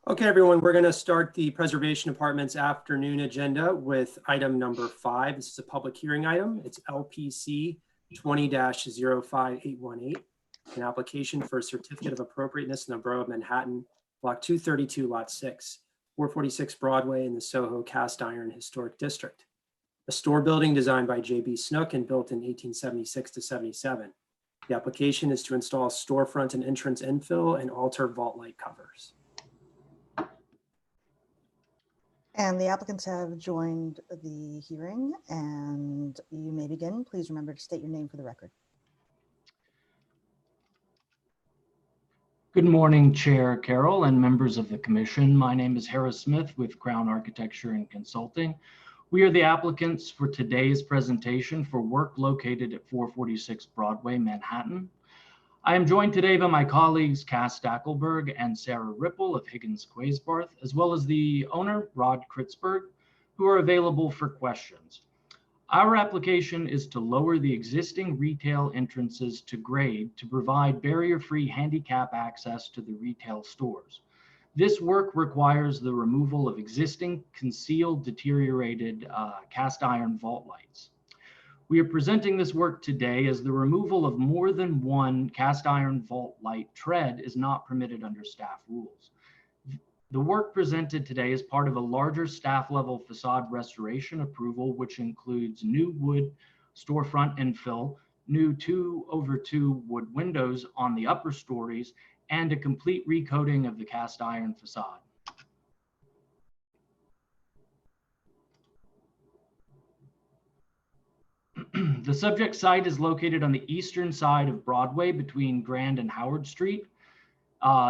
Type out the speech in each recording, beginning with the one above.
Okay, everyone, we're going to start the Preservation Department's afternoon agenda with item number 5. This is a public hearing item. It's LPC 20-05818, an application for a certificate of appropriateness in the Borough of Manhattan, Block 232, Lot 6, 446 Broadway in the Soho Cast Iron Historic District. A store building designed by J.B. Snook and built in 1876 to 77. The application is to install storefront and entrance infill and alter vault light covers. And the applicants have joined the hearing, and you may begin. Please remember to state your name for the record. Good morning, Chair Carroll and members of the Commission. My name is Harris Smith with Crown Architecture and Consulting. We are the applicants for today's presentation for work located at 446 Broadway, Manhattan. I am joined today by my colleagues Cass Stackelberg and Sarah Ripple of Higgins Quaysbarth, as well as the owner, Rod Kritzberg, who are available for questions. Our application is to lower the existing retail entrances to grade to provide barrier-free handicap access to the retail stores. This work requires the removal of existing concealed deteriorated cast iron vault lights. We are presenting this work today as the removal of more than one cast iron vault light tread is not permitted under staff rules. The work presented today is part of a larger staff level facade restoration approval, which includes new wood storefront infill, new 2/2 wood windows on the upper stories, and a complete recoating of the cast iron facade. The subject site is located on the eastern side of Broadway between Grand and Howard Street.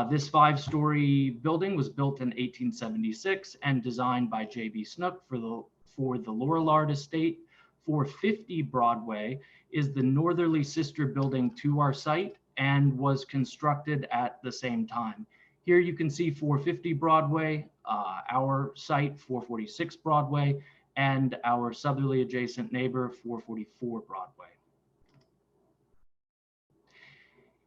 This 5-story building was built in 1876 and designed by J.B. Snook for the Lorillard Estate. 450 Broadway is the northerly sister building to our site and was constructed at the same time. Here you can see 450 Broadway, our site 446 Broadway, and our southerly adjacent neighbor 444 Broadway.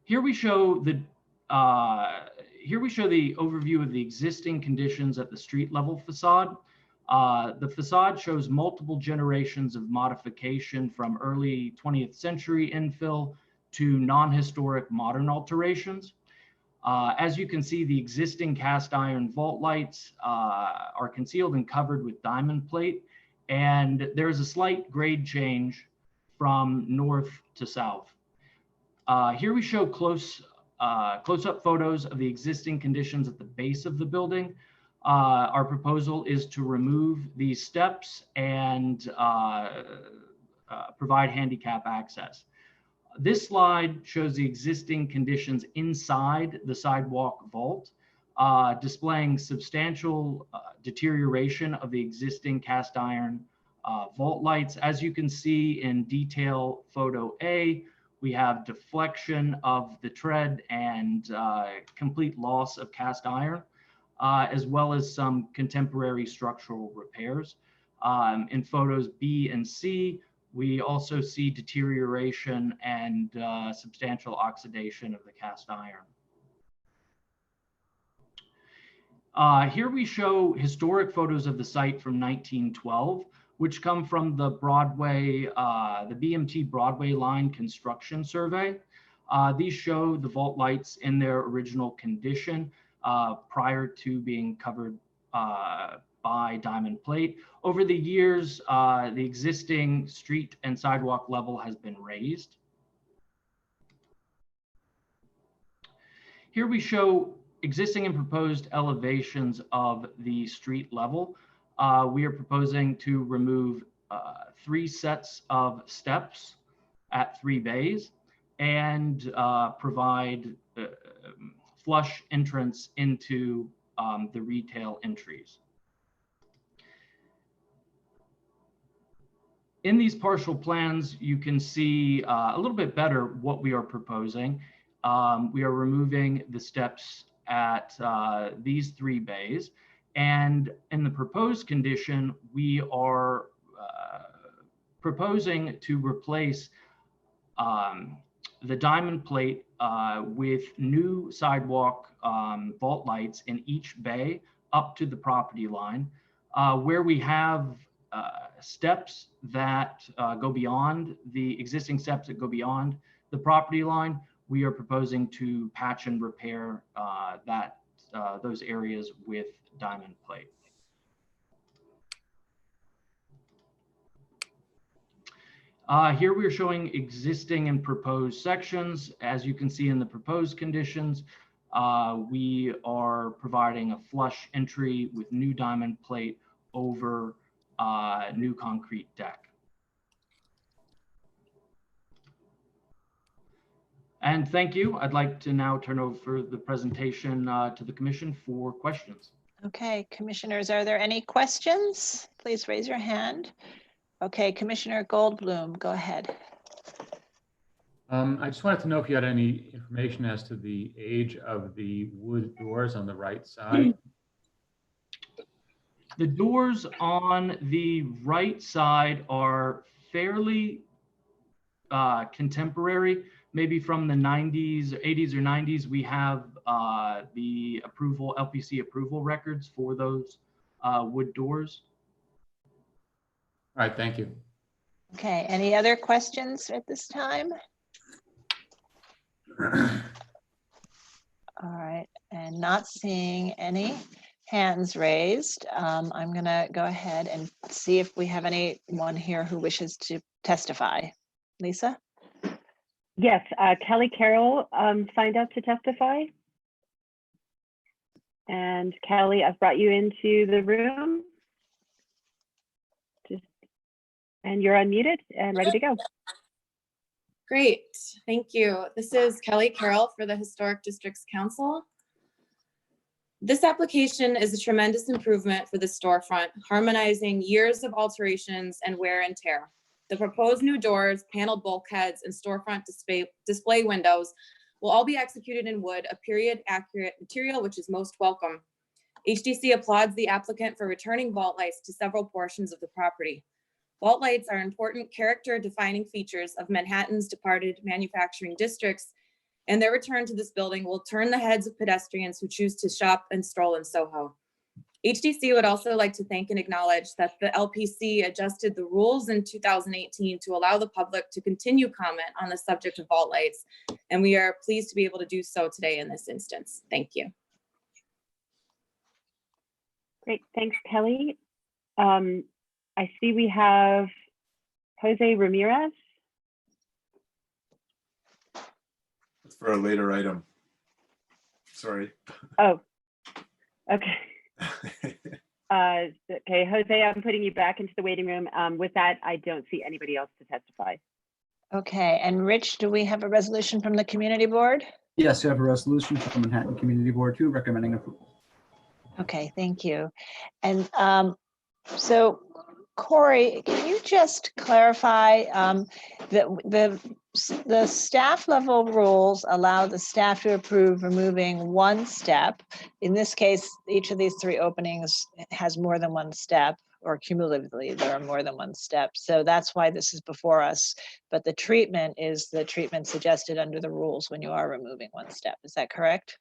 Here we show the overview of the existing conditions at the street level facade. The facade shows multiple generations of modification from early 20th century infill to non-historic modern alterations. As you can see, the existing cast iron vault lights are concealed and covered with diamond plate, and there's a slight grade change from north to south. Here we show close-up photos of the existing conditions at the base of the building. Our proposal is to remove these steps and provide handicap access. This slide shows the existing conditions inside the sidewalk vault, displaying substantial deterioration of the existing cast iron vault lights. As you can see in detail photo A, we have deflection of the tread and complete loss of cast iron, as well as some contemporary structural repairs. In photos B and C, we also see deterioration and substantial oxidation of the cast iron. Here we show historic photos of the site from 1912, which come from the Broadway, the BMT Broadway line construction survey. These show the vault lights in their original condition prior to being covered by diamond plate. Over the years, the existing street and sidewalk level has been raised. Here we show existing and proposed elevations of the street level. We are proposing to remove 3 sets of steps at 3 bays and provide flush entrance into the retail entries. In these partial plans, you can see a little bit better what we are proposing. We are removing the steps at these 3 bays. And in the proposed condition, we are proposing to replace the diamond plate with new sidewalk vault lights in each bay up to the property line. Where we have steps that go beyond the existing steps that go beyond the property line, we are proposing to patch and repair those areas with diamond plate. Here we are showing existing and proposed sections. As you can see in the proposed conditions, we are providing a flush entry with new diamond plate over new concrete deck. And thank you. I'd like to now turn over the presentation to the commission for questions. Okay, commissioners, are there any questions? Please raise your hand. Okay, Commissioner Goldblum, go ahead. I just wanted to know if you had any information as to the age of the wood doors on the right side. The doors on the right side are fairly contemporary, maybe from the 90s, 80s or 90s. We have the LPC approval records for those wood doors. All right, thank you. Okay, any other questions at this time? All right, and not seeing any hands raised, I'm gonna go ahead and see if we have anyone here who wishes to testify. Lisa? Yes, Kelly Carroll signed up to testify. And Kelly, I've brought you into the room. And you're unmuted and ready to go. Great, thank you. This is Kelly Carroll for the Historic Districts Council. This application is a tremendous improvement for the storefront, harmonizing years of alterations and wear and tear. The proposed new doors, paneled bulkheads, and storefront display windows will all be executed in wood, a period-accurate material which is most welcome. HDC applauds the applicant for returning vault lights to several portions of the property. Vault lights are important character-defining features of Manhattan's departed manufacturing districts, and their return to this building will turn the heads of pedestrians who choose to shop and stroll in Soho. HDC would also like to thank and acknowledge that the LPC adjusted the rules in 2018 to allow the public to continue comment on the subject of vault lights, and we are pleased to be able to do so today in this instance. Thank you. Great, thanks, Kelly. I see we have Jose Ramirez. That's for a later item. Sorry. Oh, okay. Okay, Jose, I'm putting you back into the waiting room. With that, I don't see anybody else to testify. Okay, and Rich, do we have a resolution from the community board? Yes, you have a resolution from Manhattan Community Board 2 recommending approval. Okay, thank you. And so Corey, can you just clarify that the staff level rules allow the staff to approve removing one step. In this case, each of these three openings has more than one step, or cumulatively there are more than one step. So that's why this is before us. But the treatment is the treatment suggested under the rules when you are removing one step. Is that correct?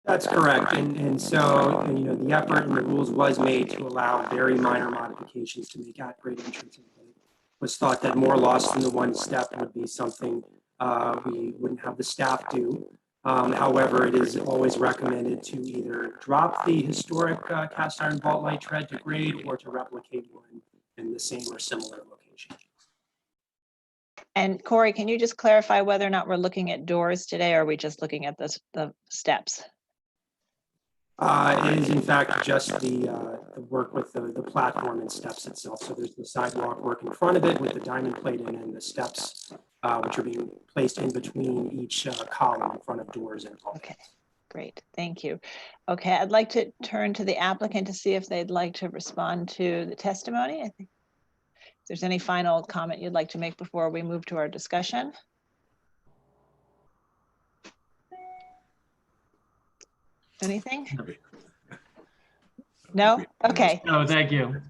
That's correct. And so, you know, the effort in the rules was made to allow very minor modifications to make at-grade entrance. It was thought that more loss than the one step would be something we wouldn't have the staff do. However, it is always recommended to either drop the historic cast iron vault light tread to grade or to replicate one in the same or similar location. And Corey, can you just clarify whether or not we're looking at doors today, or are we just looking at the steps? It is in fact just the work with the platform and steps itself. So there's the sidewalk work in front of it with the diamond plating and the steps, which are being placed in between each column in front of doors and bulkheads. Okay, great, thank you. Okay, I'd like to turn to the applicant to see if they'd like to respond to the testimony. I think if there's any final comment you'd like to make before we move to our discussion. Anything? No? Okay. No, thank you.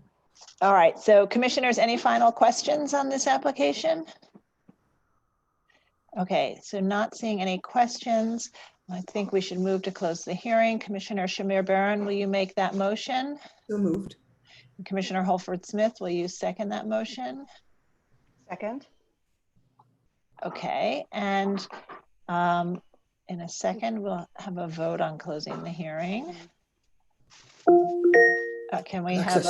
All right. So commissioners, any final questions on this application? Okay, so not seeing any questions. I think we should move to close the hearing. Commissioner Shamir Barron, will you make that motion? So moved. Commissioner Holford Smith, will you second that motion? Second. Okay, and in a second, we'll have a vote on closing the hearing. Can we have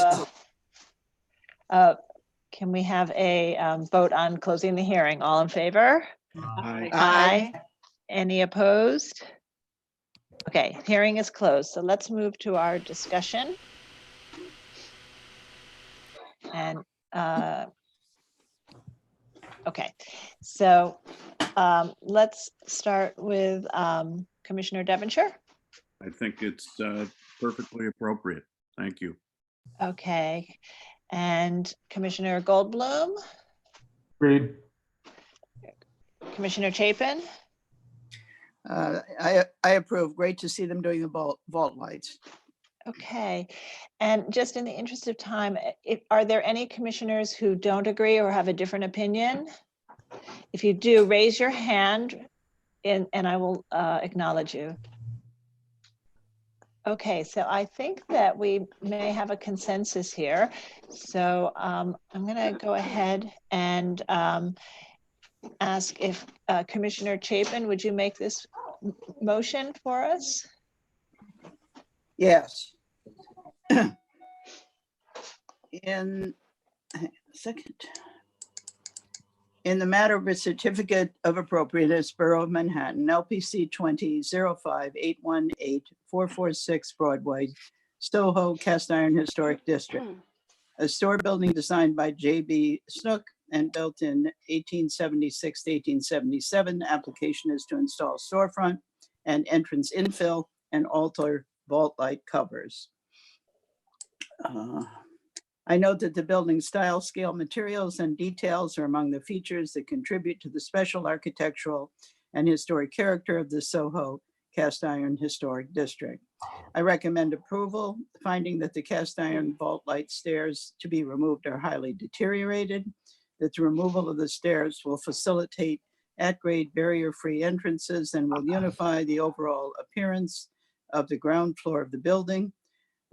a vote on closing the hearing? All in favor? Aye. Aye. Any opposed? Okay, hearing is closed. So let's move to our discussion. And okay, so let's start with Commissioner Devonshire. I think it's perfectly appropriate. Thank you. Okay, and Commissioner Goldblum, Agreed. Commissioner Chapin, I approve. Great to see them doing the vault lights. okay. And just in the interest of time, are there any commissioners who don't agree or have a different opinion? If you do, raise your hand and I will acknowledge you. Okay, so I think that we may have a consensus here. So I'm going to go ahead and ask if Commissioner Chapin, would you make this motion for us? Yes. In the matter of a certificate of appropriateness, Borough of Manhattan, LPC 20-05-818-446 Broadway, Soho, Cast Iron Historic District. A store building designed by J.B. Snook and built in 1876 to 1877. Application is to install storefront and entrance infill and alter vault light covers. I note that the building style, scale, materials, and details are among the features that contribute to the special architectural and historic character of the Soho Cast Iron Historic District. I recommend approval, finding that the cast iron vault light stairs to be removed are highly deteriorated, that the removal of the stairs will facilitate at-grade barrier-free entrances and will unify the overall appearance of the ground floor of the building,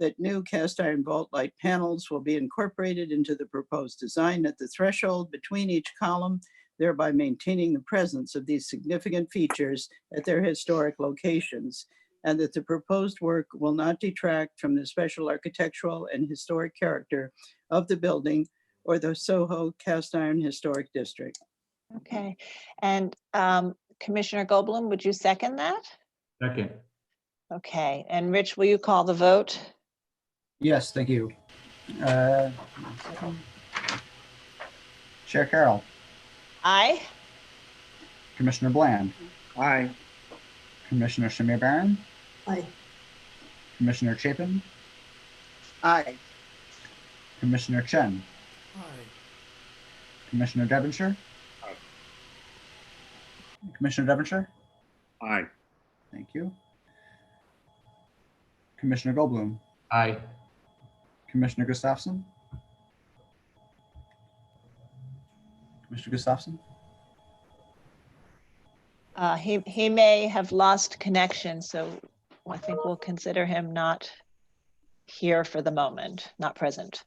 that new cast iron vault light panels will be incorporated into the proposed design at the threshold between each column, thereby maintaining the presence of these significant features at their historic locations, and that the proposed work will not detract from the special architectural and historic character of the building or the Soho Cast Iron Historic District. Okay, and Commissioner Goldblum, would you second that? Second. Okay, and Rich, will you call the vote? Yes, thank you. Chair Carroll, Aye. Commissioner Bland, Aye. Commissioner Shamir Barron, Aye. Commissioner Chapin, Aye. Commissioner Chen, Aye. Commissioner Devonshire. Aye. Commissioner Devonshire, Aye. thank you. Commissioner Goldblum, Aye. Commissioner Gustafson, Commissioner Gustafson. He may have lost connection, so I think we'll consider him not here for the moment, not present.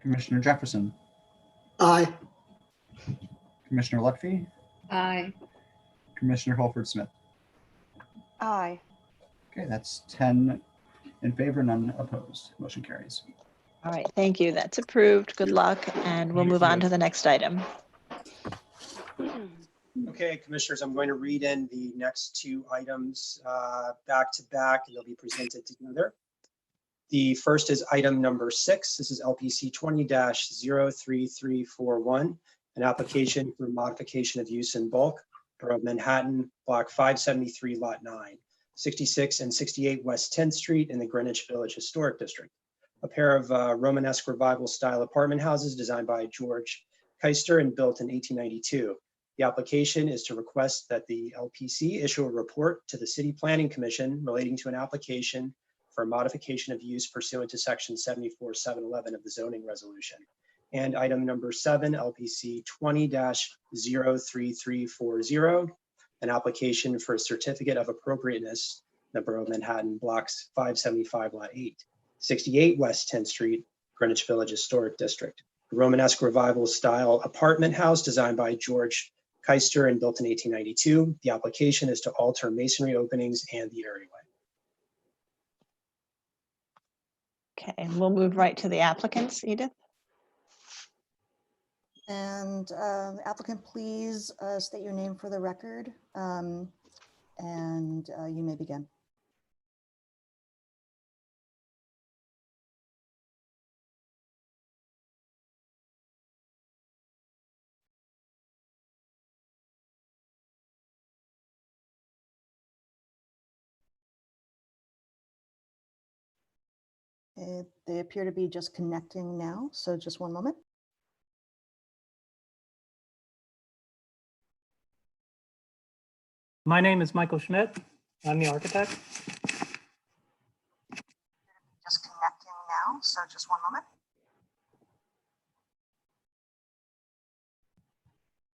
Commissioner Jefferson, Aye. Commissioner Lutfi, Aye. Commissioner Holford Smith. Aye. Okay, that's 10 in favor, none opposed. Motion carries. All right, thank you. That's approved. Good luck, and we'll move on to the next item. Okay, Commissioners, I'm going to read in the next two items back to back, and they'll be presented together. The first is item number 6. This is LPC 20-03341, an application for modification of use in bulk, Borough of Manhattan, Block 573, Lot 9, 66 and 68 West 10th Street in the Greenwich Village Historic District. A pair of Romanesque Revival style apartment houses designed by George Keister and built in 1892. The application is to request that the LPC issue a report to the City Planning Commission relating to an application for modification of use pursuant to section 74.711 of the zoning resolution, And item number 7, LPC 20-03340, an application for a certificate of appropriateness, the Borough of Manhattan, blocks 575 Lot 8, 68 West 10th Street, Greenwich Village Historic District. A Romanesque Revival style apartment house designed by George Keister and built in 1892. The application is to alter masonry openings and the areaway. Okay, we'll move right to the applicants, Edith. And applicant, please state your name for the record, and you may begin. They appear to be just connecting now, so just one moment. My name is Michael Schmidt. I'm the architect. Just connecting now, so just one moment.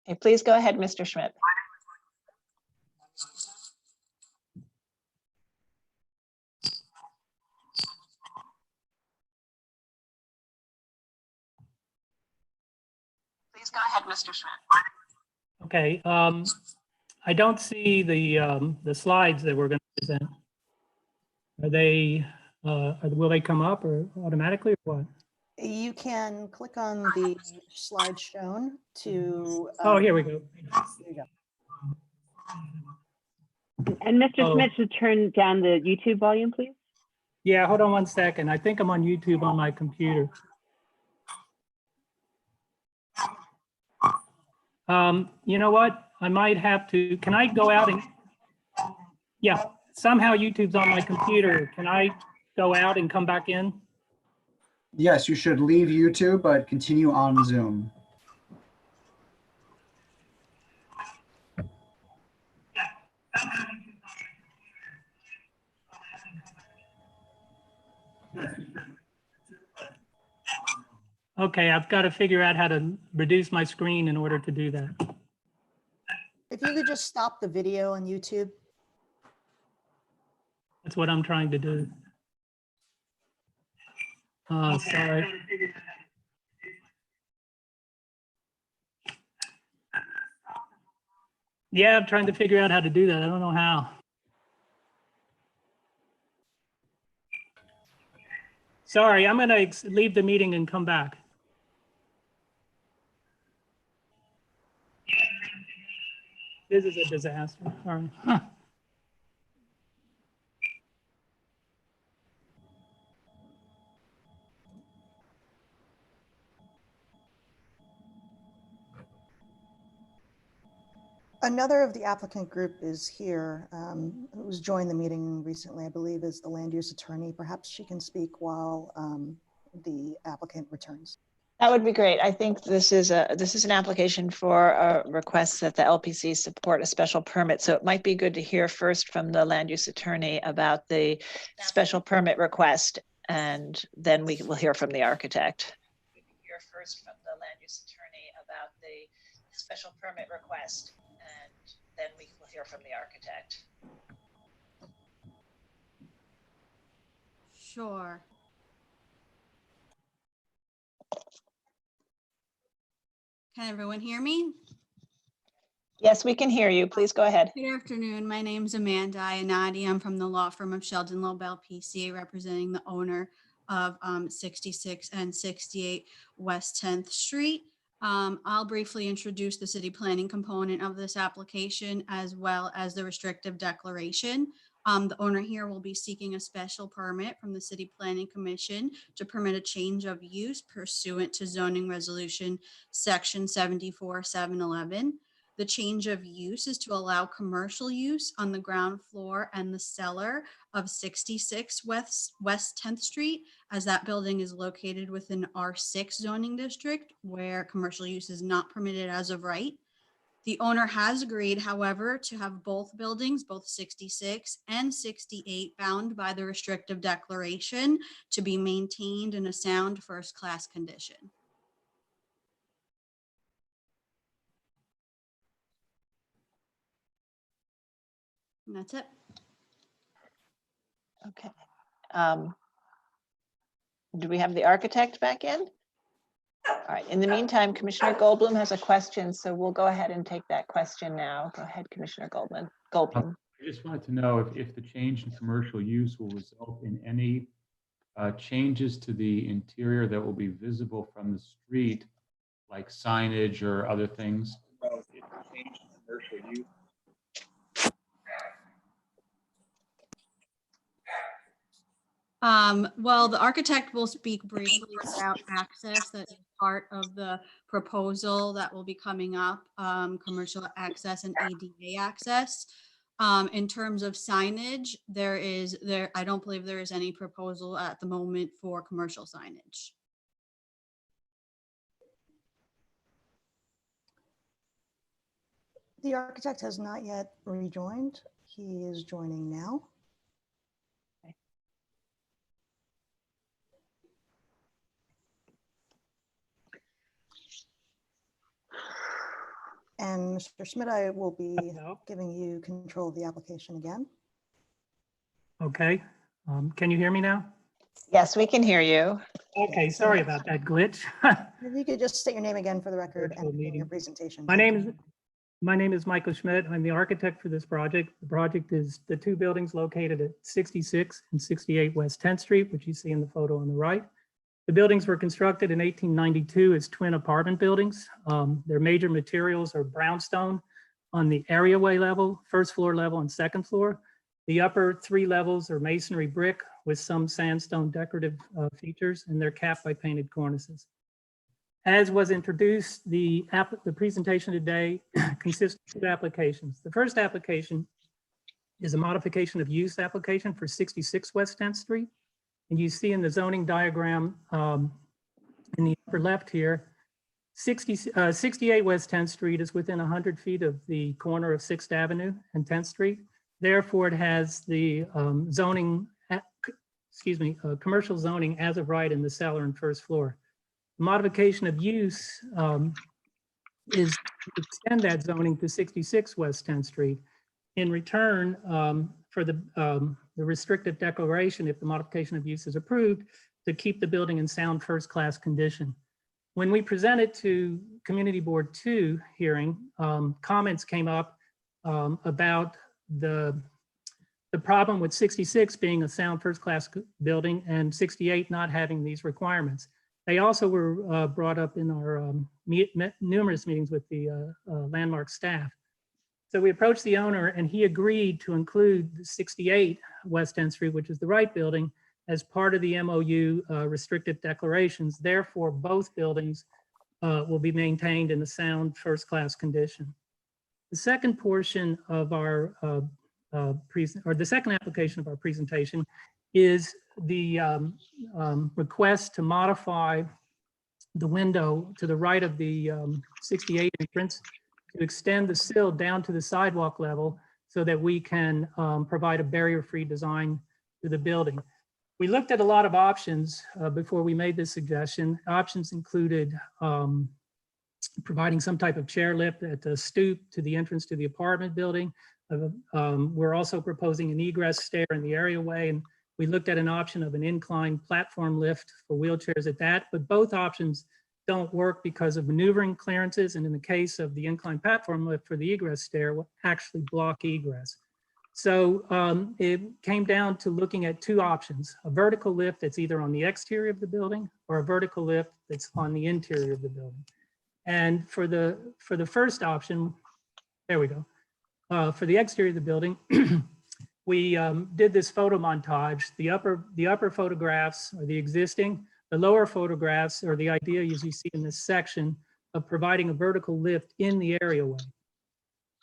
Okay, please go ahead, Mr. Schmidt. Please go ahead, Mr. Schmidt. Okay, I don't see the slides that we're going to present. Are they, will they come up or automatically or what? You can click on the slide shown to. Oh, here we go. There you go. And Mr. Oh. Smith should turn down the YouTube volume, please. Yeah, hold on one second. I think I'm on YouTube on my computer. You know what? I might have to, can I go out and, yeah, somehow YouTube's on my computer. Can I go out and come back in? Yes, you should leave YouTube, but continue on Zoom. Okay, I've got to figure out how to reduce my screen in order to do that. If you could just stop the video on YouTube. That's what I'm trying to do. Sorry. Yeah, I'm trying to figure out how to do that. I don't know how. Sorry, I'm going to leave the meeting and come back. This is a disaster. All right. Huh. Another of the applicant group is here, who's joined the meeting recently, I believe, is the land use attorney. Perhaps she can speak while the applicant returns. That would be great. I think this is an application for a request that the LPC support a special permit. So it might be good to hear first from the land use attorney about the special permit request, and then we will hear from the architect. Hear first from the land use attorney about the special permit request, and then we will hear from the architect. Sure. Can everyone hear me? Yes, we can hear you. Please go ahead. Good afternoon. My name is Amanda Iannotti. I'm from the law firm of Sheldon Loeb LPC, representing the owner of 66 and 68 West 10th Street. I'll briefly introduce the city planning component of this application as well as the restrictive declaration. The owner here will be seeking a special permit from the City Planning Commission to permit a change of use pursuant to zoning resolution section 74-711. The change of use is to allow commercial use on the ground floor and the cellar of 66 West 10th Street, as that building is located within R6 zoning district where commercial use is not permitted as of right. The owner has agreed, however, to have both buildings, both 66 and 68, bound by the restrictive declaration to be maintained in a sound first-class condition. And that's it. Okay. Do we have the architect back in? All right, in the meantime, Commissioner Goldblum has a question, so we'll go ahead and take that question now. Go ahead, Commissioner Goldblum. I just wanted to know if the change in commercial use will result in any changes to the interior that will be visible from the street, like signage or other things. Well, the architect will speak briefly about access. That is part of the proposal that will be coming up, commercial access and ADA access. In terms of signage, I don't believe there is any proposal at the moment for commercial signage. The architect has not yet rejoined. He is joining now. And Mr. Schmidt, I will be giving you control of the application again. Okay, can you hear me now? Yes, we can hear you. Okay, sorry about that glitch. If you could just state your name again for the record Virtual and begin your meeting. presentation. My name is Michael Schmidt. I'm the architect for this project. The project is the two buildings located at 66 and 68 West 10th Street, which you see in the photo on the right. The buildings were constructed in 1892 as twin apartment buildings. Their major materials are brownstone on the areaway level, first floor level and second floor. The upper three levels are masonry brick with some sandstone decorative features, and they're capped by painted cornices. As was introduced, the presentation today consists of two applications. The first application is a modification of use application for 66 West 10th Street. And you see in the zoning diagram in the upper left here, 68 West 10th Street is within 100 feet of the corner of 6th Avenue and 10th Street. Therefore, it has the commercial zoning as of right in the cellar and first floor. Modification of use is to extend that zoning to 66 West 10th Street. In return, for the restrictive declaration, if the modification of use is approved, to keep the building in sound first-class condition. When we presented to Community Board 2 hearing, comments came up about the problem with 66 being a sound first-class building and 68 not having these requirements. They also were brought up in our numerous meetings with the Landmark staff. So we approached the owner and he agreed to include the 68 West 10th Street, which is the right building, as part of the MOU restrictive declarations. Therefore, both buildings will be maintained in a sound first-class condition. The second portion of our the second application of our presentation is the request to modify the window to the right of the 68 entrance to extend the sill down to the sidewalk level so that we can provide a barrier-free design to the building. We looked at a lot of options before we made this suggestion. Options included providing some type of chairlift at the stoop to the entrance to the apartment building. We're also proposing an egress stair in the areaway, and we looked at an option of an incline platform lift for wheelchairs at that, but both options don't work because of maneuvering clearances, and in the case of the incline platform lift for the egress stair, will actually block egress. So it came down to looking at two options: a vertical lift that's either on the exterior of the building or a vertical lift that's on the interior of the building. And for the first option, there we go. For the exterior of the building, we did this photo montage. The upper photographs are the existing. The lower photographs are the idea, as you see in this section, of providing a vertical lift in the areaway.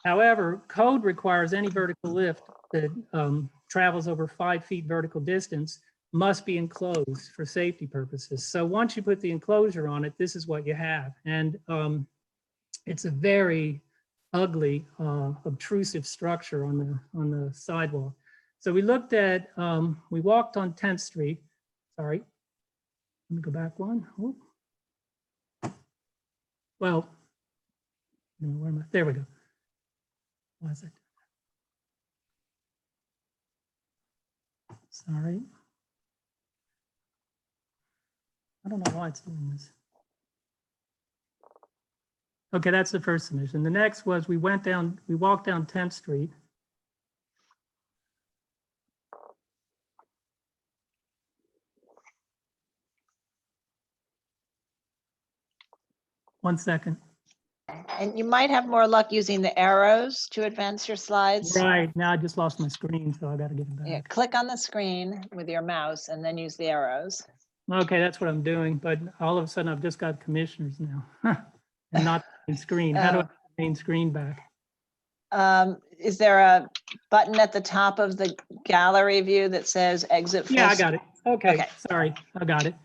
However, code requires any vertical lift that travels over 5 feet vertical distance must be enclosed for safety purposes. So once you put the enclosure on it, this is what you have. And it's a very ugly, obtrusive structure on the sidewalk. So we looked at, we walked on 10th Street, sorry. Let me go back one. Whoop. Well, where am I? There we go. Why is it? Sorry. I don't know why it's doing this. Okay, that's the first submission. The next was we walked down 10th Street. One second. And you might have more luck using the arrows to advance your slides. Right, now I just lost my screen, so I got to get it Yeah, back. click on the screen with your mouse and then use the arrows. Okay, that's what I'm doing, but all of a sudden I've just got commissioners now and not the main screen. How do I get the main screen back? Is there a button at the top of the gallery view that says exit? Yeah, I full got it. Okay, Okay. sorry, I got it.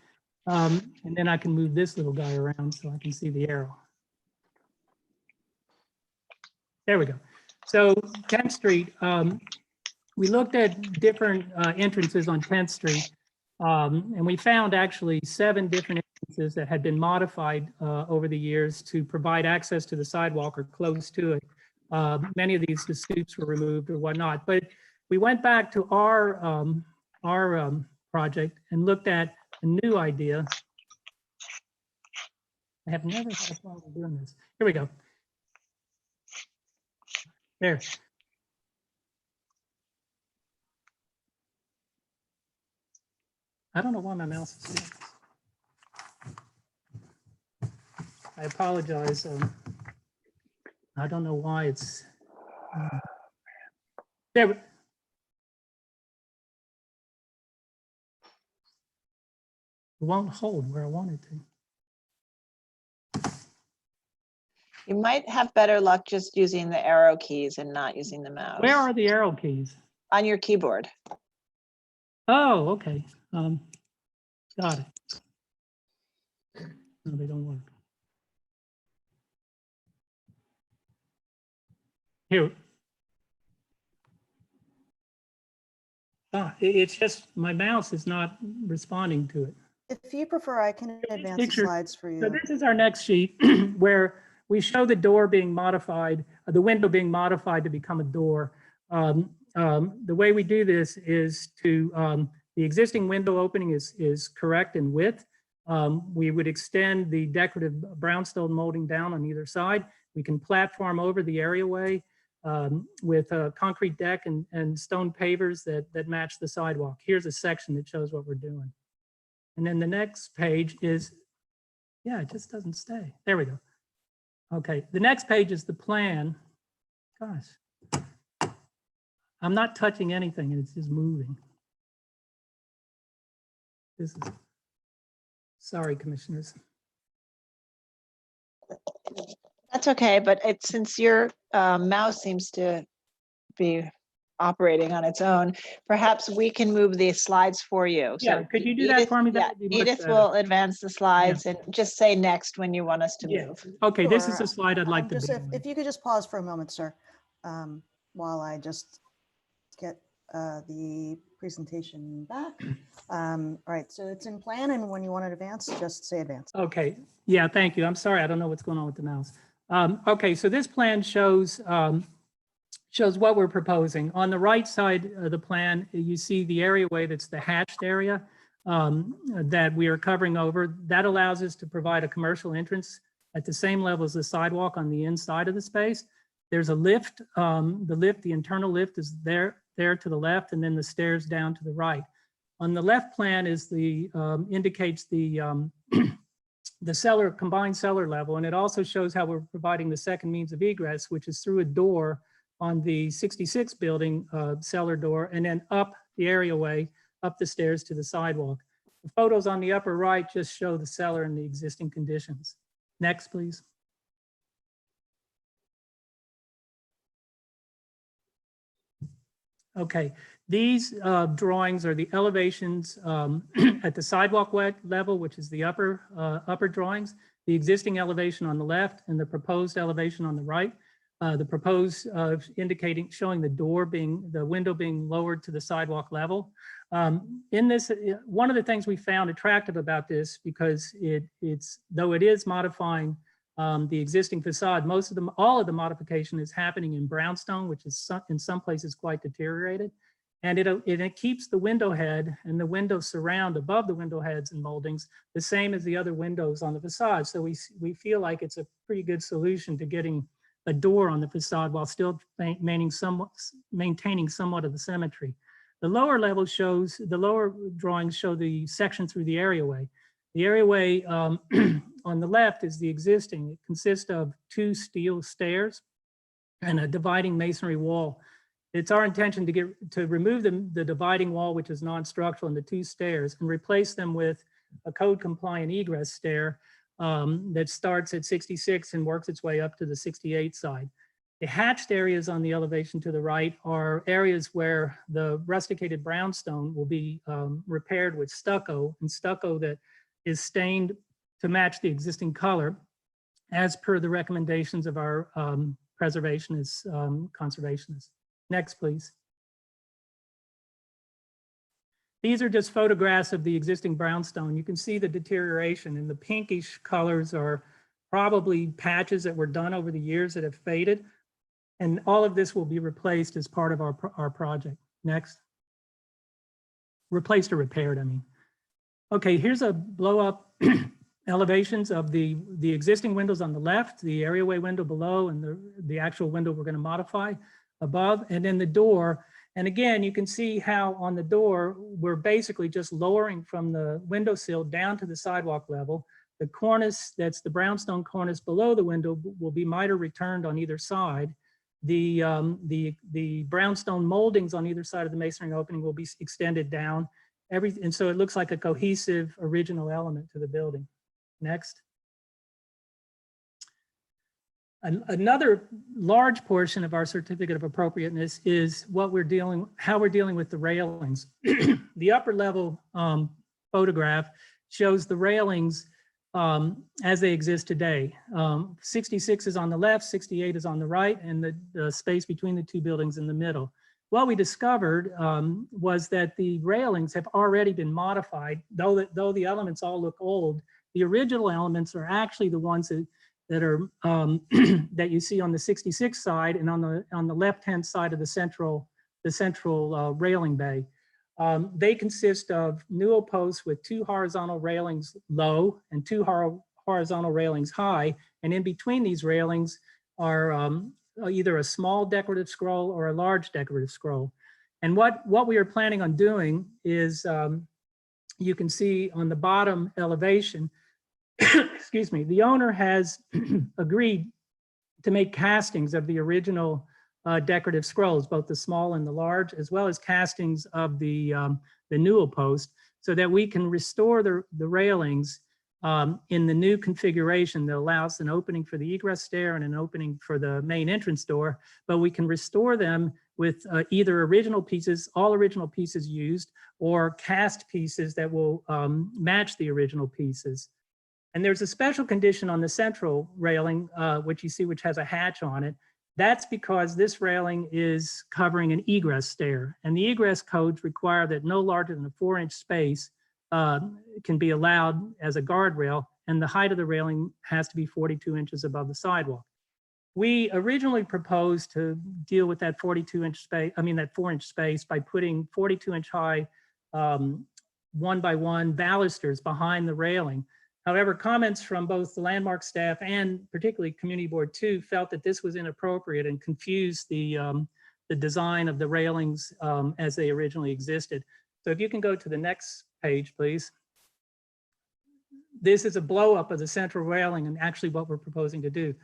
And then I can move this little guy around so I can see the arrow. There we go. So 10th Street, we looked at different entrances on 10th Street, and we found actually 7 different entrances that had been modified over the years to provide access to the sidewalk or close to it. Many of these, the stoops were removed or whatnot, but we went back to our project and looked at a new idea. I have never had a problem doing this. Here we go. There. I don't know why my mouse is doing this. I apologize. I don't know why it's there. It won't hold where I want it to. You might have better luck just using the arrow keys and not using the mouse. Where are the arrow keys? On your keyboard. Oh, okay. Got it. No, they don't work. Here. It's just my mouse is not responding to it. If you prefer, I can advance the Picture. slides for So you. this is our next sheet where we show the door being modified, the window being modified to become a door. The way we do this is to, the existing window opening is correct in width. We would extend the decorative brownstone molding down on either side. We can platform over the areaway with a concrete deck and stone pavers that match the sidewalk. Here's a section that shows what we're doing. And then the next page is, yeah, it just doesn't stay. There we go. Okay, the next page is the plan. Gosh, I'm not touching anything and it's just moving. This is, sorry, commissioners. That's okay, but since your mouse seems to be operating on its own, perhaps we can move the slides for you. Yeah, could you do that for me? Yeah, That would be much Edith better. will advance the slides and just say next when you want us to Yeah. move. Okay, this is Sure. a slide I'd like to Just be if you could just pause for a moment, sir, while I just get the presentation back. All right, so it's in plan, and when you want to advance, just say advance. Okay, yeah, thank you. I'm sorry, I don't know what's going on with the mouse. Okay, so this plan shows what we're proposing. On the right side of the plan, you see the areaway that's the hatched area that we are covering over. That allows us to provide a commercial entrance at the same level as the sidewalk on the inside of the space. There's a lift. The internal lift is there to the left, and then the stairs down to the right. On the left plan is indicates the the cellar, combined cellar level, and it also shows how we're providing the second means of egress, which is through a door on the 66 building cellar door, and then up the areaway, up the stairs to the sidewalk. The photos on the upper right just show the cellar and the existing conditions. Next, please. Okay, these drawings are the elevations at the sidewalk level, which is the upper drawings, the existing elevation on the left and the proposed elevation on the right. The proposed showing the window being lowered to the sidewalk level. In this, one of the things we found attractive about this, because though it is modifying the existing facade, all of the modification is happening in brownstone, which is in some places quite deteriorated. And it keeps the window head and the window surround above the window heads and moldings the same as the other windows on the facade. So we feel like it's a pretty good solution to getting a door on the facade while still maintaining somewhat of the symmetry. The lower level shows, the lower drawings show the section through the areaway. The areaway on the left is the existing. It consists of 2 steel stairs and a dividing masonry wall. It's our intention to remove the dividing wall, which is non-structural, and the 2 stairs, and replace them with a code-compliant egress stair that starts at 66 and works its way up to the 68 side. The hatched areas on the elevation to the right are areas where the rusticated brownstone will be repaired with stucco, and stucco that is stained to match the existing color as per the recommendations of our preservationists, conservationists. Next, please. These are just photographs of the existing brownstone. You can see the deterioration, and the pinkish colors are probably patches that were done over the years that have faded. And all of this will be replaced as part of our project. Next. Replaced or repaired, I mean. Okay, here's a blow up elevations of the existing windows on the left, the areaway window below, and the actual window we're going to modify above, and then the door. And again, you can see how on the door, we're basically just lowering from the windowsill down to the sidewalk level. The cornice, that's the brownstone cornice below the window, will be miter returned on either side. The brownstone moldings on either side of the masonry opening will be extended down. And so it looks like a cohesive original element to the building. Next. Another large portion of our certificate of appropriateness is how we're dealing with the railings. The upper level photograph shows the railings as they exist today. 66 is on the left, 68 is on the right, and the space between the 2 buildings in the middle. What we discovered was that the railings have already been modified, though the elements all look old. The original elements are actually the ones that are that you see on the 66 side and on the left-hand side of the central railing bay. They consist of newel posts with 2 horizontal railings low and 2 horizontal railings high, and in between these railings are either a small decorative scroll or a large decorative scroll. And what we are planning on doing is, you can see on the bottom elevation, excuse me, the owner has agreed to make castings of the original decorative scrolls, both the small and the large, as well as castings of the newel post, so that we can restore the railings in the new configuration that allows an opening for the egress stair and an opening for the main entrance door, but we can restore them with either original pieces, all original pieces used, or cast pieces that will match the original pieces. And there's a special condition on the central railing, which you see, which has a hatch on it. That's because this railing is covering an egress stair, and the egress codes require that no larger than a 4-inch space can be allowed as a guardrail, and the height of the railing has to be 42 inches above the sidewalk. We originally proposed to deal with that 42-inch space, that 4-inch space, by putting 42-inch high 1x1 balusters behind the railing. However, comments from both the landmark staff and particularly Community Board 2 felt that this was inappropriate and confused the design of the railings as they originally existed. So if you can go to the next page, please. This is a blow up of the central railing and actually what we're proposing to do.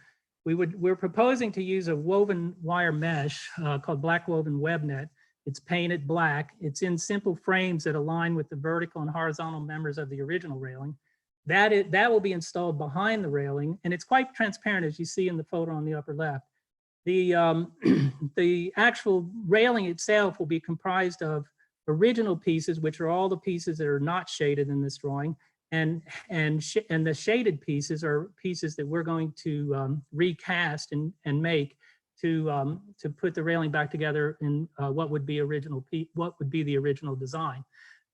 We're proposing to use a woven wire mesh called black woven web net. It's painted black. It's in simple frames that align with the vertical and horizontal members of the original railing. That will be installed behind the railing, and it's quite transparent, as you see in the photo on the upper left. The actual railing itself will be comprised of original pieces, which are all the pieces that are not shaded in this drawing, and the shaded pieces are pieces that we're going to recast and make to put the railing back together in what would be the original design.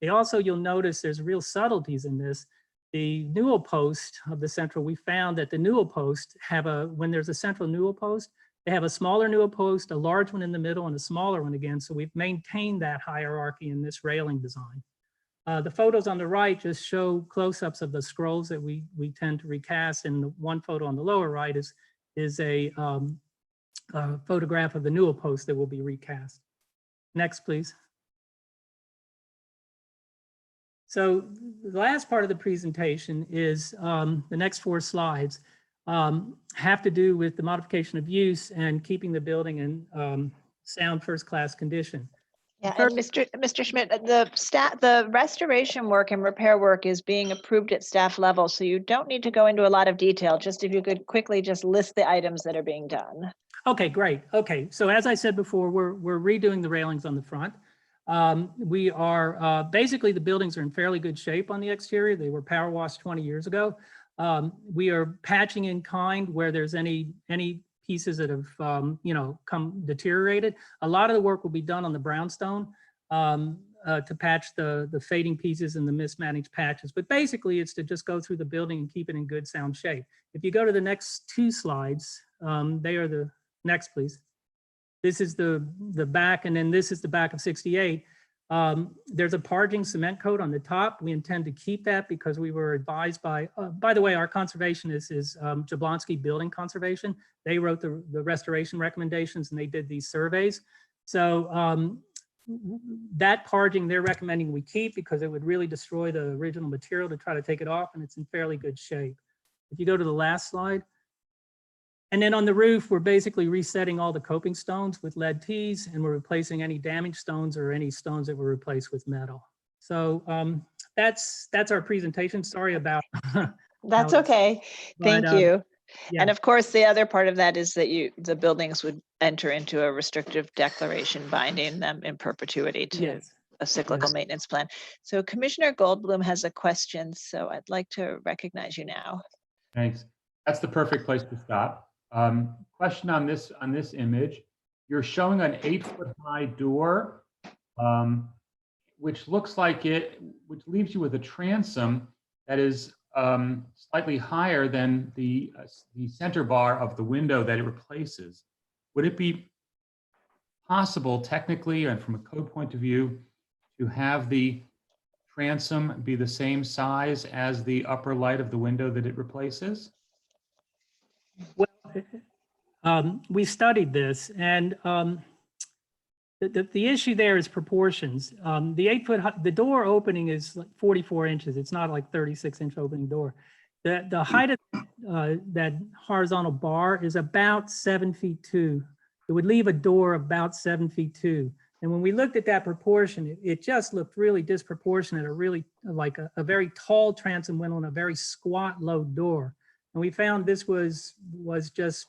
You'll notice there's real subtleties in this. The newel post of the central, we found that the newel post when there's a central newel post, They have a smaller newel post, a large one in the middle, and a smaller one again. So we've maintained that hierarchy in this railing design. The photos on the right just show close-ups of the scrolls that we tend to recast, and the one photo on the lower right is a photograph of the newel post that will be recast. Next, please. So the last part of the presentation is the next 4 slides have to do with the modification of use and keeping the building in sound first-class condition. Yeah, and Mr. Schmidt, the restoration work and repair work is being approved at staff level, so you don't need to go into a lot of detail. Just if you could quickly just list the items that are being done. Okay, great. Okay, so as I said before, we're redoing the railings on the front. We are basically, the buildings are in fairly good shape on the exterior. They were power washed 20 years ago. We are patching in kind where there's any pieces that have come deteriorated. A lot of the work will be done on the brownstone to patch the fading pieces and the mismanaged patches. But basically, it's to just go through the building and keep it in good sound shape. If you go to the next 2 slides, they are the next, please. This is the back, and then this is the back of 68. There's a parging cement coat on the top. We intend to keep that because we were advised by the way, our conservationist is Jablonski Building Conservation. They wrote the restoration recommendations and they did these surveys. So that parging they're recommending we keep because it would really destroy the original material to try to take it off, and it's in fairly good shape. If you go to the last slide. And then on the roof, we're basically resetting all the coping stones with lead tees, and we're replacing any damaged stones or any stones that were replaced with metal. So that's our presentation. Sorry about. That's okay. Thank you. Yeah. And of course, the other part of that is that the buildings would enter into a restrictive declaration binding them in perpetuity to a cyclical maintenance plan. So Commissioner Goldblum has a question, so I'd like to recognize you now. Thanks. That's the perfect place to stop. Question on this image. You're showing an 8-foot-high door, which looks like which leaves you with a transom that is slightly higher than the center bar of the window that it replaces. Would it be possible, technically and from a code point of view, to have the transom be the same size as the upper light of the window that it replaces? Well, we studied this, and the issue there is proportions. The 8-foot, the door opening is like 44 inches. It's not like 36-inch opening door. The height of that horizontal bar is about 7 feet 2. It would leave a door about 7 feet 2. And when we looked at that proportion, it just looked really disproportionate, like a very tall transom window and a very squat low door. And we found this was just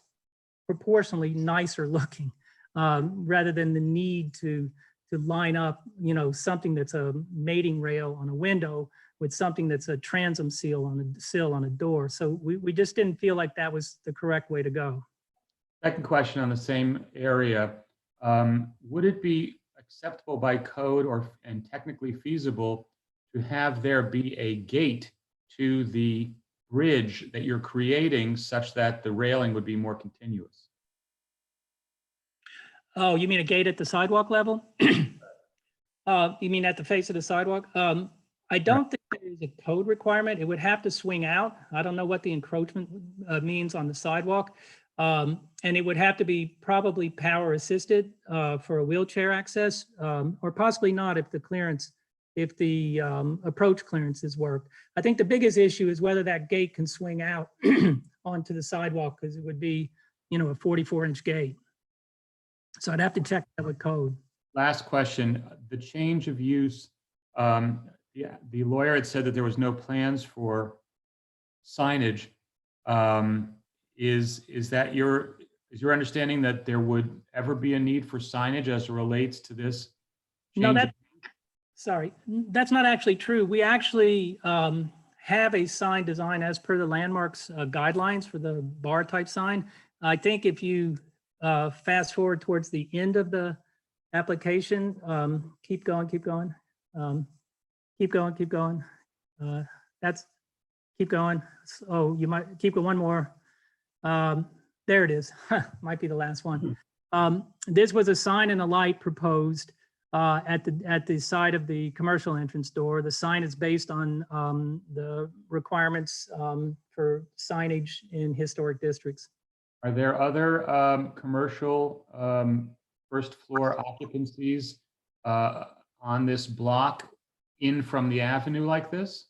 proportionally nicer looking, rather than the need to line up, something that's a mating rail on a window with something that's a transom sill on a door. So we just didn't feel like that was the correct way to go. Second question on the same area. Would it be acceptable by code and technically feasible to have there be a gate to the bridge that you're creating such that the railing would be more continuous? Oh, you mean a gate at the sidewalk level? You mean at the face of the sidewalk? I don't think there is a code requirement. It would have to swing out. I don't know what the encroachment means on the sidewalk. And it would have to be probably power assisted for a wheelchair access, or possibly not if the approach clearance is worked. I think the biggest issue is whether that gate can swing out onto the sidewalk, because it would be, a 44-inch gate. So I'd have to check that with code. Last question, the change of use. The lawyer had said that there was no plans for signage. Is that your understanding that there would ever be a need for signage as it relates to this? No, that's not actually true. We actually have a sign design as per the landmarks guidelines for the bar type sign. I think if you fast forward towards the end of the application, keep going. Keep going. Oh, you might keep going one more. There it is. Might be the last one. This was a sign and a light proposed at the side of the commercial entrance door. The sign is based on the requirements for signage in historic districts. Are there other commercial first floor occupancies on this block in from the avenue like this?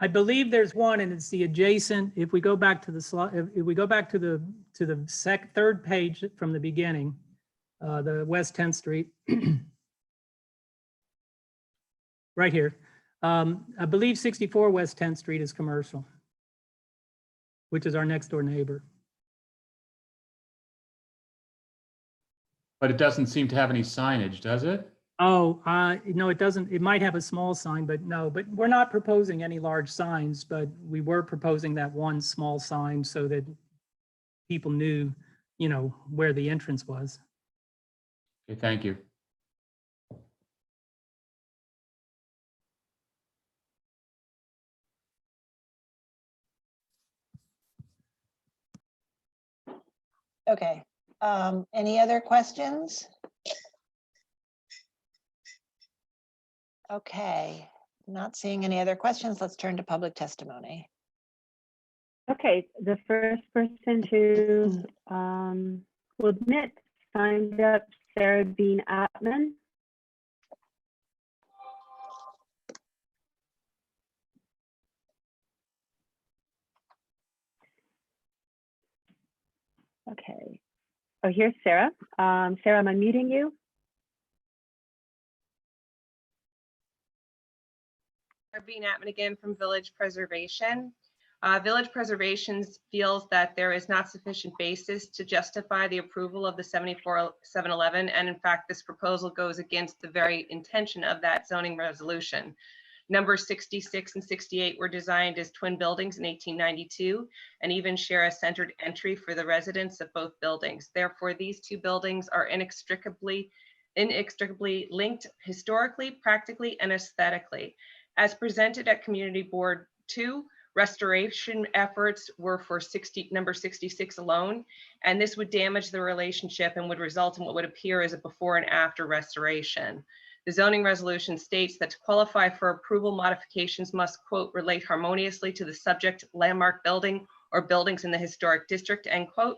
I believe there's one, and it's the adjacent. If we go back to the slide, if we go back to the third page from the beginning, the West 10th Street, right here. I believe 64 West 10th Street is commercial, which is our next door neighbor. But it doesn't seem to have any signage, does it? Oh, no, it doesn't. It might have a small sign, but no, but we're not proposing any large signs, but we were proposing that one small sign so that people knew, you know, where the entrance was. Okay, thank you. Okay, any other questions? Okay, not seeing any other questions. Let's turn to public testimony. Okay, the first person to will admit signed up Sarah Bean Atman. Okay. Oh, here's Sarah. Sarah, am I muting you? Bean Atman again from Village Preservation. Village Preservation feels that there is not sufficient basis to justify the approval of the 74-711, and in fact, this proposal goes against the very intention of that zoning resolution. Numbers 66 and 68 were designed as twin buildings in 1892 and even share a centered entry for the residents of both buildings. Therefore, these two buildings are inextricably linked historically, practically, and aesthetically. As presented at Community Board 2, restoration efforts were for number 66 alone, and this would damage the relationship and would result in what would appear as a before and after restoration. The zoning resolution states that to qualify for approval, modifications must, quote, relate harmoniously to the subject landmark building or buildings in the historic district, end quote.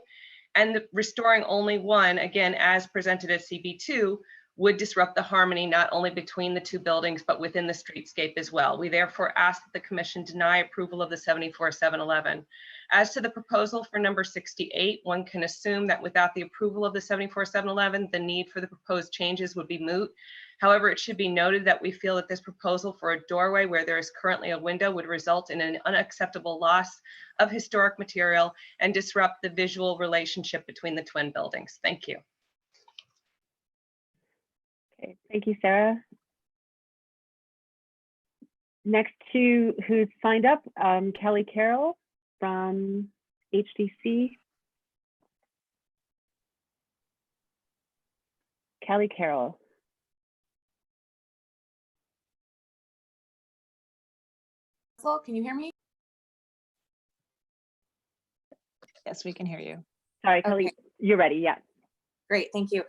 And restoring only one, again, as presented at CB2, would disrupt the harmony not only between the two buildings, but within the streetscape as well. We therefore ask that the commission deny approval of the 74-711. As to the proposal for number 68, one can assume that without the approval of the 74-711, the need for the proposed changes would be moot. However, it should be noted that we feel that this proposal for a doorway where there is currently a window would result in an unacceptable loss of historic material and disrupt the visual relationship between the twin buildings. Thank you. Okay, thank you, Sarah. Next to who's signed up, Kelly Carroll from HDC. Kelly Carroll. Can you hear me? Yes, we can hear you. Sorry, Kelly, Okay. You're ready, yeah. Great, thank you.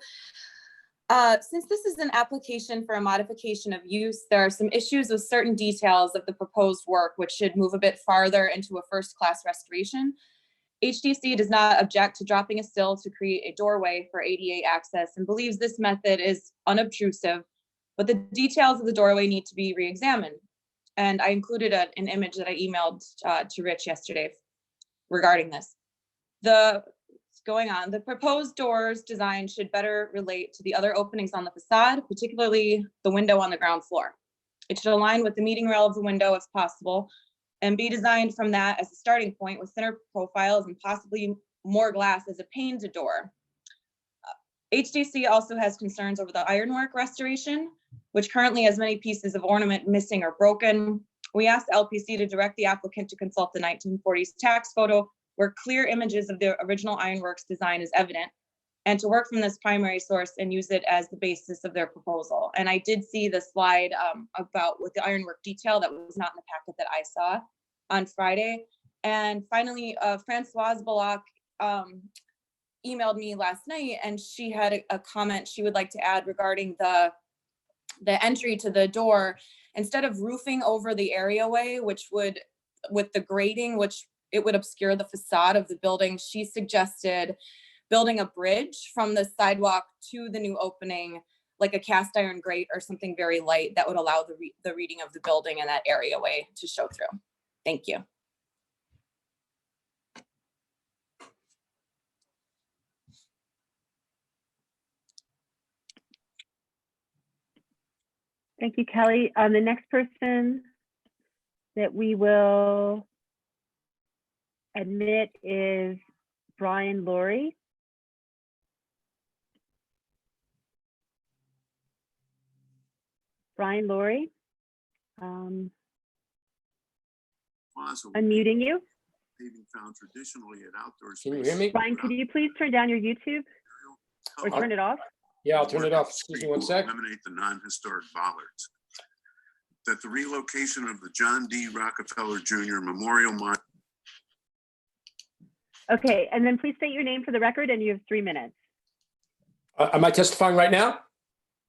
Since this is an application for a modification of use, there are some issues with certain details of the proposed work, which should move a bit farther into a first-class restoration. HDC does not object to dropping a sill to create a doorway for ADA access and believes this method is unobtrusive, but the details of the doorway need to be re-examined. And I included an image that I emailed to Rich yesterday regarding this. The proposed doors design should better relate to the other openings on the facade, particularly the window on the ground floor. It should align with the meeting rail of the window if possible, and be designed from that as a starting point with center profiles and possibly more glass as a pane to door. HDC also has concerns over the ironwork restoration, which currently has many pieces of ornament missing or broken. We asked LPC to direct the applicant to consult the 1940s tax photo where clear images of the original ironworks design is evident, and to work from this primary source and use it as the basis of their proposal. And I did see the slide about with the ironwork detail that was not in the packet that I saw on Friday. And finally, Francoise Bullock emailed me last night, and she had a comment she would like to add regarding the entry to the door. Instead of roofing over the areaway, which would, with the grading, which it would obscure the facade of the building, she suggested building a bridge from the sidewalk to the new opening, like a cast iron grate or something very light that would allow the reading of the building and that areaway to show through. Thank you. Thank you, Kelly. The next person that we will admit is Brian Laurie. Brian Laurie. Unmuting you. Found traditionally at outdoor Can you hear me? Brian, could you please turn down your YouTube or turn it off? Yeah, I'll turn it off. Excuse me one sec. Eliminate the non-historic bollards. That the relocation of the John D. Rockefeller Jr. Memorial Monument. Okay, and then please state your name for the record, and you have 3 minutes. Am I testifying right now?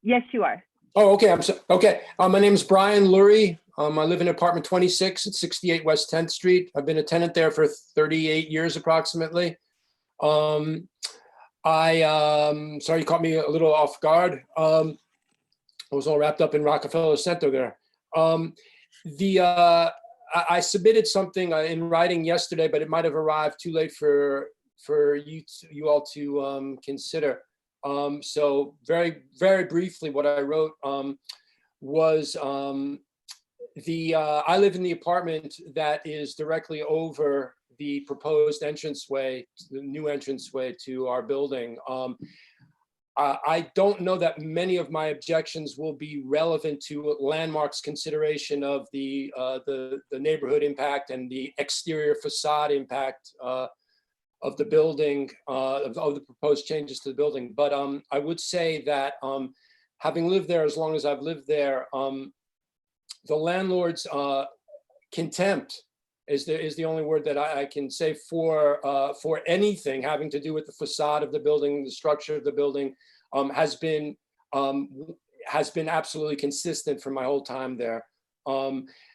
Yes, you are. Oh, okay. Okay. My name is Brian Lurie. I live in apartment 26 at 68 West 10th Street. I've been a tenant there for 38 years approximately. Sorry, you caught me a little off guard. I was all wrapped up in Rockefeller Center there. I submitted something in writing yesterday, but it might have arrived too late for you all to consider. So very, very briefly, what I wrote was I live in the apartment that is directly over the proposed entranceway, the new entranceway to our building. I don't know that many of my objections will be relevant to Landmark's consideration of the neighborhood impact and the exterior facade impact of the building, of the proposed changes to the building. But I would say that having lived there as long as I've lived there, the landlord's contempt is the only word that I can say for anything having to do with the facade of the building, the structure of the building, has been absolutely consistent for my whole time there.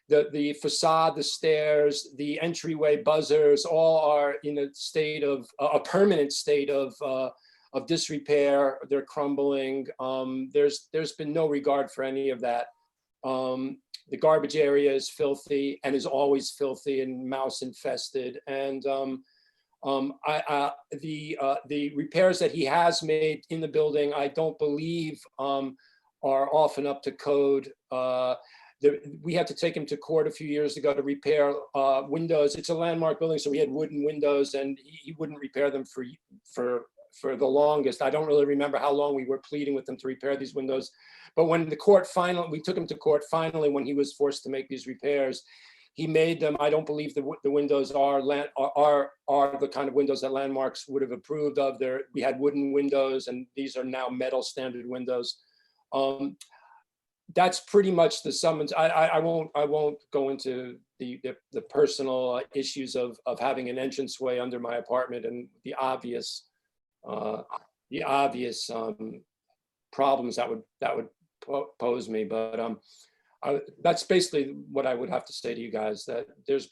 The facade, the stairs, the entryway buzzers, all are in a state of a permanent state of disrepair. They're crumbling. There's been no regard for any of that. The garbage area is filthy and is always filthy and mouse infested. And the repairs that he has made in the building, I don't believe are often up to code. We had to take him to court a few years ago to repair windows. It's a Landmark building, so we had wooden windows, and he wouldn't repair them for the longest. I don't really remember how long we were pleading with them to repair these windows. But when the court we took him to court finally, when he was forced to make these repairs, he made them. I don't believe the windows are the kind of windows that Landmarks would have approved of. We had wooden windows, and these are now metal standard windows. That's pretty much the summons. I won't go into the personal issues of having an entranceway under my apartment and the obvious problems that would pose me. But that's basically what I would have to say to you guys, that there's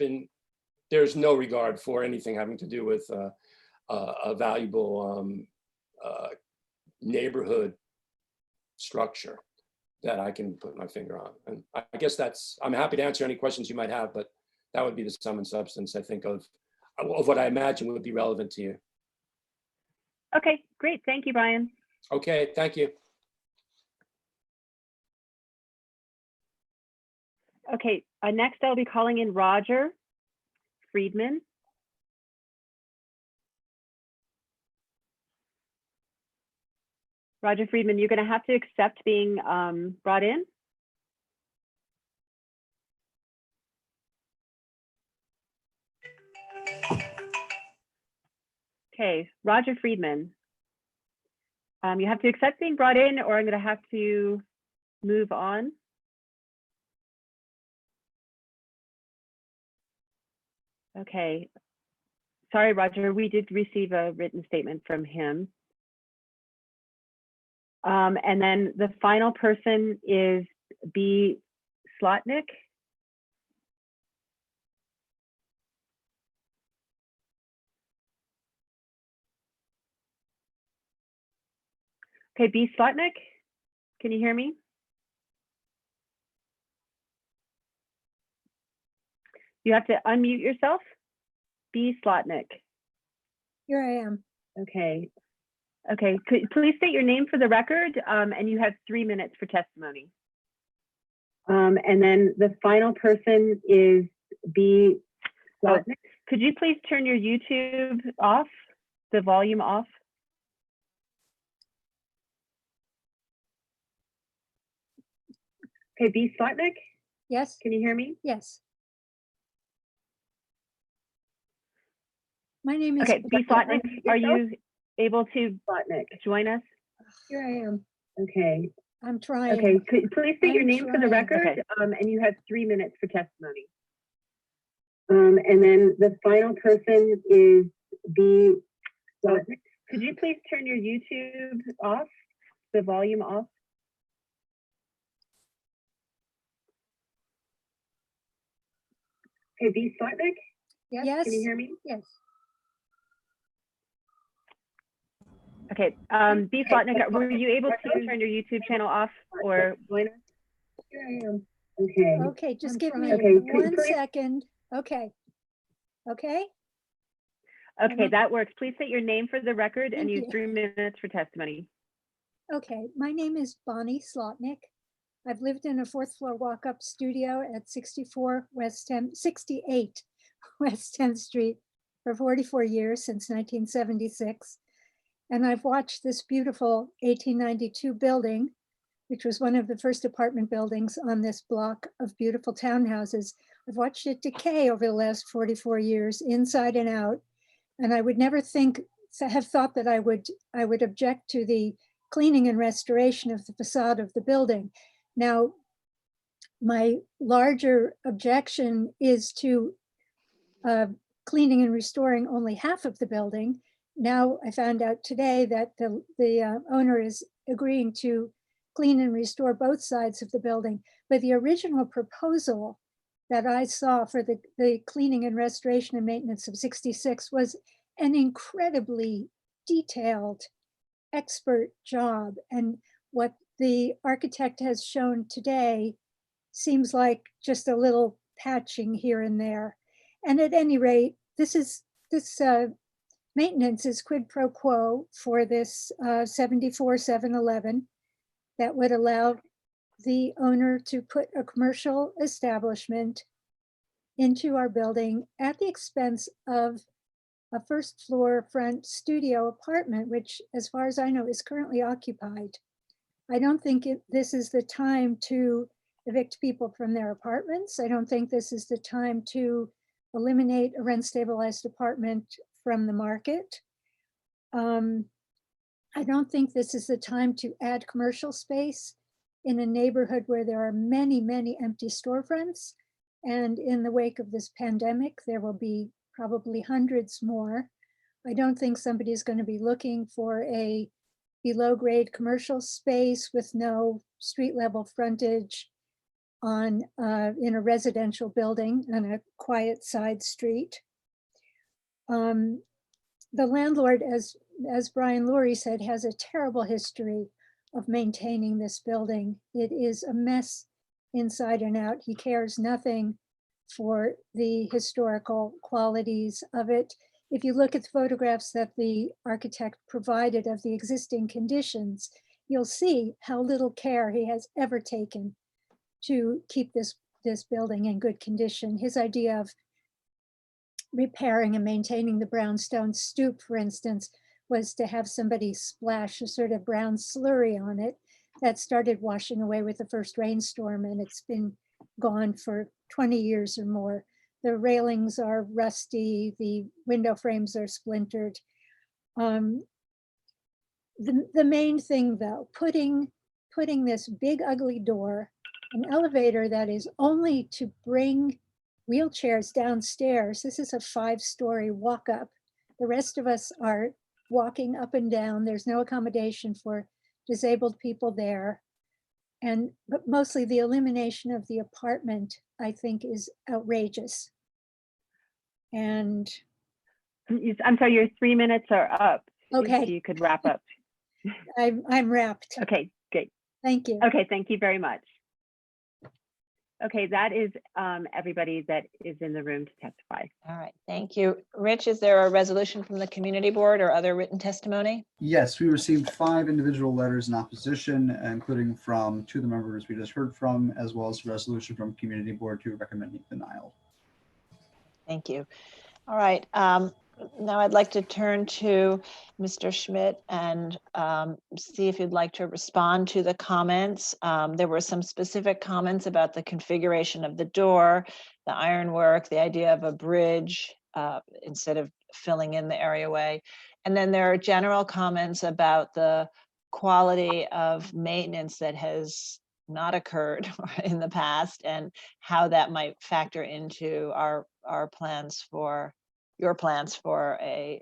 no regard for anything having to do with a valuable neighborhood structure that I can put my finger on. And I guess I'm happy to answer any questions you might have, but that would be the sum and substance, I think, of what I imagine would be relevant to you. Okay, great. Thank you, Brian. Okay, thank you. Okay, next I'll be calling in Roger Friedman. Roger Friedman, you're going to have to accept being brought in. Okay, Roger Friedman. You have to accept being brought in, or I'm going to have to move on. Okay, sorry, Roger, we did receive a written statement from him. And then the final person is B. Slotnick. Okay, B. Slotnick, can you hear me? You have to unmute yourself. B. Slotnick. Here I am. Okay. Okay, could please state your name for the record, and you have 3 minutes for testimony. And then the final person is B. Slotnick. Could you please turn your YouTube off, the volume off? Okay, B. Slotnick, Yes, can you hear me? yes. My name is. Okay, B. Slotnick, are you able to join us? Here I am. Okay. I'm trying. Okay, could you please state your I'm name for the trying. record, and you have 3 minutes for testimony. And then the final person is B. Slotnick. Could you please turn your YouTube off, the volume off? Okay, B. Slotnick, Yes. can you hear me? Yes. Okay, B. Slotnick, were you able to turn your YouTube channel off or join us? Here I am. Okay. Okay, just I'm give me trying. Okay, one please- second. Okay. Okay, Okay, that works. Please state your name for the record and Thank you you. have 3 minutes for testimony. okay. My name is Bonnie Slotnick. I've lived in a 4th floor walk-up studio at 68 West 10th Street for 44 years, since 1976. And I've watched this beautiful 1892 building, which was one of the first apartment buildings on this block of beautiful townhouses. I've watched it decay over the last 44 years, inside and out. And I would never have thought that I would object to the cleaning and restoration of the facade of the building. Now, my larger objection is to cleaning and restoring only half of the building. Now, I found out today that the owner is agreeing to clean and restore both sides of the building. But the original proposal that I saw for the cleaning and restoration and maintenance of 66 was an incredibly detailed, expert job. And what the architect has shown today seems like just a little patching here and there. And at any rate, this maintenance is quid pro quo for this 74-711 that would allow the owner to put a commercial establishment into our building at the expense of a 1st floor front studio apartment, which, as far as I know, is currently occupied. I don't think this is the time to evict people from their apartments. I don't think this is the time to eliminate a rent stabilized apartment from the market. I don't think this is the time to add commercial space in a neighborhood where there are many, many empty storefronts. And in the wake of this pandemic, there will be probably hundreds more. I don't think somebody's going to be looking for a below grade commercial space with no street level frontage on in a residential building on a quiet side street. The landlord, as Brian Lurie said, has a terrible history of maintaining this building. It is a mess inside and out. He cares nothing for the historical qualities of it. If you look at the photographs that the architect provided of the existing conditions, you'll see how little care he has ever taken to keep this building in good condition. His idea of repairing and maintaining the brownstone stoop, for instance, was to have somebody splash a sort of brown slurry on it that started washing away with the first rainstorm, and it's been gone for 20 years or more. The railings are rusty, the window frames are splintered. The main thing though, putting this big ugly door, an elevator that is only to bring wheelchairs downstairs. This is a 5-story walk-up The rest of us are walking up and down. There's no accommodation for disabled people there. But mostly the elimination of the apartment, I think, is outrageous. And I'm sorry, your 3 minutes are up. Okay. If you could wrap up. I'm wrapped. Okay, great. Thank you. Okay, thank you very much. Okay, that is everybody that is in the room to testify. All right, thank you. Rich, is there a resolution from the community board or other written testimony? Yes, we received 5 individual letters in opposition, including from 2 of the members we just heard from, as well as a resolution from community board to recommending denial. Thank you. All right. Now I'd like to turn to Mr. Schmidt and see if you'd like to respond to the comments. There were some specific comments about the configuration of the door, the ironwork, the idea of a bridge instead of filling in the areaway. And then there are general comments about the quality of maintenance that has not occurred in the past and how that might factor into our plans for your plans for a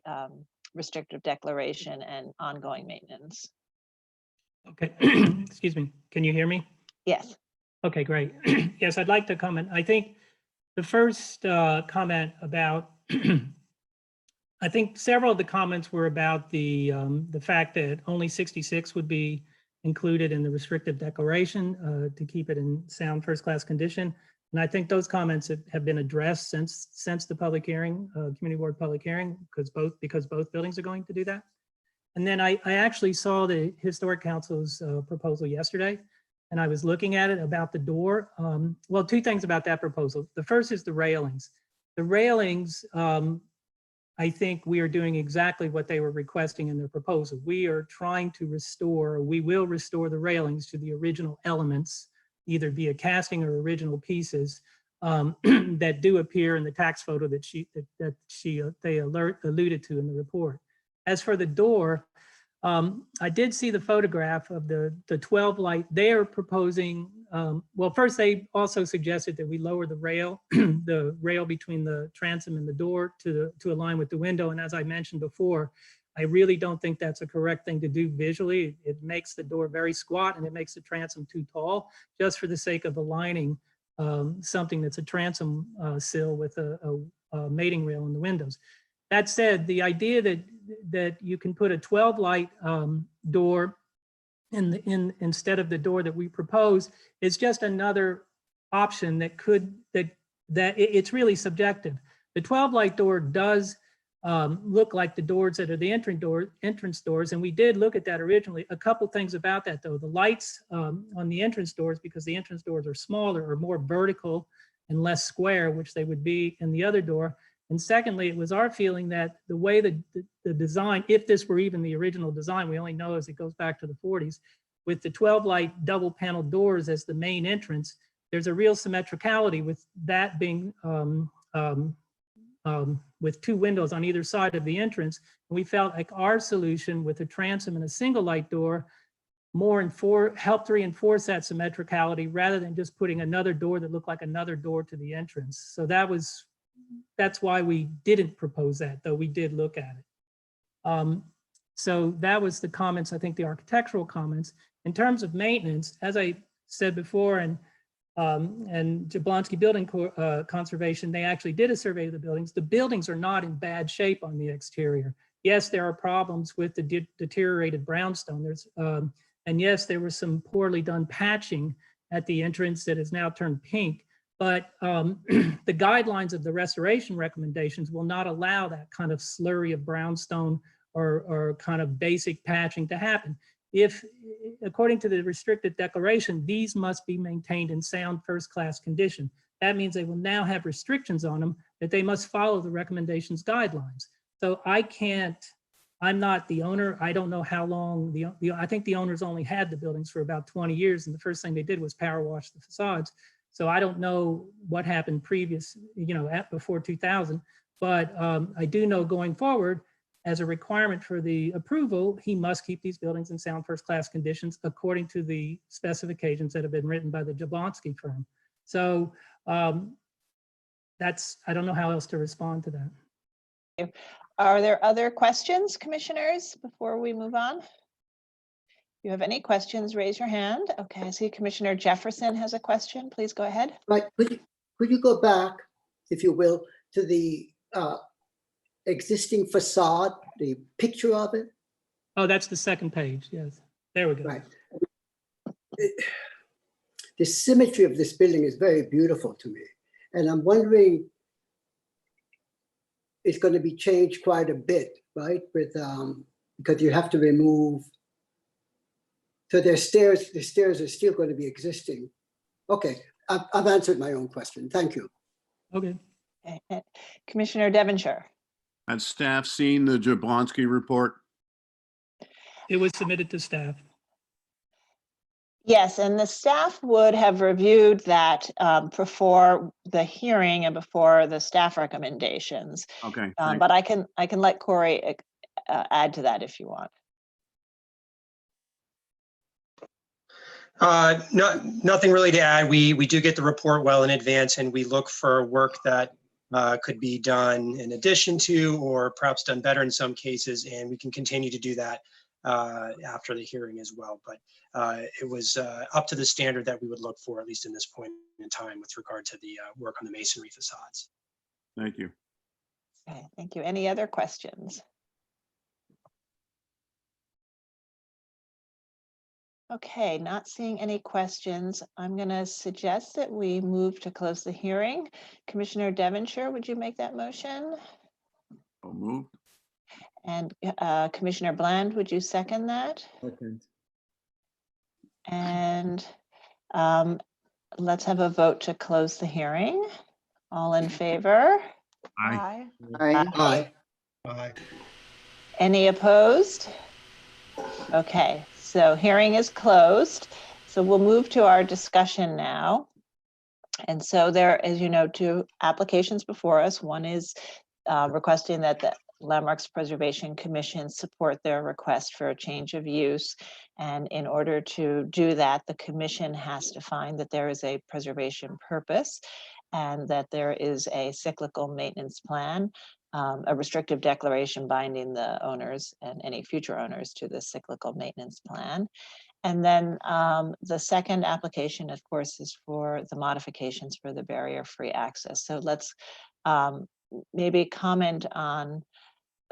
restrictive declaration and ongoing maintenance. Okay, excuse me. Can you hear me? Yes. Okay, great. Yes, I'd like to comment. I think the first comment about, I think several of the comments were about the fact that only 66 would be included in the restrictive declaration to keep it in sound first-class condition. And I think those comments have been addressed since the public hearing, community board public hearing, because both buildings are going to do that. And then I actually saw the Historic Council's proposal yesterday, and I was looking at it about the door. Well, 2 things about that proposal. The first is the railings. The railings, I think we are doing exactly what they were requesting in their proposal. We are trying to restore, we will restore the railings to the original elements, either via casting or original pieces that do appear in the tax photo that they alluded to in the report. As for the door, I did see the photograph of the 12 light. They are proposing, well, first they also suggested that we lower the rail, the rail between the transom and the door to align with the window. And as I mentioned before, I really don't think that's a correct thing to do visually. It makes the door very squat and it makes the transom too tall, just for the sake of aligning something that's a transom sill with a mating rail in the windows. That said, the idea that you can put a 12 light door instead of the door that we propose is just another option that it's really subjective. The 12 light door does look like the doors that are the entrance doors, and we did look at that originally. A couple things about that though. The lights on the entrance doors, because the entrance doors are smaller, are more vertical and less square, which they would be in the other door. And secondly, it was our feeling that the way the design, if this were even the original design, we only know as it goes back to the 40s, with the 12 light double panel doors as the main entrance, there's a real symmetricality with that being with 2 windows on either side of the entrance. And we felt like our solution with a transom and a single light door helped reinforce that symmetricality rather than just putting another door that looked like another door to the entrance. So that's why we didn't propose that, though we did look at it. So that was the comments, I think the architectural comments. In terms of maintenance, as I said before, and Jablonski Building Conservation, they actually did a survey of the buildings. The buildings are not in bad shape on the exterior. Yes, there are problems with the deteriorated brownstone. And yes, there was some poorly done patching at the entrance that has now turned pink. But the guidelines of the restoration recommendations will not allow that kind of slurry of brownstone or kind of basic patching to happen. If, according to the restricted declaration, these must be maintained in sound first-class condition. That means they will now have restrictions on them that they must follow the recommendations guidelines. So I'm not the owner. I don't know how long, I think the owners only had the buildings for about 20 years, and the first thing they did was power wash the facades. So I don't know what happened before 2000, but I do know going forward, as a requirement for the approval, he must keep these buildings in sound first-class conditions according to the specifications that have been written by the Jablonski firm. So I don't know how else to respond to that. you. Are there other questions, commissioners, before we move on? If you have any questions, raise your hand. Okay, I see Commissioner Jefferson has a question. Please go ahead. Right, could you go back, if you will, to the existing facade, the picture of it? Oh, that's the second page. Yes, there we go. Right. The symmetry of this building is very beautiful to me. And I'm wondering, it's going to be changed quite a bit, right? With because you have to remove. So there's stairs. The stairs are still going to be existing. Okay, I've answered my own question. Thank you. Okay. Commissioner Devonshire. Has staff seen the Jablonski report? It was submitted to staff. Yes, and the staff would have reviewed that before the hearing and before the staff recommendations. Okay. But I can let Corey add to that if you want. Nothing really to add. We do get the report well in advance, and we look for work that could be done in addition to, or perhaps done better in some cases, and we can continue to do that after the hearing as well. But it was up to the standard that we would look for, at least in this point in time, with regard to the work on the masonry facades. Thank you. Okay, thank you. Any other questions? Okay, not seeing any questions. I'm going to suggest that we move to close the hearing. Commissioner Devonshire, would you make that motion? I'll move. And Commissioner Bland, would you second that? Second. And let's have a vote to close the hearing. All in favor? Aye. Aye. Aye. Any opposed? Okay, so hearing is closed. So we'll move to our discussion now. And so there, as you know, two applications before us. One is requesting that the Landmarks Preservation Commission support their request for a change of use. And in order to do that, the commission has to find that there is a preservation purpose and that there is a cyclical maintenance plan, a restrictive declaration binding the owners and any future owners to the cyclical maintenance plan. And then the second application, of course, is for the modifications for the barrier-free access. So let's maybe comment on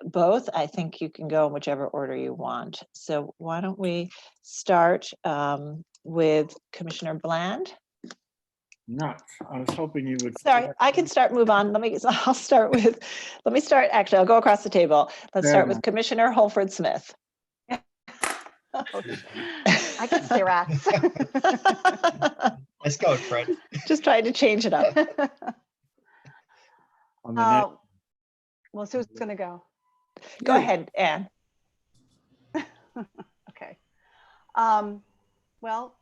both. I think you can go in whichever order you want. So why don't we start with Commissioner Bland? Not. I was hoping you would. Sorry, I can move on. I'll start with, actually, I'll go across the table. Let's start with Commissioner Holford Smith. I can say rats. Let's go, Fred. Just trying to change it up. Well, so who's going to go? Go ahead, Anne. Okay. Well,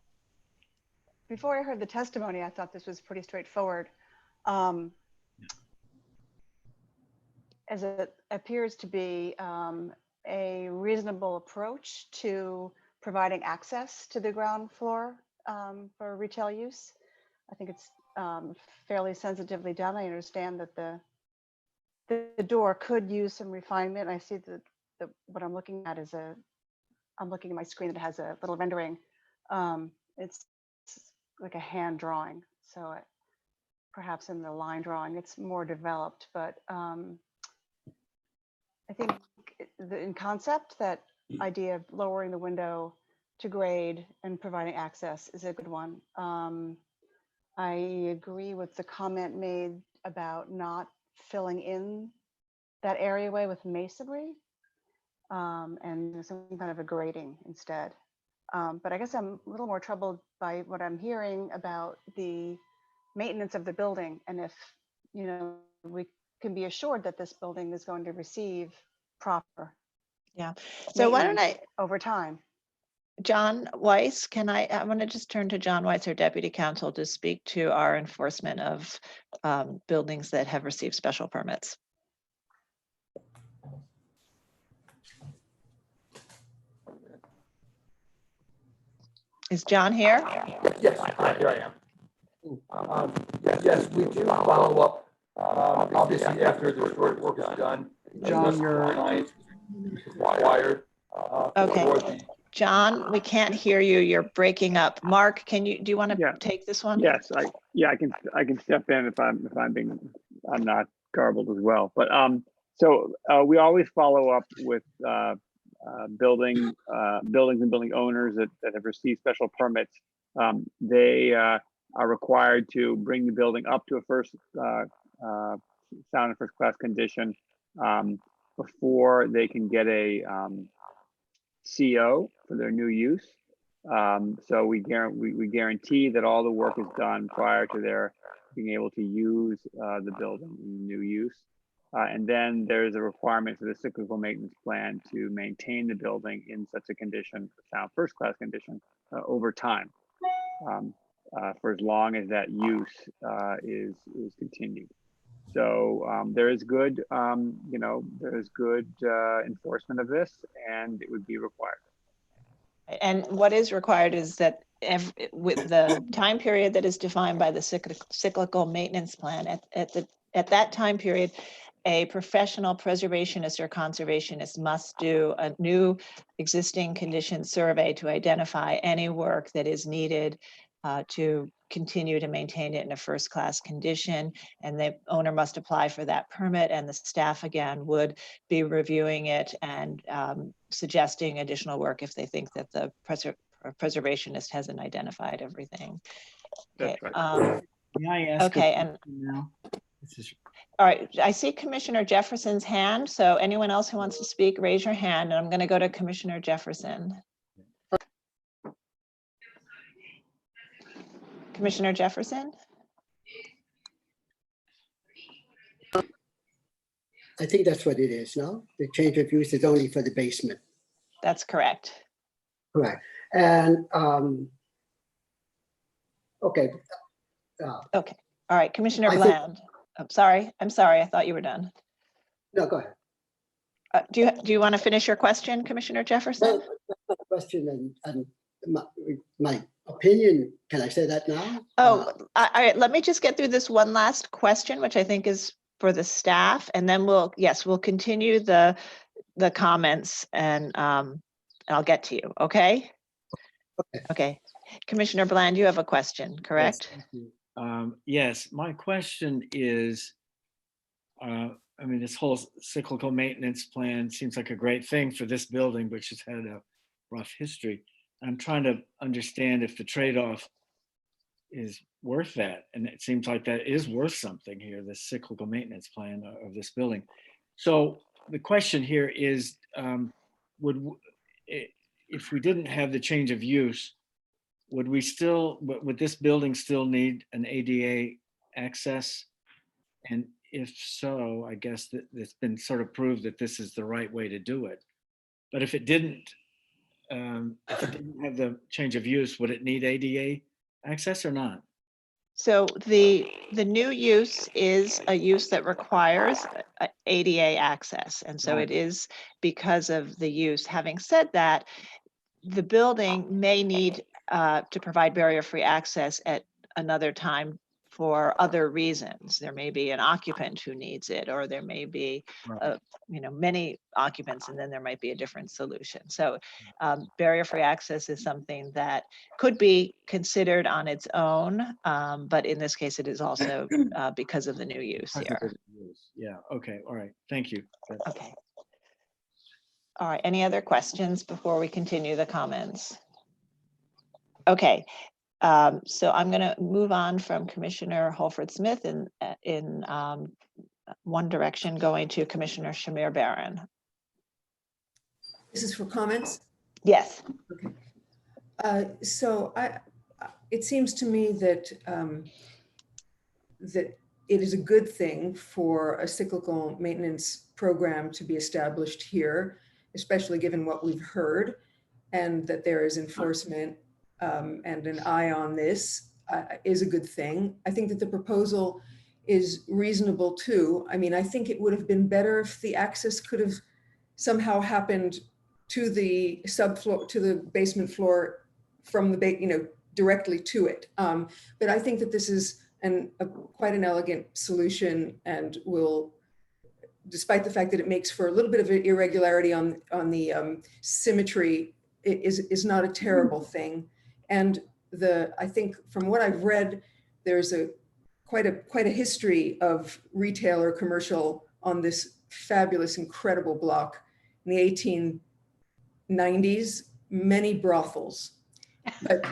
before I heard the testimony, I thought this was pretty straightforward. As it appears to be a reasonable approach to providing access to the ground floor for retail use. I think it's fairly sensitively done. I understand that the door could use some refinement. I see that what I'm looking at is I'm looking at my screen that has a little rendering. It's like a hand drawing. So perhaps in the line drawing, it's more developed, but I think in concept, that idea of lowering the window to grade and providing access is a good one. I agree with the comment made about not filling in that areaway with masonry and some kind of a grading instead. But I guess I'm a little more troubled by what I'm hearing about the maintenance of the building, and if we can be assured that this building is going to receive proper. Yeah. So why don't over time? John Weiss, I want to just turn to John Weiss, our Deputy Counsel, to speak to our enforcement of buildings that have received special permits. Is John here? Yes, here I am. Yes, we do follow up, obviously after the short work is done. John, you're required. Okay. John, we can't hear you. You're breaking up. Mark, do you want to take this one? Yes, I can step in if I'm not garbled as well. But so we always follow up with buildings and building owners that have received special permits. They are required to bring the building up to a sound and first class condition before they can get a CO for their new use. So we guarantee that all the work is done prior to their being able to use the building in new use. And then there's a requirement for the cyclical maintenance plan to maintain the building in such a condition, sound first class condition, over time, for as long as that use is continued. So there is good, there is good enforcement of this, and it would be required. And what is required is that with the time period that is defined by the cyclical maintenance plan, at that time period, a professional preservationist or conservationist must do a new existing condition survey to identify any work that is needed to continue to maintain it in a first class condition. And the owner must apply for that permit, and the staff again would be reviewing it and suggesting additional work if they think that the preservationist hasn't identified everything. Okay. That's right. May I ask okay, and now? all right, I see Commissioner Jefferson's hand. So anyone else who wants to speak, raise your hand. And I'm going to go to Commissioner Jefferson. Commissioner Jefferson? I think that's what it is, no? The change of use is only for the basement. That's correct. Correct. And, okay. Okay. All right, Commissioner I Bland. I'm sorry. I thought you were done. No, go ahead. Do you want to finish your question, Commissioner Jefferson? My question and my opinion, can I say that now? Oh, let me just get through this one last question, which I think is for the staff, and then we'll continue the comments, and I'll get to you. Okay. Okay. Commissioner Bland, you have a question, correct? Yes, thank you. Yes, my question is, I mean, this whole cyclical maintenance plan seems like a great thing for this building, which has had a rough history. I'm trying to understand if the trade-off is worth that. And it seems like that is worth something here, the cyclical maintenance plan of this building. So the question here is, if we didn't have the change of use, would this building still need an ADA access? And if so, I guess that it's been sort of proved that this is the right way to do it. But if it didn't have the change of use, would it need ADA access or not? So the new use is a use that requires ADA access. And so it is because of the use. Having said that, the building may need to provide barrier-free access at another time for other reasons. There may be an occupant who needs it, or there may be many occupants, and then there might be a different solution. So barrier-free access is something that could be considered on its own, but in this case, it is also because of the new use here. Yeah, okay, all right, thank you. Okay. All right, any other questions before we continue the comments? Okay, so I'm going to move on from Commissioner Holford Smith in one direction, going to Commissioner Shamir Barron. This is for comments? Yes. Okay. So it seems to me that that it is a good thing for a cyclical maintenance program to be established here, especially given what we've heard, and that there is enforcement and an eye on this is a good thing. I think that the proposal is reasonable too. I mean, I think it would have been better if the access could have somehow happened to the subfloor, to the basement floor from the, directly to it. But I think that this is quite an elegant solution and will despite the fact that it makes for a little bit of an irregularity on the symmetry, it is not a terrible thing. And I think from what I've read, there's quite a history of retail or commercial on this fabulous, incredible block. In the 1890s, many brothels. But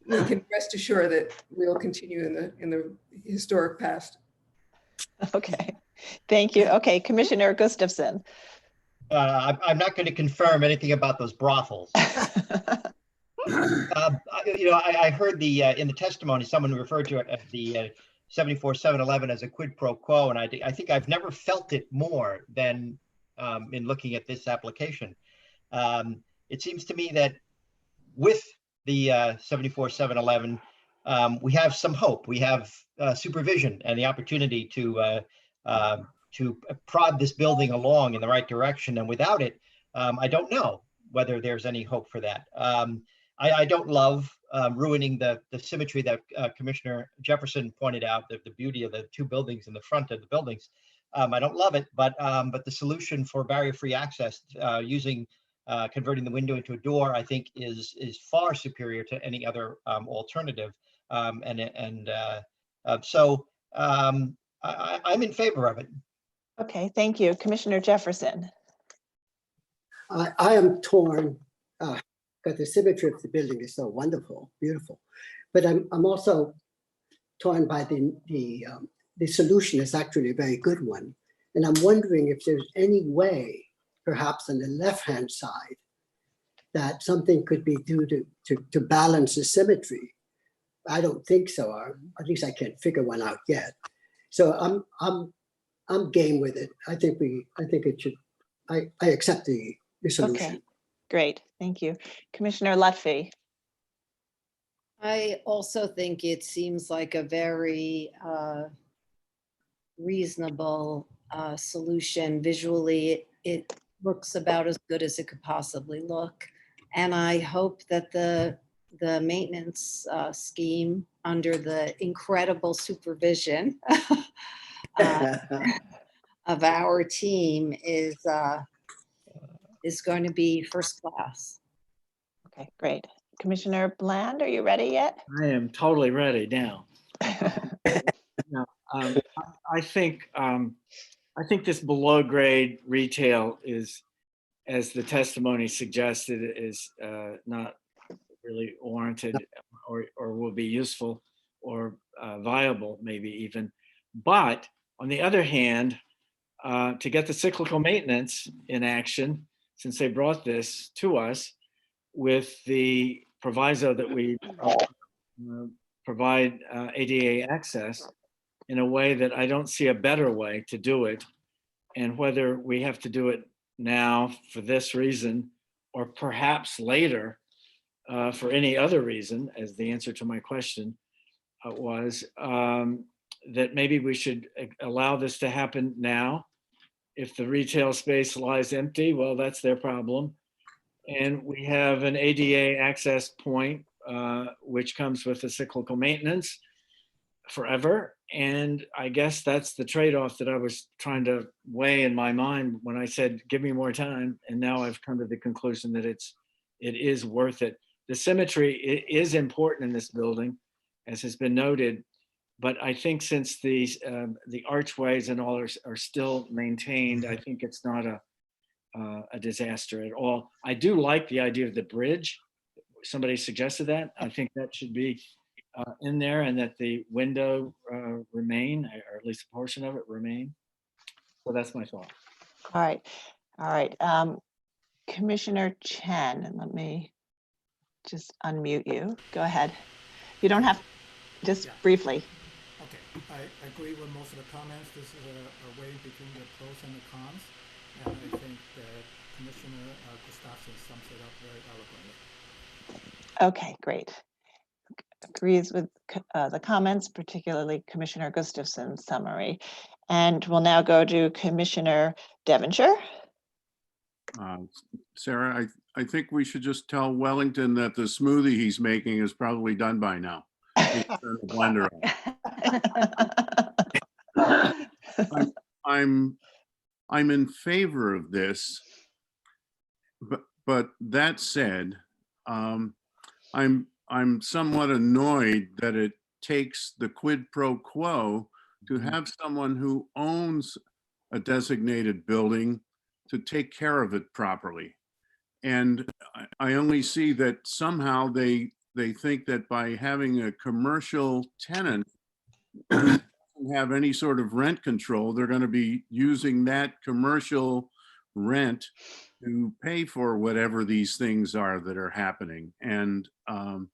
we can rest assured that we'll continue in the historic past. Okay, thank you. Okay, Commissioner Gustafson. I'm not going to confirm anything about those brothels. I heard in the testimony, someone referred to it as the 74-711 as a quid pro quo, and I think I've never felt it more than in looking at this application. It seems to me that with the 74-711, we have some hope. We have supervision and the opportunity to prod this building along in the right direction. And without it, I don't know whether there's any hope for that. I don't love ruining the symmetry that Commissioner Jefferson pointed out, the beauty of the two buildings in the front of the buildings. I don't love it, but the solution for barrier-free access using converting the window into a door, I think is far superior to any other alternative. So I'm in favor of it. Okay, thank you. Commissioner Jefferson. I am torn because the symmetry of the building is so wonderful, beautiful. But I'm also torn by the solution is actually a very good one. And I'm wondering if there's any way, perhaps on the left-hand side, that something could be due to balance the symmetry. I don't think so, or at least I can't figure one out yet. So I'm game with it. I think it should. I accept the solution. Okay, great, thank you, Commissioner Lutfi. I also think it seems like a very reasonable solution. Visually, it looks about as good as it could possibly look. And I hope that the maintenance scheme, under the incredible supervision of our team, is going to be first class. Okay, great. Commissioner Bland, are you ready yet? I am totally ready now. I think this below grade retail is, as the testimony suggested, is not really warranted or will be useful or viable, maybe even. But on the other hand, to get the cyclical maintenance in action, since they brought this to us with the proviso that we provide ADA access in a way that I don't see a better way to do it. And whether we have to do it now for this reason, or perhaps later for any other reason, as the answer to my question was, that maybe we should allow this to happen now. If the retail space lies empty, well, that's their problem. And we have an ADA access point, which comes with the cyclical maintenance forever. And I guess that's the trade-off that I was trying to weigh in my mind when I said, give me more time. And now I've come to the conclusion that it is worth it. The symmetry is important in this building, as has been noted. But I think since the archways and all are still maintained, I think it's not a disaster at all. I do like the idea of the bridge. Somebody suggested that. I think that should be in there, and that the window remain, or at least a portion of it remain. So that's my thought. All right. Commissioner Chen, and let me just unmute you. Go ahead. You don't have, just briefly. Okay, I agree with most of the comments. This is a way between the pros and the cons. And I think that Commissioner Gustafson sums it up very eloquently. Okay, great. Agrees with the comments, particularly Commissioner Gustafson's summary. And we'll now go to Commissioner Devonshire. Sarah, I think we should just tell Wellington that the smoothie he's making is probably done by now. He's turned the blender on. I'm in favor of this, but that said, I'm somewhat annoyed that it takes the quid pro quo to have someone who owns a designated building to take care of it properly. And I only see that somehow they think that by having a commercial tenant who doesn't have any sort of rent control, they're going to be using that commercial rent to pay for whatever these things are that are happening. And I'm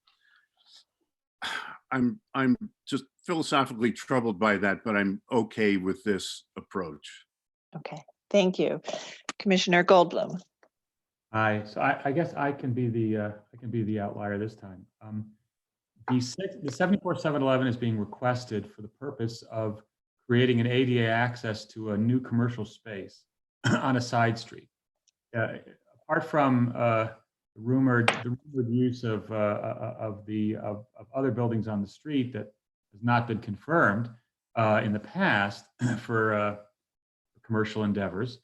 just philosophically troubled by that, but I'm okay with this approach. Okay, thank you. Commissioner Goldblum. Aye, so I guess I can be the outlier this time. The 74711 is being requested for the purpose of creating an ADA access to a new commercial space on a side street. Apart from the rumored use of other buildings on the street that has not been confirmed in the past for commercial endeavors,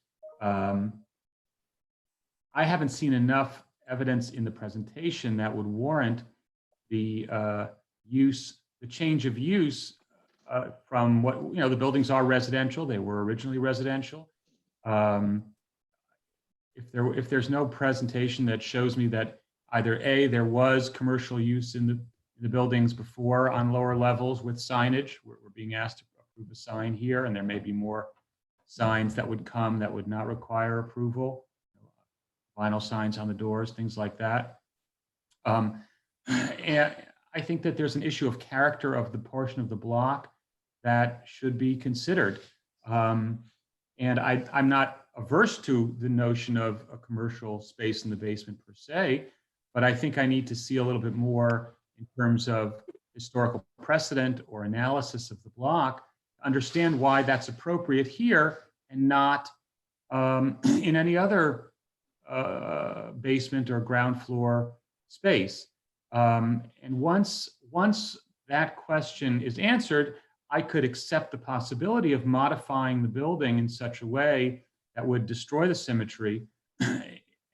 I haven't seen enough evidence in the presentation that would warrant the change of use from what, the buildings are residential. They were originally residential. If there's no presentation that shows me that either A, there was commercial use in the buildings before on lower levels with signage, we're being asked to approve a sign here, and there may be more signs that would come that would not require approval. Vinyl signs on the doors, things like that. And I think that there's an issue of character of the portion of the block that should be considered. And I'm not averse to the notion of a commercial space in the basement per se, but I think I need to see a little bit more in terms of historical precedent or analysis of the block, understand why that's appropriate here and not in any other basement or ground floor space. And once that question is answered, I could accept the possibility of modifying the building in such a way that would destroy the symmetry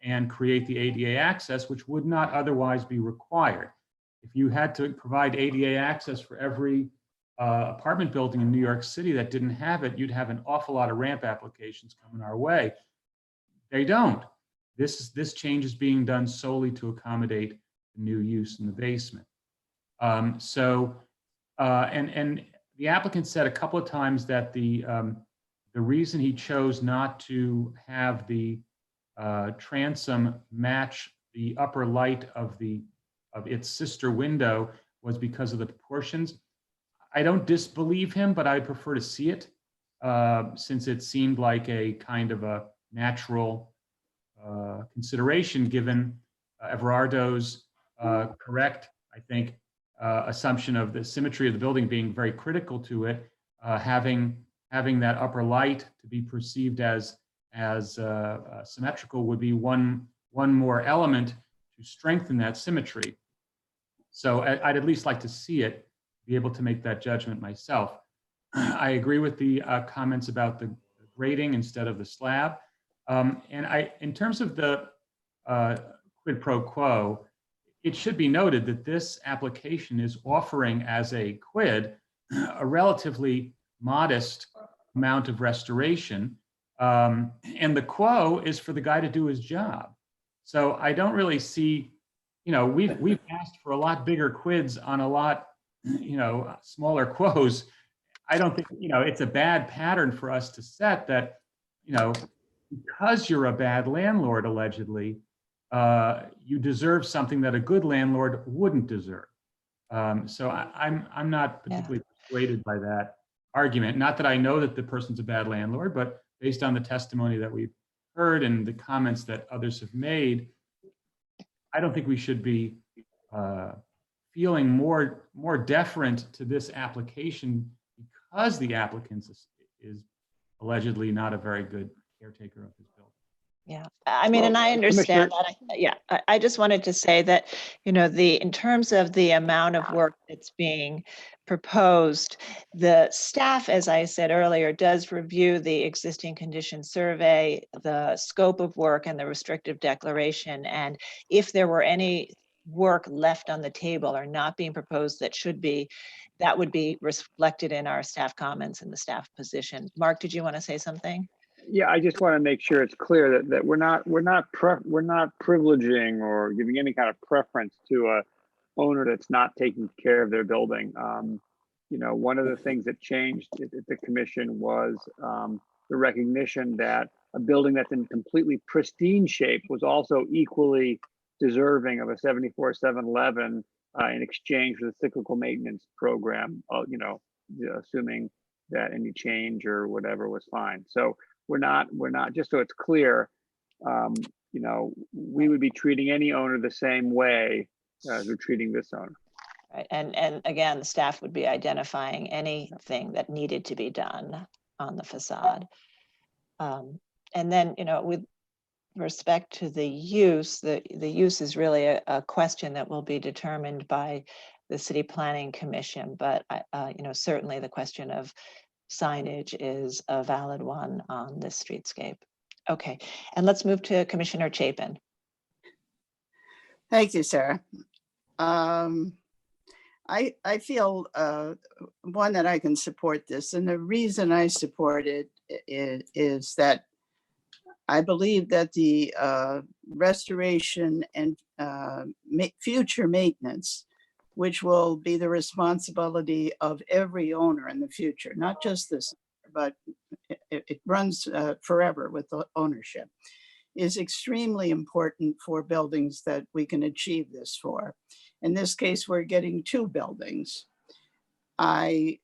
and create the ADA access, which would not otherwise be required. If you had to provide ADA access for every apartment building in New York City that didn't have it, you'd have an awful lot of ramp applications coming our way. They don't. This change is being done solely to accommodate the new use in the basement. And the applicant said a couple of times that the reason he chose not to have the transom match the upper light of its sister window was because of the proportions. I don't disbelieve him, but I prefer to see it since it seemed like a kind of a natural consideration given Everardo's correct, I think, assumption of the symmetry of the building being very critical to it, having that upper light to be perceived as symmetrical would be one more element to strengthen that symmetry. So I'd at least like to see it, be able to make that judgment myself. I agree with the comments about the grading instead of the slab. And in terms of the quid pro quo, it should be noted that this application is offering as a quid a relatively modest amount of restoration. And the quo is for the guy to do his job. So I don't really see, we've asked for a lot bigger quids on a lot, smaller quos. I don't think, it's a bad pattern for us to set that, because you're a bad landlord, allegedly, you deserve something that a good landlord wouldn't deserve. So I'm not particularly persuaded by that argument. Not that I know that the person's a bad landlord, but based on the testimony that we've heard and the comments that others have made, I don't think we should be feeling more deferent to this application because the applicant is allegedly not a very good caretaker of his building. Yeah, I mean, and I understand that. Yeah, I just wanted to say that, in terms of the amount of work that's being proposed, the staff, as I said earlier, does review the existing condition survey, the scope of work, and the restrictive declaration. And if there were any work left on the table or not being proposed that would be reflected in our staff comments and the staff position. Mark, did you want to say something? Yeah, I just want to make sure it's clear that we're not privileging or giving any kind of preference to a owner that's not taking care of their building. One of the things that changed at the commission was the recognition that a building that's in completely pristine shape was also equally deserving of a 74-711 in exchange for the cyclical maintenance program. Assuming that any change or whatever was fine. So we're not, just so it's clear, we would be treating any owner the same way as we're treating this owner. Right, and again, the staff would be identifying anything that needed to be done on the facade. And then, with respect to the use, the use is really a question that will be determined by the City Planning Commission, but certainly the question of signage is a valid one on this streetscape. Okay, and let's move to Commissioner Chapin. Thank you, Sarah. I feel one that I can support this, and the reason I support it is that I believe that the restoration and future maintenance, which will be the responsibility of every owner in the future, not just this, but it runs forever with the ownership, is extremely important for buildings that we can achieve this for. In this case, we're getting 2 buildings. I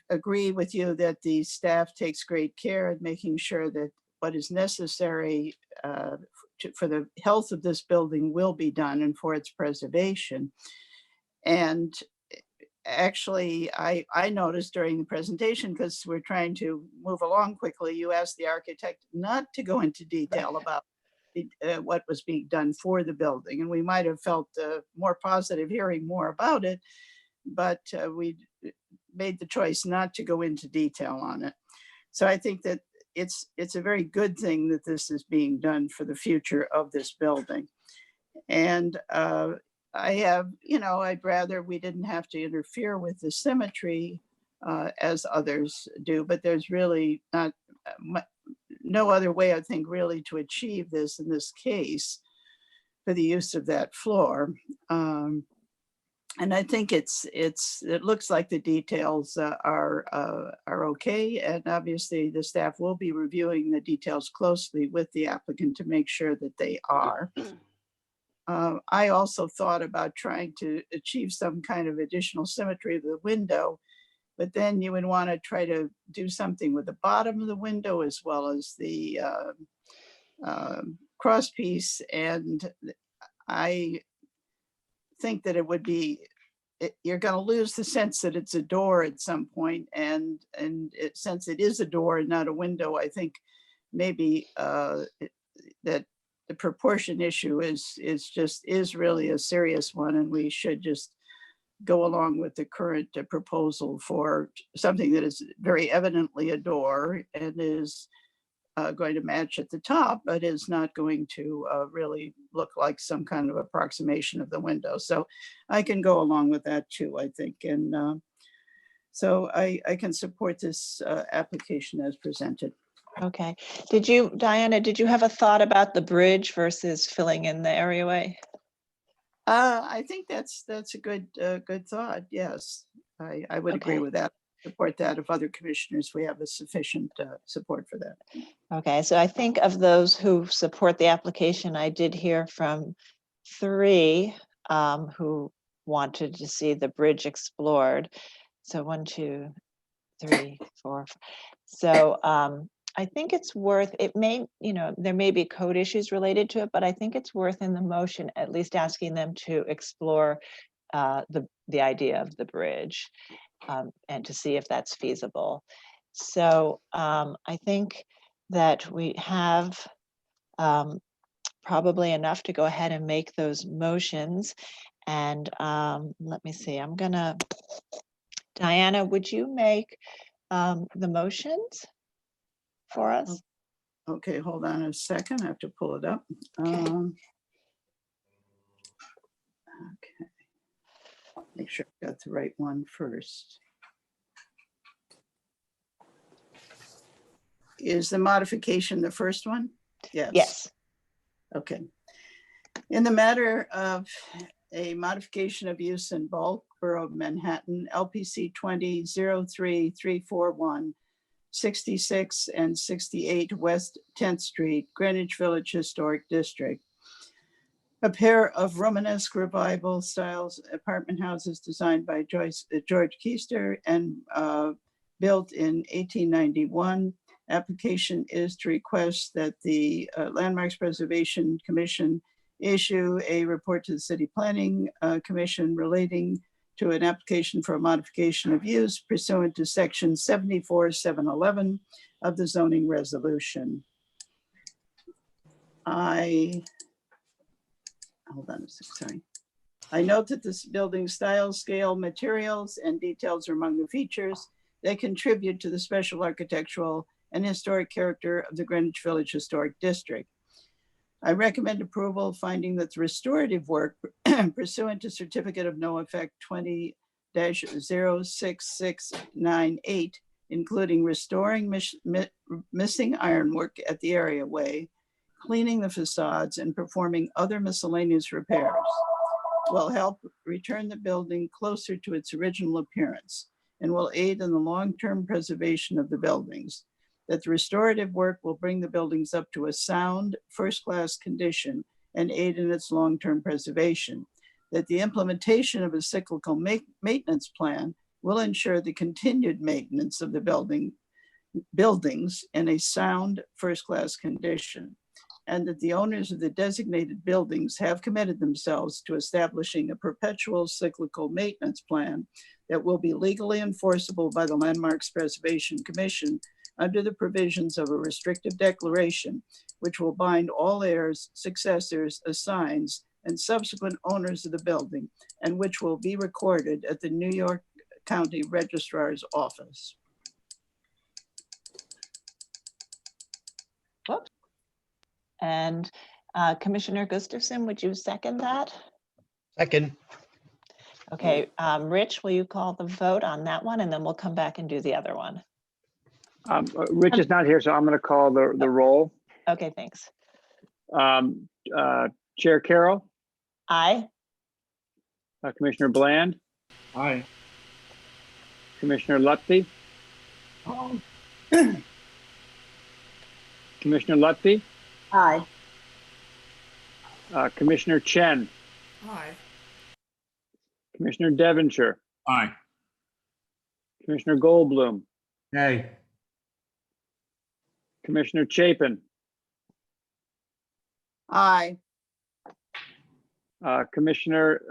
agree with you that the staff takes great care at making sure that what is necessary for the health of this building will be done and for its preservation. And actually, I noticed during the presentation, because we're trying to move along quickly, you asked the architect not to go into detail about what was being done for the building. And we might have felt more positive hearing more about it, but we made the choice not to go into detail on it. So I think that it's a very good thing that this is being done for the future of this building. And I'd rather we didn't have to interfere with the symmetry as others do, but there's really no other way, I think, really to achieve this in this case for the use of that floor. And I think it looks like the details are okay. And obviously the staff will be reviewing the details closely with the applicant to make sure that they are. I also thought about trying to achieve some kind of additional symmetry of the window, but then you would want to try to do something with the bottom of the window as well as the cross piece. And I think that it would be, you're going to lose the sense that it's a door at some point. And since it is a door and not a window, I think maybe that the proportion issue is really a serious one, and we should just go along with the current proposal for something that is very evidently a door and is going to match at the top, but is not going to really look like some kind of approximation of the window. So I can go along with that too, I think. And so I can support this application as presented. Okay. Diana, did you have a thought about the bridge versus filling in the areaway? I think that's a good thought. Yes, I would agree with that. Support that. If other commissioners, we have a sufficient support for that. Okay, so I think of those who support the application, I did hear from 3 who wanted to see the bridge explored. So 1, 2, 3, 4. So I think it's worth, there may be code issues related to it, but I think it's worth in the motion, at least asking them to explore the idea of the bridge and to see if that's feasible. So I think that we have probably enough to go ahead and make those motions. And let me see, Diana, would you make the motions for us? Okay, hold on a second. I have to pull it up. Okay. Okay. Make sure I got the right one first. Is the modification the first one? Yes. Yes. Okay. In the matter of a modification of use in bulk, Borough of Manhattan, LPC 20-03341, 66 and 68 West 10th Street, Greenwich Village Historic District. A pair of Romanesque revival styles apartment houses designed by George Keister and built in 1891. Application is to request that the Landmarks Preservation Commission issue a report to the City Planning Commission relating to an application for a modification of use pursuant to section 74-711 of the zoning resolution. Hold on a second, sorry. I note that this building style, scale, materials, and details are among the features that contribute to the special architectural and historic character of the Greenwich Village Historic District. I recommend approval, finding that the restorative work pursuant to Certificate of No Effect 20-06698, including restoring missing ironwork at the areaway, cleaning the facades, and performing other miscellaneous repairs, will help return the building closer to its original appearance and will aid in the long-term preservation of the buildings. That the restorative work will bring the buildings up to a sound, first-class condition and aid in its long-term preservation. That the implementation of a cyclical maintenance plan will ensure the continued maintenance of the buildings in a sound, first-class condition. And that the owners of the designated buildings have committed themselves to establishing a perpetual cyclical maintenance plan that will be legally enforceable by the Landmarks Preservation Commission under the provisions of a restrictive declaration, which will bind all heirs, successors, assigns, and subsequent owners of the building, and which will be recorded at the New York County Registrar's Office. Whoops. And Commissioner Gustafson, would you second that? Second. Okay, Rich, will you call the vote on that one, and then we'll come back and do the other one. Rich is not here, so I'm going to call the roll. Okay, thanks. Chair Carroll. Aye. Commissioner Bland. Aye. Commissioner Lutfi. Commissioner Lutfi. Aye. Commissioner Chen. Aye. Commissioner Devonshire. Aye. Commissioner Goldblum. Nay. Commissioner Chapin. Aye. Commissioner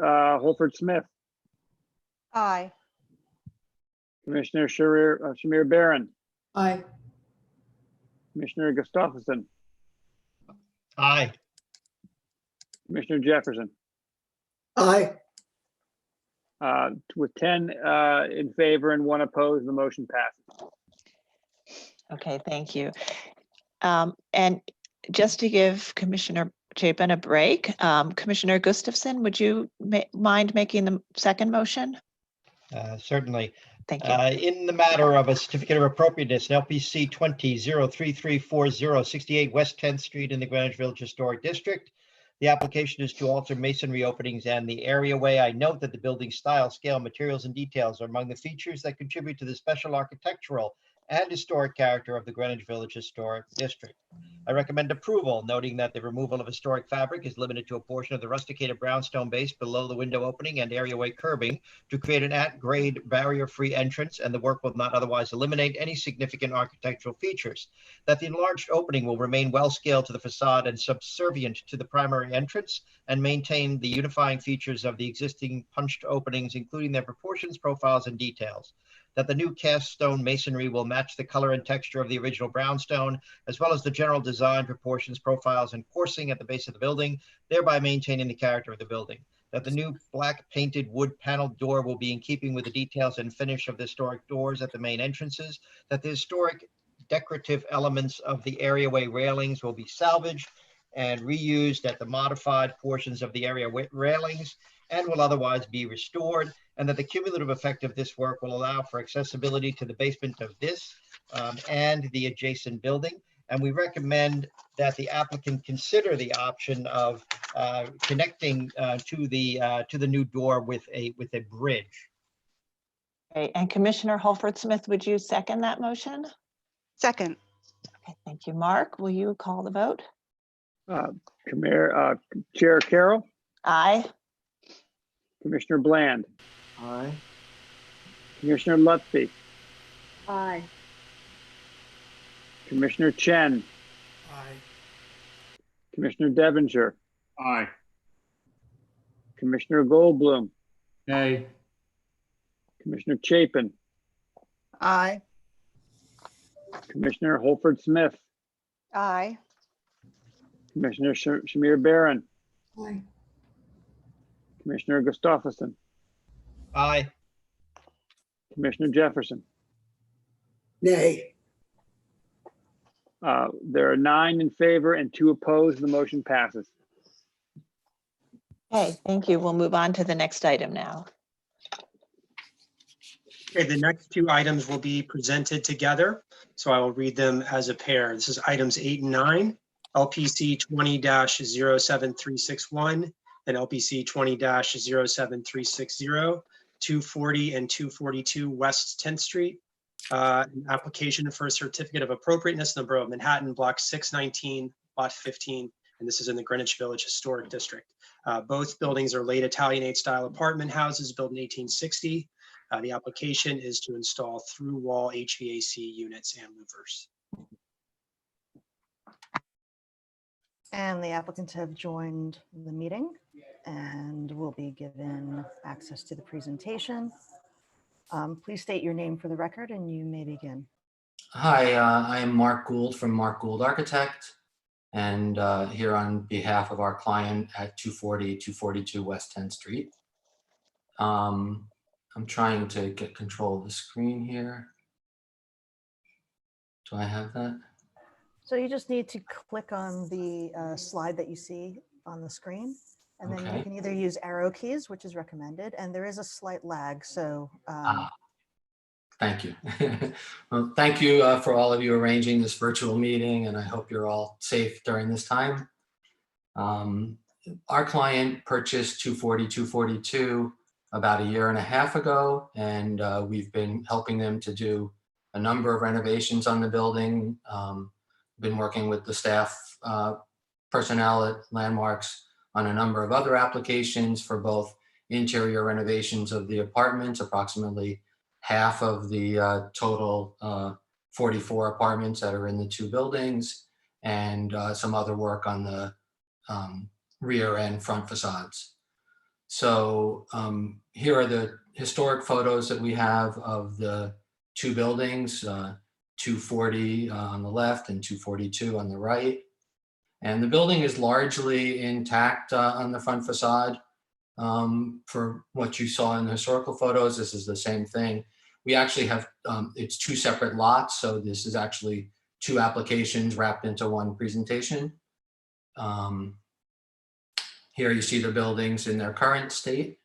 Holford Smith. Aye. Commissioner Shamir Barron. Aye. Commissioner Gustafson. Aye. Commissioner Jefferson. Aye. With 10 in favor and 1 opposed, the motion passes. Okay, thank you. And just to give Commissioner Chapin a break, Commissioner Gustafson, would you mind making the second motion? Certainly. Thank you. In the matter of a certificate of appropriateness, LPC 20-03340, 68 West 10th Street in the Greenwich Village Historic District. The application is to alter masonry openings and the areaway. I note that the building style, scale, materials, and details are among the features that contribute to the special architectural and historic character of the Greenwich Village Historic District. I recommend approval, noting that the removal of historic fabric is limited to a portion of the rusticated brownstone base below the window opening and areaway curbing to create an at-grade barrier-free entrance, and the work will not otherwise eliminate any significant architectural features. That the enlarged opening will remain well-scaled to the facade and subservient to the primary entrance, and maintain the unifying features of the existing punched openings, including their proportions, profiles, and details. that the new cast stone masonry will match the color and texture of the original brownstone, as well as the general design, proportions, profiles, and coursing at the base of the building, thereby maintaining the character of the building. That the new black painted wood paneled door will be in keeping with the details and finish of the historic doors at the main entrances. That the historic decorative elements of the areaway railings will be salvaged and reused at the modified portions of the area railings and will otherwise be restored, and that the cumulative effect of this work will allow for accessibility to the basement of this and the adjacent building. And we recommend that the applicant consider the option of connecting to the new door with a bridge. Okay, and Commissioner Holford Smith, would you second that motion? Second. Okay, thank you. Mark, will you call the vote? Chair Carroll, Aye. Commissioner Bland, Aye. Commissioner Lutfi, Aye. Commissioner Chen, Aye. Commissioner Devonshire, Aye. Commissioner Goldblum, Nay. Commissioner Chapin, Aye. Commissioner Holford Smith, Aye. Commissioner Shamir Barron, Aye. Commissioner Gustafsson, Aye. Commissioner Jefferson. Nay. There are 9 in favor and 2 opposed. The motion passes. Okay, thank you. We'll move on to the next item now. Okay, the next two items will be presented together, so I will read them as a pair. This is items 8 and 9, LPC 20-07361 and LPC 20-07360, 240 and 242 West 10th Street. An application for a certificate of appropriateness in the Borough of Manhattan, block 619, lot 15, and this is in the Greenwich Village Historic District. Both buildings are late Italianate style apartment houses built in 1860. The application is to install through wall HVAC units and louvers. And the applicants have joined the meeting and will be given access to the presentation. Please state your name for the record and you may begin. Hi, I am Mark Gould from Mark Gould Architect, and here on behalf of our client at 240-242 West 10th Street. I'm trying to get control of the screen here. Do I have that? So you just need to click on the slide that you see on the screen, and then Okay. you can either use arrow keys, which is recommended, and there is a slight lag. So Thank you. Well, thank you for all of you arranging this virtual meeting, and I hope you're all safe during this time. Our client purchased 240-242 about 1.5 years ago, and we've been helping them to do a number of renovations on the building. Been working with the staff personnel at Landmarks on a number of other applications for both interior renovations of the apartments, approximately half of the total 44 apartments that are in the 2 buildings, and some other work on the rear and front facades. So here are the historic photos that we have of the 2 buildings, 240 on the left and 242 on the right. And the building is largely intact on the front facade. For what you saw in the historical photos, this is the same thing. We actually have, it's 2 separate lots, so this is actually 2 applications wrapped into one presentation. Here you see the buildings in their current state.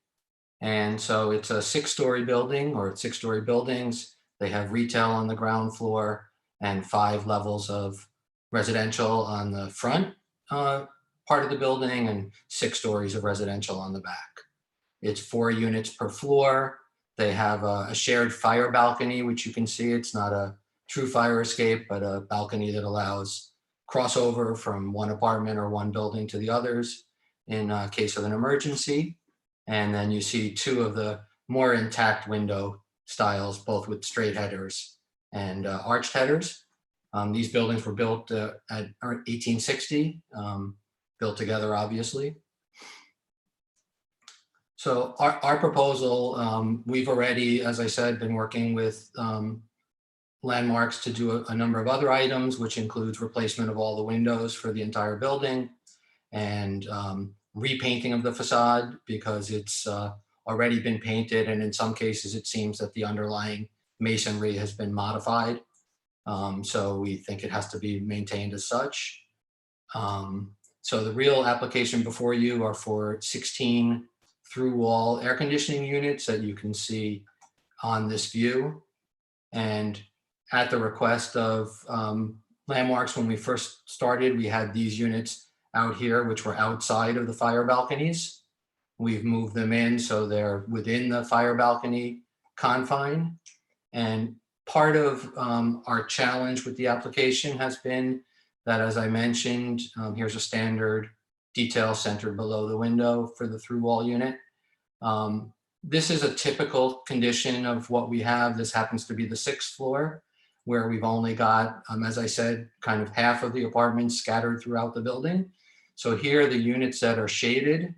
And so it's a 6-story building, or 6-story buildings. They have retail on the ground floor and 5 levels of residential on the front part of the building and 6 stories of residential on the back. It's 4 units per floor. They have a shared fire balcony, which you can see. It's not a true fire escape, but a balcony that allows crossover from one apartment or one building to the others in case of an emergency. And then you see 2 of the more intact window styles, both with straight headers and arched headers. These buildings were built at 1860, built together, obviously. So our proposal, we've already, as I said, been working with Landmarks to do a number of other items, which includes replacement of all the windows for the entire building and repainting of the facade because it's already been painted, and in some cases it seems that the underlying masonry has been modified. So we think it has to be maintained as such. So the real application before you are for 16 through wall air conditioning units that you can see on this view. And at the request of Landmarks, when we first started, we had these units out here, which were outside of the fire balconies. We've moved them in so they're within the fire balcony confine. And part of our challenge with the application has been that, as I mentioned, here's a standard detail centered below the window for the through wall unit. This is a typical condition of what we have. This happens to be the 6th floor, where we've only got, as I said, kind of half of the apartments scattered throughout the building. So here, the units that are shaded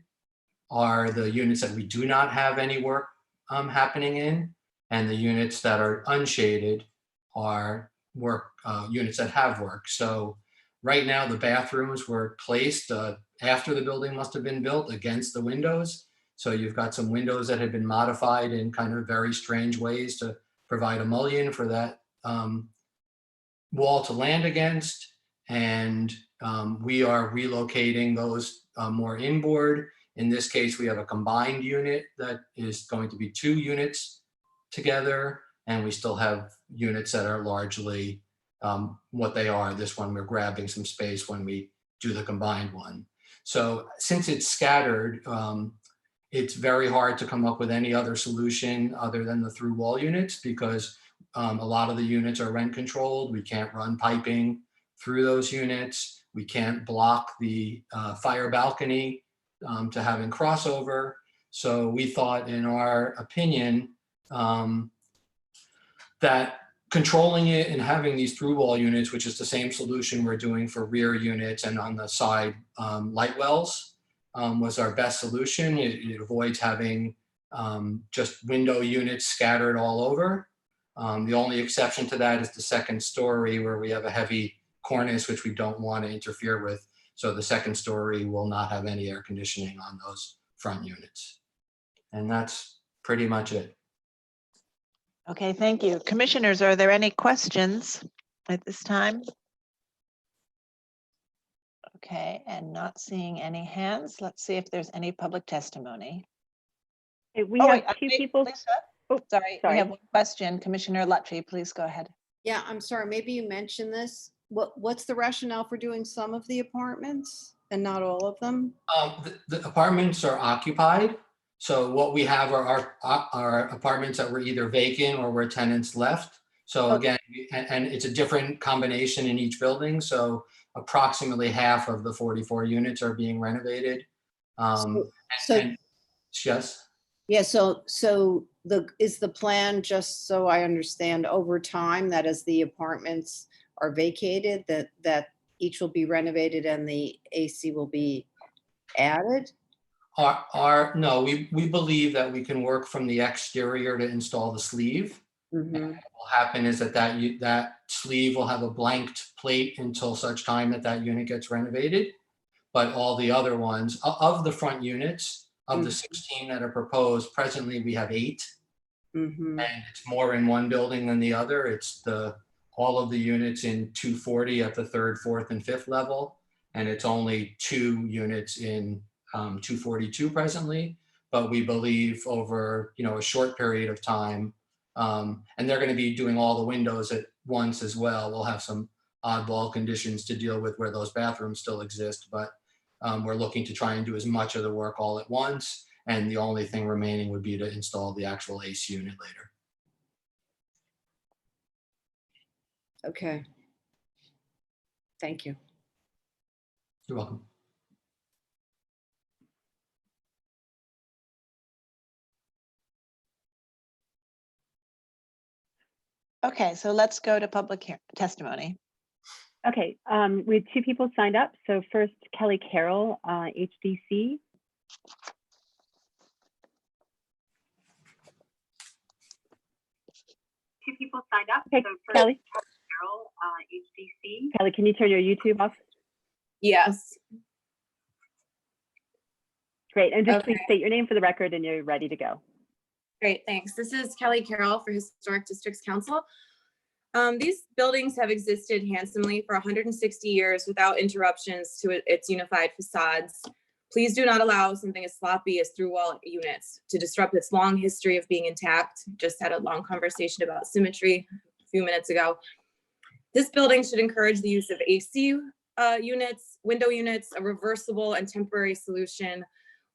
are the units that we do not have any work happening in, and the units that are unshaded are units that have work. So right now, the bathrooms were placed after the building must have been built against the windows. So you've got some windows that had been modified in kind of very strange ways to provide a mullion for that wall to land against. And we are relocating those more inboard. In this case, we have a combined unit that is going to be 2 units together. And we still have units that are largely what they are. This one, we're grabbing some space when we do the combined one. So since it's scattered, it's very hard to come up with any other solution other than the through wall units because a lot of the units are rent controlled. We can't run piping through those units. We can't block the fire balcony to having crossover. So we thought, in our opinion, that controlling it and having these through wall units, which is the same solution we're doing for rear units and on the side light wells, was our best solution. It avoids having just window units scattered all over. The only exception to that is the 2nd story where we have a heavy cornice, which we don't want to interfere with. So the 2nd story will not have any air conditioning on those front units. And that's pretty much it. Okay, thank you. Commissioners, are there any questions at this time? Okay, and not seeing any hands. Let's see if there's any public testimony. Okay, we have 2 people. Oh, sorry, we have one question. Commissioner Luttrell, please go ahead. Yeah, I'm sorry, maybe you mentioned this. What's the rationale for doing some of the apartments and not all of them? The apartments are occupied. So what we have are our apartments that were either vacant or where tenants left. So again, and it's a different combination in each building. So approximately half of the 44 units are being renovated. Yes. Yeah, so is the plan, just so I understand, over time, that as the apartments are vacated, that each will be renovated and the AC will be added? No, we believe that we can work from the exterior to install the sleeve. Mm-hmm. And what will happen is that sleeve will have a blanked plate until such time that unit gets renovated. But all the other ones of the front units, of the 16 that are proposed, presently we have 8. Mm-hmm. And it's more in one building than the other. It's all of the units in 240 at the 3rd, 4th, and 5th level. And it's only 2 units in 242 presently, but we believe over a short period of time, and they're going to be doing all the windows at once as well. We'll have some oddball conditions to deal with where those bathrooms still exist, but we're looking to try and do as much of the work all at once, and the only thing remaining would be to install the actual AC unit later. Okay. Thank you. You're welcome. Okay, so let's go to public testimony. Okay, we have 2 people signed up. So first, Kelly Carroll, HDC. two people signed up. Okay, So first, Kelly. Carol, HDC. Kelly, can you turn your YouTube off? Yes. Great, and just Okay. please state your name for the record and you're ready to go. Great, thanks. This is Kelly Carroll for Historic Districts Council. These buildings have existed handsomely for 160 years without interruptions to its unified facades. Please do not allow something as sloppy as through-wall units to disrupt its long history of being intact. Just had a long conversation about symmetry a few minutes ago. This building should encourage the use of AC units, window units, a reversible and temporary solution,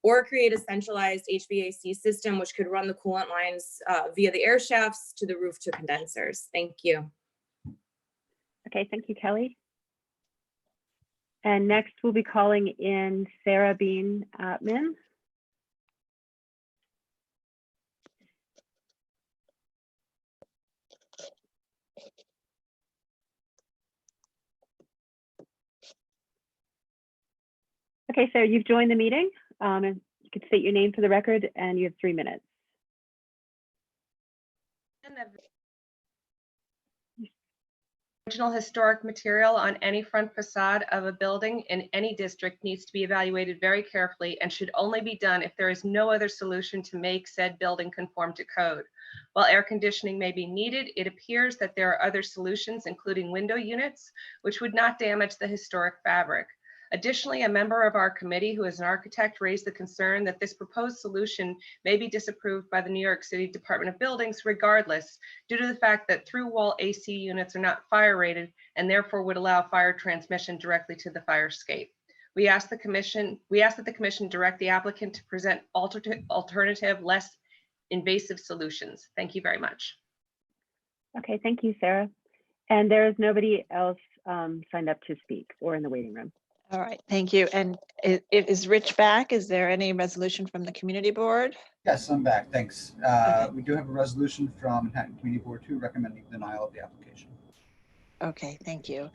or create a centralized HVAC system which could run the coolant lines via the air shafts to the roof to condensers. Thank you. Okay, thank you, Kelly. And next we'll be calling in Sarah Bean Min. Okay, Sarah, you've joined the meeting. And you can state your name for the record and you have 3 minutes. Original historic material on any front facade of a building in any district needs to be evaluated very carefully and should only be done if there is no other solution to make said building conform to code. While air conditioning may be needed, it appears that there are other solutions, including window units, which would not damage the historic fabric. Additionally, a member of our committee who is an architect raised the concern that this proposed solution may be disapproved by the New York City Department of Buildings regardless, due to the fact that through-wall AC units are not fire rated and therefore would allow fire transmission directly to the fire escape. We ask that the commission direct the applicant to present alternative, less invasive solutions. Thank you very much. Okay, thank you, Sarah. And there is nobody else signed up to speak or in the waiting room. All right, thank you. And is Rich back? Is there any resolution from the community board? Yes, I'm back. Thanks. We do have a resolution from Manhattan Community Board 2 recommending denial of the application. Okay, thank you.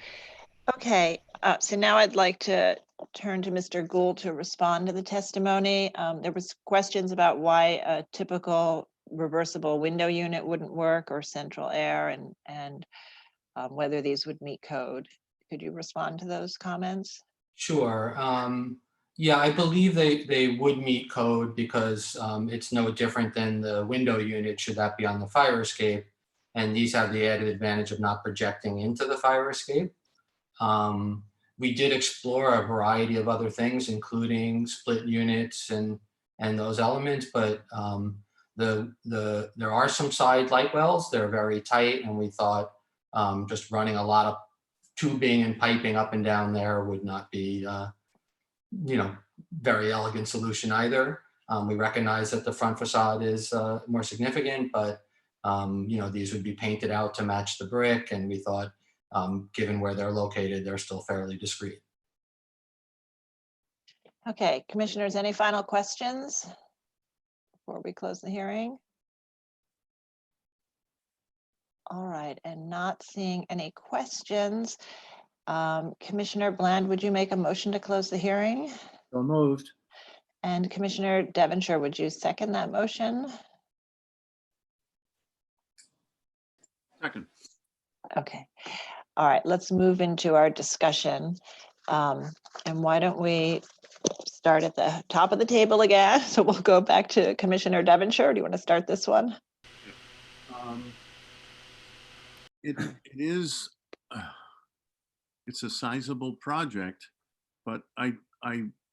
Okay, so now I'd like to turn to Mr. Gould to respond to the testimony. There was questions about why a typical reversible window unit wouldn't work or central air and whether these would meet code. Could you respond to those comments? Sure. Yeah, I believe they would meet code because it's no different than the window unit should that be on the fire escape. And these have the added advantage of not projecting into the fire escape. We did explore a variety of other things, including split units and those elements, but there are some side light wells. They're very tight, and we thought just running a lot of tubing and piping up and down there would not be, very elegant solution either. We recognize that the front facade is more significant, but these would be painted out to match the brick, and we thought, given where they're located, they're still fairly discreet. Okay, commissioners, any final questions before we close the hearing? All right, and not seeing any questions. Commissioner Bland, would you make a motion to close the hearing? So moved. And Commissioner Devonshire, would you second that motion? Second. Okay. All right, let's move into our discussion. And why don't we start at the top of the table again? So we'll go back to Commissioner Devonshire. Do you want to start this one? It is, it's a sizable project, but I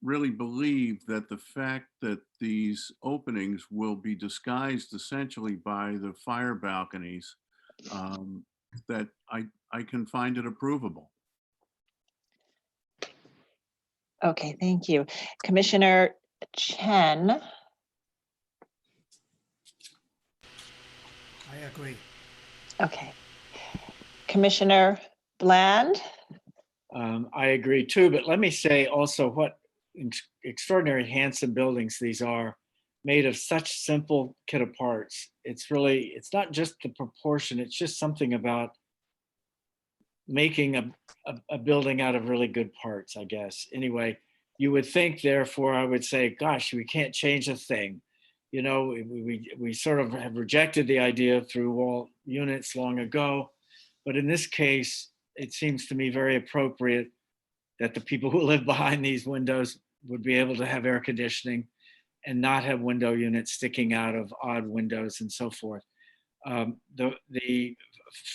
really believe that the fact that these openings will be disguised essentially by the fire balconies, that I can find it approvable. Okay, thank you. Commissioner Chen. I agree. Okay. Commissioner Bland. I agree too, but let me say also what extraordinary handsome buildings these are, made of such simple kit of parts. It's not just the proportion, it's just something about making a building out of really good parts, I guess. Anyway, you would think, therefore, I would say, gosh, we can't change a thing. you know, we sort of have rejected the idea through wall units long ago. But in this case, it seems to me very appropriate that the people who live behind these windows would be able to have air conditioning and not have window units sticking out of odd windows and so forth. The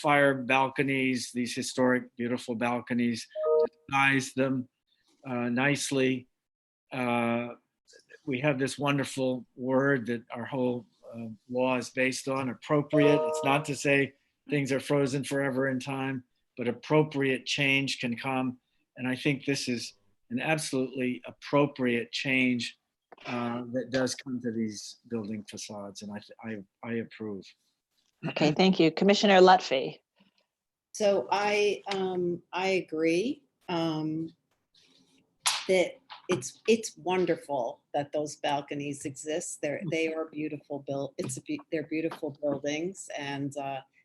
fire balconies, these historic, beautiful balconies, disguise them nicely. We have this wonderful word that our whole law is based on, appropriate. It's not to say things are frozen forever in time, but appropriate change can come. And I think this is an absolutely appropriate change that does come to these building facades, and I approve. Okay, thank you. Commissioner Lutfi. So I agree that it's wonderful that those balconies exist. They are beautiful they're beautiful buildings, and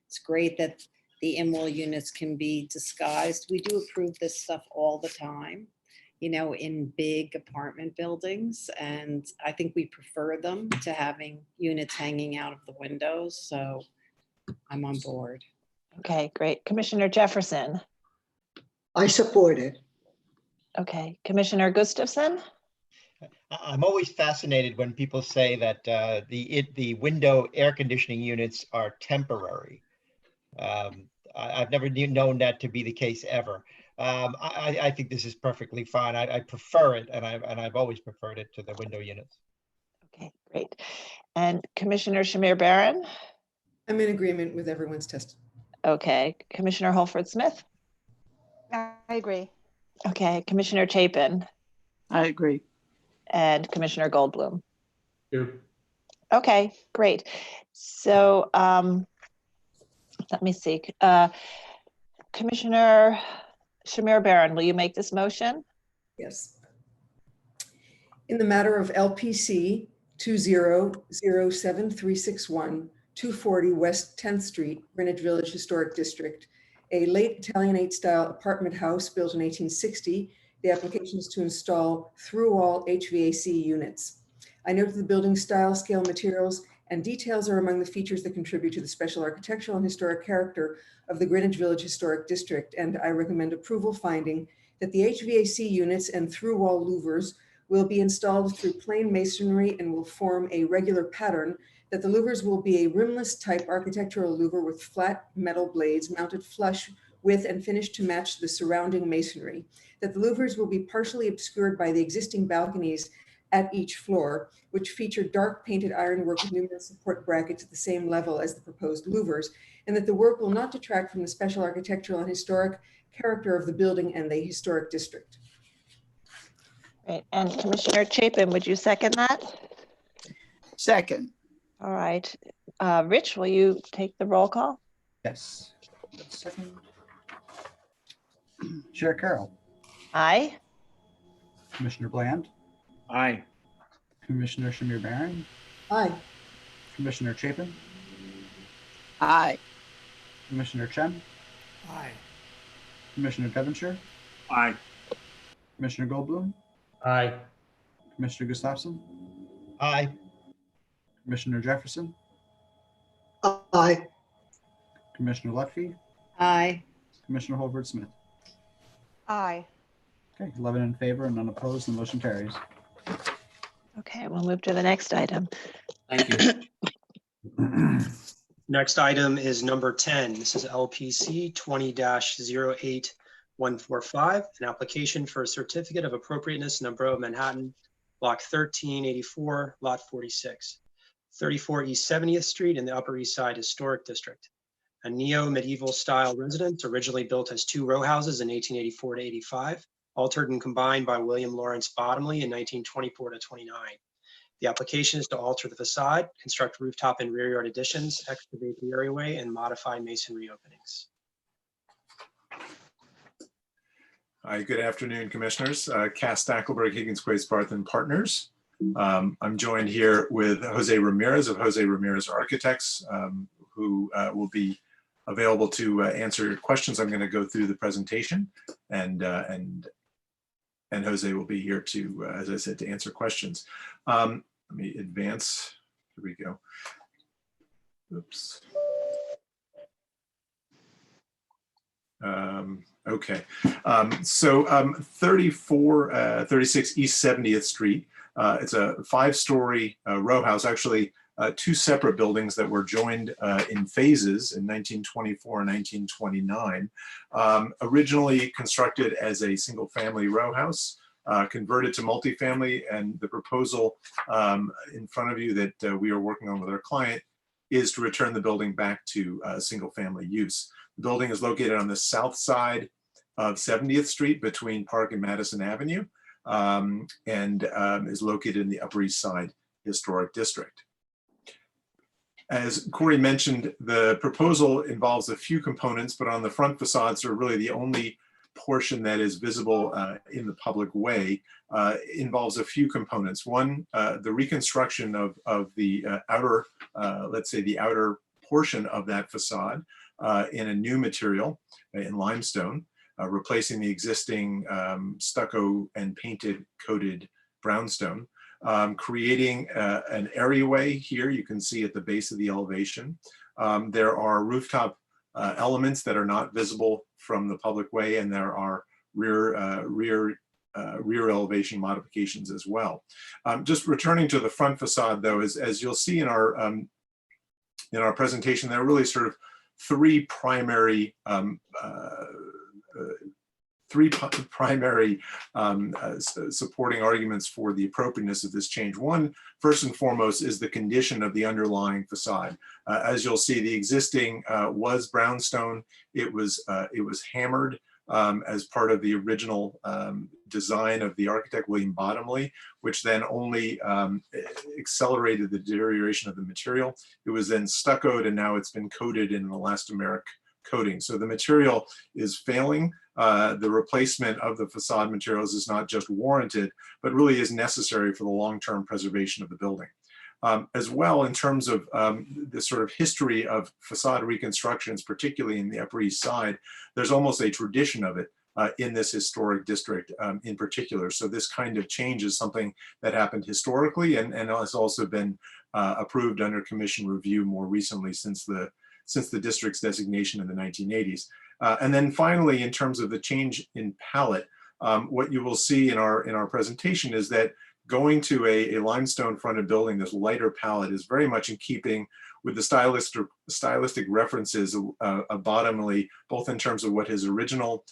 it's great that the in-wall units can be disguised. We do approve this stuff all the time, you know, in big apartment buildings, and I think we prefer them to having units hanging out of the windows. So I'm on board. Okay, great. Commissioner Jefferson. I support it. Okay, Commissioner Gustafson. I'm always fascinated when people say that the window air conditioning units are temporary. I've never known that to be the case ever. I think this is perfectly fine. I prefer it, and I've always preferred it to the window units. Okay, great. And Commissioner Shamir Barron. I'm in agreement with everyone's testimony. Okay, Commissioner Holford Smith. I agree. Okay, Commissioner Chapin. I agree. And Commissioner Goldblum. Two. Okay, great. So let me see. Commissioner Shamir Barron, will you make this motion? Yes. In the matter of LPC 2007361, 240 West 10th Street, Greenwich Village Historic District, a late Italianate style apartment house built in 1860. The application is to install through-wall HVAC units. I note that the building style, scale, materials, and details are among the features that contribute to the special architectural and historic character of the Greenwich Village Historic District, and I recommend approval finding that the HVAC units and through-wall louvers will be installed through plain masonry and will form a regular pattern, that the louvers will be a rimless type architectural louver with flat metal blades mounted flush with and finished to match the surrounding masonry, that the louvers will be partially obscured by the existing balconies at each floor, which feature dark painted ironwork with numerous support brackets at the same level as the proposed louvers, and that the work will not detract from the special architectural and historic character of the building and the historic district. Great. And Commissioner Chapin, would you second that? Second. All right. Rich, will you take the roll call? Yes. Second. Chair Carroll. Aye. Commissioner Bland. Aye. Commissioner Shamir Barron. Aye. Commissioner Chapin. Aye. Commissioner Chen. Aye. Commissioner Devonshire. Aye. Commissioner Goldblum. Aye. Commissioner Gustafson. Aye. Commissioner Jefferson. Aye. Commissioner Lutfi. Aye. Commissioner Holford Smith. Aye. Okay, 11 in favor and none opposed. The motion carries. Okay, we'll move to the next item. Thank you. Next item is number 10. This is LPC 20-08145, an application for a certificate of appropriateness in the Borough of Manhattan, Block 1384, Lot 46, 34 East 70th Street in the Upper East Side Historic District. A neo-medieval style residence originally built as 2 row houses in 1884 to 85, altered and combined by William Lawrence Bottomley in 1924 to 29. The application is to alter the facade, construct rooftop and rear yard additions, excavate the areaway, and modify masonry openings. Hi, good afternoon, Commissioners. Cass Stackelberg, Higgins, Quays, Barth and Partners. I'm joined here with Jose Ramirez of Jose Ramirez Architects, who will be available to answer questions. I'm going to go through the presentation, and Jose will be here to, as I said, to answer questions. Let me advance Here we go. Oops. Okay, so 36 East 70th Street. It's a 5-story row house, actually 2 separate buildings that were joined in phases in 1924 and 1929. Originally constructed as a single-family row house, converted to multifamily, and the proposal in front of you that we are working on with our client is to return the building back to single-family use. The building is located on the south side of 70th Street between Park and Madison Avenue, and is located in the Upper East Side Historic District. As Corey mentioned, the proposal involves a few components, but on the front facades are really the only portion that is visible in the public way. Involves a few components. One, the reconstruction of the outer, let's say the outer portion of that facade in a new material, in limestone, replacing the existing stucco and painted coated brownstone. Creating an areaway here, you can see at the base of the elevation. There are rooftop elements that are not visible from the public way, and there are rear elevation modifications as well. Just returning to the front facade, though, as you'll see in our presentation, there are really sort of three primary supporting arguments for the appropriateness of this change. One, first and foremost, is the condition of the underlying facade. As you'll see, the existing was brownstone. It was hammered as part of the original design of the architect, William Bottomley, which then only accelerated the deterioration of the material. It was then stuccoed, and now it's been coated in an elastomeric coating. So the material is failing. The replacement of the facade materials is not just warranted, but really is necessary for the long-term preservation of the building. As well, in terms of the sort of history of facade reconstructions, particularly in the Upper East Side, there's almost a tradition of it in this historic district in particular. So this kind of change is something that happened historically and has also been approved under commission review more recently since the district's designation in the 1980s. And then finally, in terms of the change in palette, what you will see in our presentation is that going to a limestone fronted building, this lighter palette, is very much in keeping with the stylistic references of Bottomley, both in terms of what his original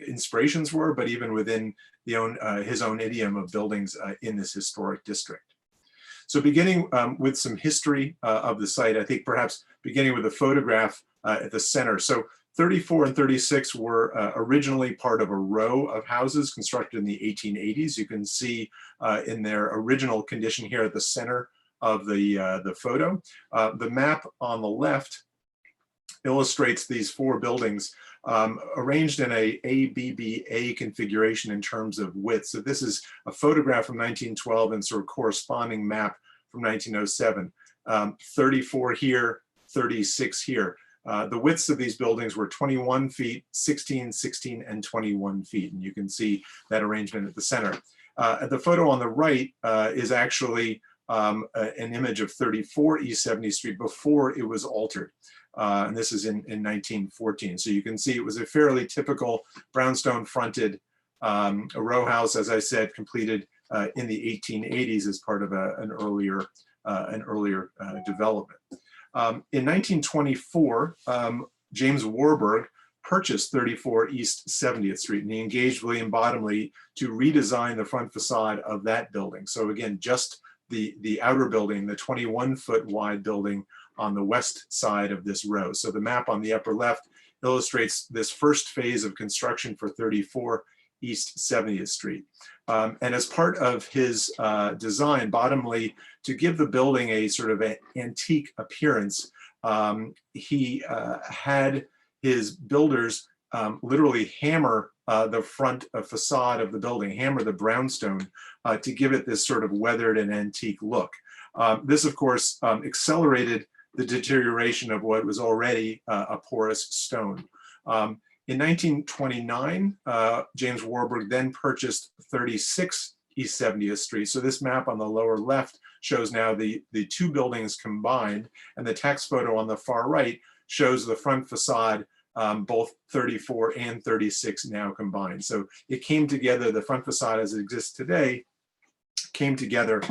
inspirations were, but even within his own idiom of buildings in this historic district. So beginning with some history of the site, I think perhaps beginning with a photograph at the center. So 34 and 36 were originally part of a row of houses constructed in the 1880s. You can see in their original condition here at the center of the photo. The map on the left illustrates these 4 buildings arranged in a ABBA configuration in terms of width. So this is a photograph from 1912 and sort of corresponding map from 1907. 34 here, 36 here. The widths of these buildings were 21 feet, 16, 16, and 21 feet. And you can see that arrangement at the center. The photo on the right is actually an image of 34 East 70th Street before it was altered. And this is in 1914. So you can see it was a fairly typical brownstone fronted row house, as I said, completed in the 1880s as part of an earlier development. In 1924, James Warburg purchased 34 East 70th Street, and he engaged William Bottomley to redesign the front facade of that building. So again, just the outer building, the 21-foot wide building on the west side of this row. So the map on the upper left illustrates this first phase of construction for 34 East 70th Street. And as part of his design, Bottomley, to give the building a sort of an antique appearance, he had his builders literally hammer the front facade of the building, hammer the brownstone to give it this sort of weathered and antique look. This, of course, accelerated the deterioration of what was already a porous stone. In 1929, James Warburg then purchased 36 East 70th Street. So this map on the lower left shows now the two buildings combined, and the text photo on the far right shows the front facade, both 34 and 36 now combined. So it came together, the front facade as it exists today, came together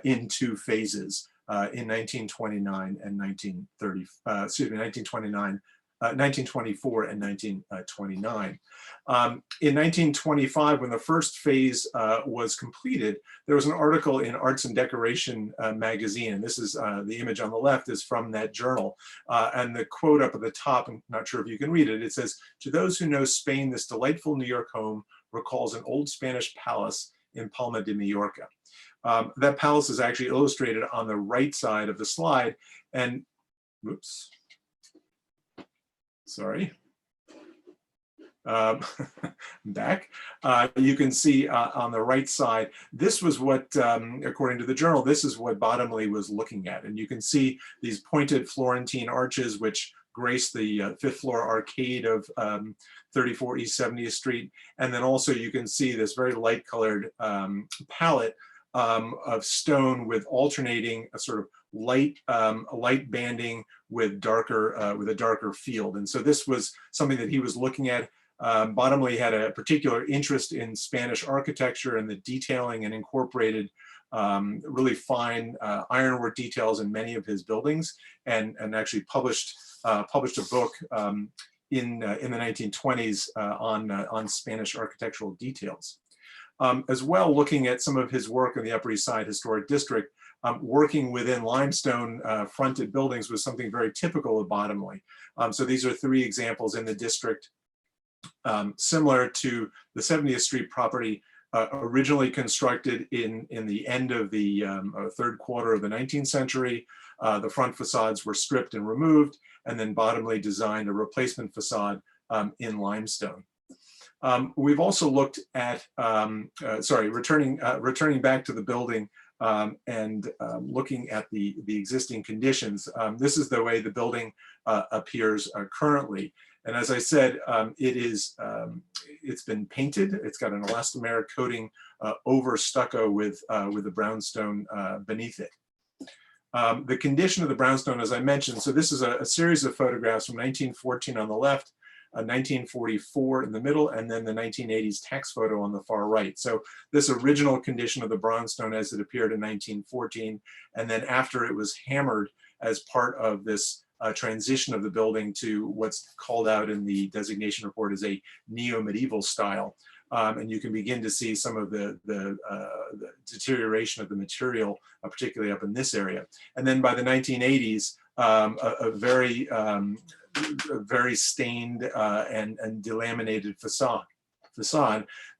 in two phases in 1929 and 1924 and 1929. In 1925, when the first phase was completed, there was an article in Arts and Decoration magazine, and this is the image on the left is from that journal. And the quote up at the top, I'm not sure if you can read it, it says, "To those who know Spain, this delightful New York home recalls an old Spanish palace in Palma de Mallorca." That palace is actually illustrated on the right side of the slide, and whoops. Sorry. Back. You can see on the right side, this was what, according to the journal, this is what Bottomley was looking at. And you can see these pointed Florentine arches, which grace the fifth floor arcade of 34 East 70th Street. And then also you can see this very light colored palette of stone with alternating a sort of light banding with a darker field. And so this was something that he was looking at. Bottomley had a particular interest in Spanish architecture and the detailing, and incorporated really fine ironwork details in many of his buildings, and actually published a book in the 1920s on Spanish architectural details. As well, looking at some of his work in the Upper East Side Historic District, working within limestone fronted buildings was something very typical of Bottomley. So these are three examples in the district, similar to the 70th Street property, originally constructed in the end of the third quarter of the 19th century. The front facades were stripped and removed, and then Bottomley designed a replacement facade in limestone. We've also looked at, returning back to the building and looking at the existing conditions. This is the way the building appears currently. And as I said, it's been painted. It's got an elastomeric coating over stucco with the brownstone beneath it. The condition of the brownstone, as I mentioned, so this is a series of photographs from 1914 on the left, 1944 in the middle, and then the 1980s tax photo on the far right. So this original condition of the brownstone as it appeared in 1914, and then after it was hammered as part of this transition of the building to what's called out in the designation report as a neo-medieval style. And you can begin to see some of the deterioration of the material, particularly up in this area. And then by the 1980s, a very stained and delaminated facade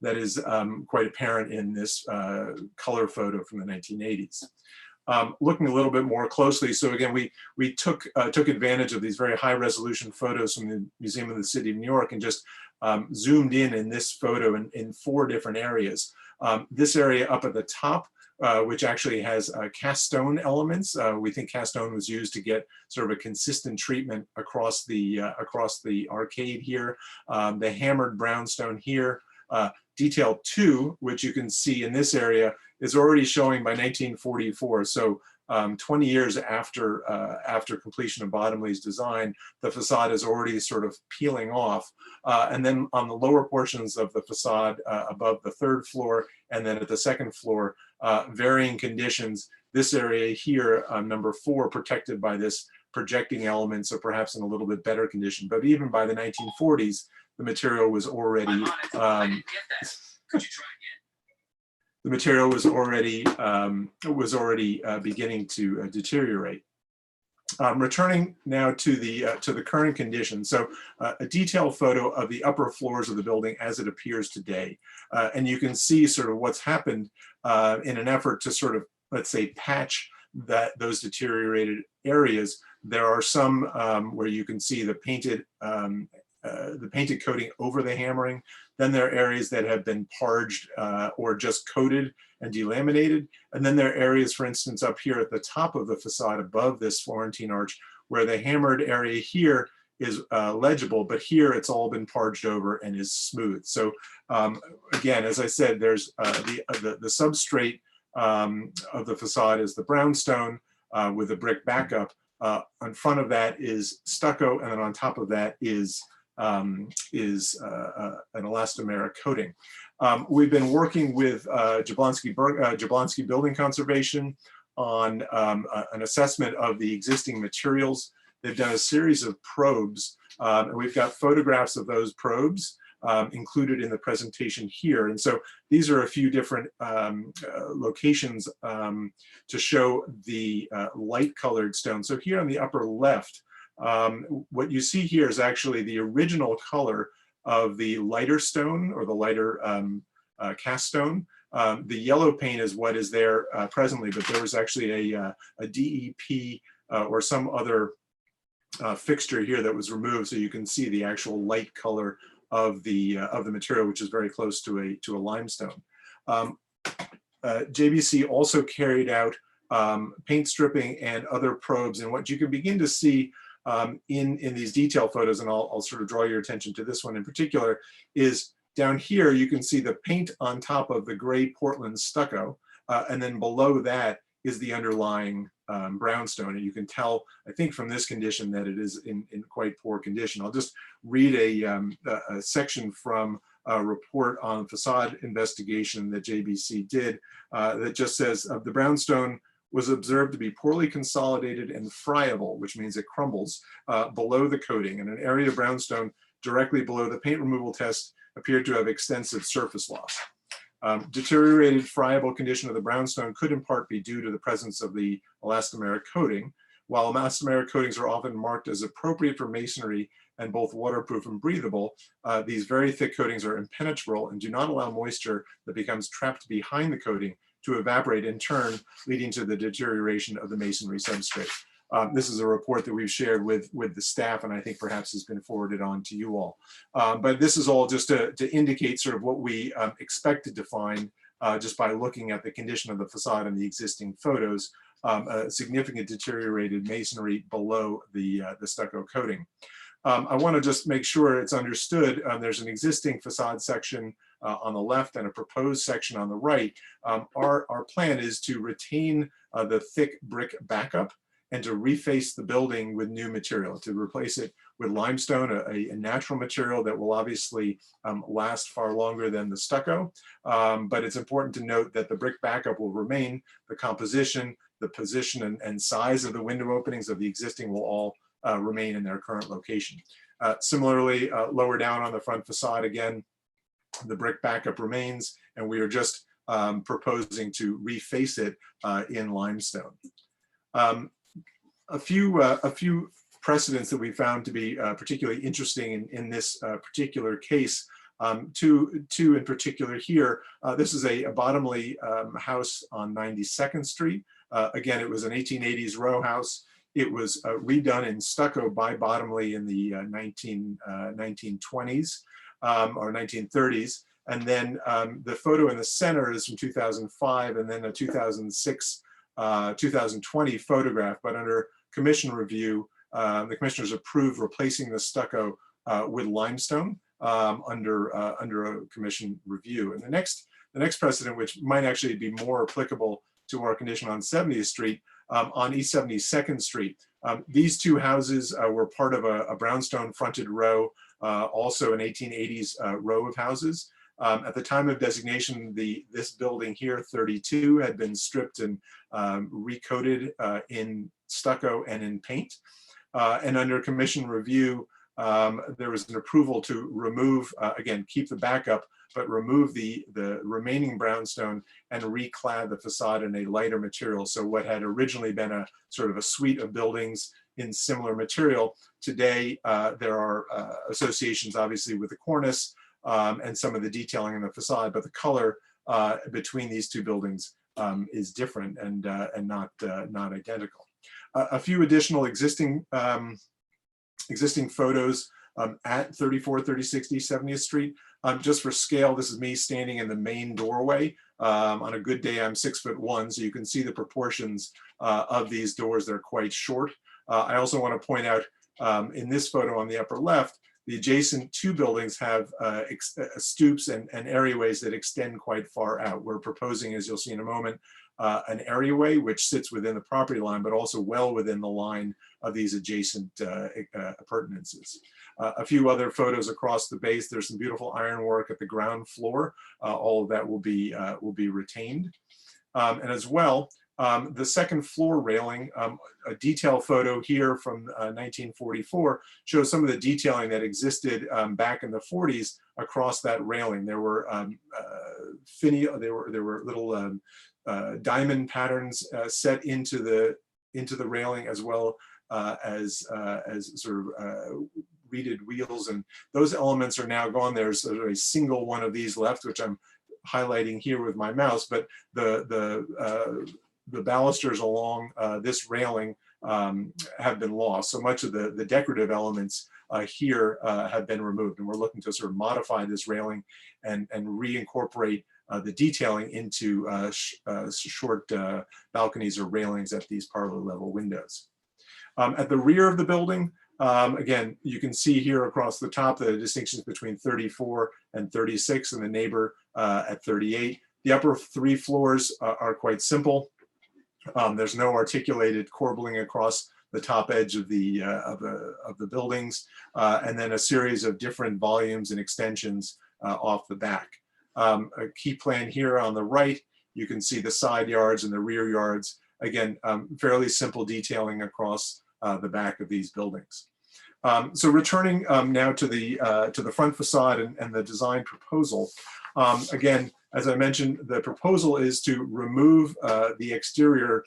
that is quite apparent in this color photo from the 1980s. Looking a little bit more closely, so again, we took advantage of these very high resolution photos from the Museum of the City of New York and just zoomed in this photo in 4 different areas. This area up at the top, which actually has cast stone elements. We think cast stone was used to get sort of a consistent treatment across the arcade here. The hammered brownstone here. Detail 2, which you can see in this area, is already showing by 1944. So 20 years after completion of Bottomley's design, the facade is already sort of peeling off. And then on the lower portions of the facade above the 3rd floor, and then at the 2nd floor, varying conditions. This area here, number 4, protected by this projecting element, so perhaps in a little bit better condition. But even by the 1940s, the material was already beginning to deteriorate. Returning now to the current condition. So a detailed photo of the upper floors of the building as it appears today. And you can see sort of what's happened in an effort to sort of, let's say, patch those deteriorated areas. There are some where you can see the painted coating over the hammering. Then there are areas that have been parged or just coated and delaminated. And then there are areas, for instance, up here at the top of the facade above this Florentine arch, where the hammered area here is legible, but here it's all been parged over and is smooth. So again, as I said, there's the substrate of the facade is the brownstone with a brick backup. On front of that is stucco, and then on top of that is an elastomeric coating. We've been working with Jablonski Building Conservation on an assessment of the existing materials. They've done a series of probes, and we've got photographs of those probes included in the presentation here. And so these are a few different locations to show the light colored stone. So here on the upper left, what you see here is actually the original color of the lighter stone or the lighter cast stone. The yellow paint is what is there presently, but there was actually a DEP or some other fixture here that was removed, so you can see the actual light color of the material, which is very close to a limestone. JBC also carried out paint stripping and other probes, and what you can begin to see in these detail photos, and I'll sort of draw your attention to this one in particular, is down here you can see the paint on top of the gray Portland stucco, and then below that is the underlying brownstone. And you can tell, I think from this condition, that it is in quite poor condition. I'll just read a section from a report on facade investigation that JBC did that just says, the brownstone was observed to be poorly consolidated and friable, which means it crumbles below the coating, and an area of brownstone directly below the paint removal test appeared to have extensive surface loss. Deteriorated friable condition of the brownstone could in part be due to the presence of the elastomeric coating. While elastomeric coatings are often marked as appropriate for masonry and both waterproof and breathable, these very thick coatings are impenetrable and do not allow moisture that becomes trapped behind the coating to evaporate, in turn leading to the deterioration of the masonry substrate. This is a report that we've shared with the staff, and I think perhaps has been forwarded on to you all. But this is all just to indicate sort of what we expected to find just by looking at the condition of the facade and the existing photos, a significant deteriorated masonry below the stucco coating. I want to just make sure it's understood. There's an existing facade section on the left and a proposed section on the right. Our plan is to retain the thick brick backup and to reface the building with new material, to replace it with limestone, a natural material that will obviously last far longer than the stucco. But it's important to note that the brick backup will remain. The composition, the position and size of the window openings of the existing will all remain in their current location. Similarly, lower down on the front facade, again, the brick backup remains, and we are just proposing to reface it in limestone. A few precedents that we found to be particularly interesting in this particular case. Two in particular here. This is a Bottomley house on 92nd Street. Again, it was an 1880s row house. It was redone in stucco by Bottomley in the 1920s or 1930s. And then the photo in the center is from 2005, and then a 2006, 2020 photograph. But under commission review, the commissioners approved replacing the stucco with limestone under a commission review. And the next precedent, which might actually be more applicable to our condition on 70th Street, on East 72nd Street. These two houses were part of a brownstone fronted row, also an 1880s row of houses. At the time of designation, this building here, 32, had been stripped and recoated in stucco and in paint. And under commission review, there was an approval to remove, again, keep the backup, but remove the remaining brownstone and reclad the facade in a lighter material. So what had originally been a sort of a suite of buildings in similar material, today there are associations obviously with the cornice and some of the detailing in the facade, but the color between these two buildings is different and not identical. A few additional existing photos at 34, 3060, 70th Street. Just for scale, this is me standing in the main doorway. On a good day, I'm 6'1", so you can see the proportions of these doors. They're quite short. I also want to point out in this photo on the upper left, the adjacent two buildings have stoops and areaways that extend quite far out. We're proposing, as you'll see in a moment, an areaway which sits within the property line, but also well within the line of these adjacent appurtenances. A few other photos across the base. There's some beautiful ironwork at the ground floor. All of that will be retained. And as well, the second floor railing, a detail photo here from 1944 shows some of the detailing that existed back in the 40s across that railing. There were there were little diamond patterns set into the railing, as well as sort of reeded wheels, and those elements are now gone. There's sort of a single one of these left, which I'm highlighting here with my mouse, but the balusters along this railing have been lost. So much of the decorative elements here have been removed, and we're looking to sort of modify this railing and reincorporate the detailing into short balconies or railings at these parlor level windows. At the rear of the building, again, you can see here across the top the distinctions between 34 and 36 and the neighbor at 38. The upper three floors are quite simple. There's no articulated corbelling across the top edge of the buildings, and then a series of different volumes and extensions off the back. A key plan here on the right, you can see the side yards and the rear yards. Again, fairly simple detailing across the back of these buildings. So returning now to the front facade and the design proposal. Again, as I mentioned, the proposal is to remove the exterior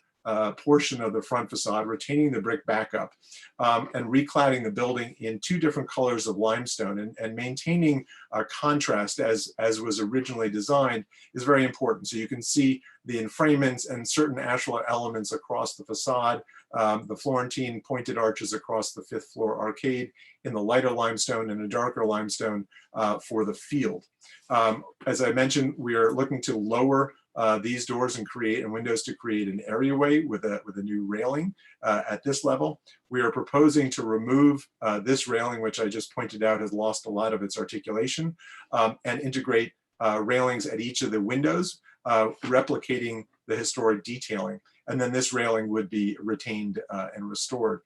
portion of the front facade, retaining the brick backup, and recladding the building in two different colors of limestone, and maintaining a contrast as was originally designed is very important. So you can see the enfranements and certain ashlar elements across the facade, the Florentine pointed arches across the fifth floor arcade in the lighter limestone and a darker limestone for the field. As I mentioned, we are looking to lower these doors and windows to create an areaway with a new railing at this level. We are proposing to remove this railing, which I just pointed out has lost a lot of its articulation, and integrate railings at each of the windows, replicating the historic detailing. And then this railing would be retained and restored.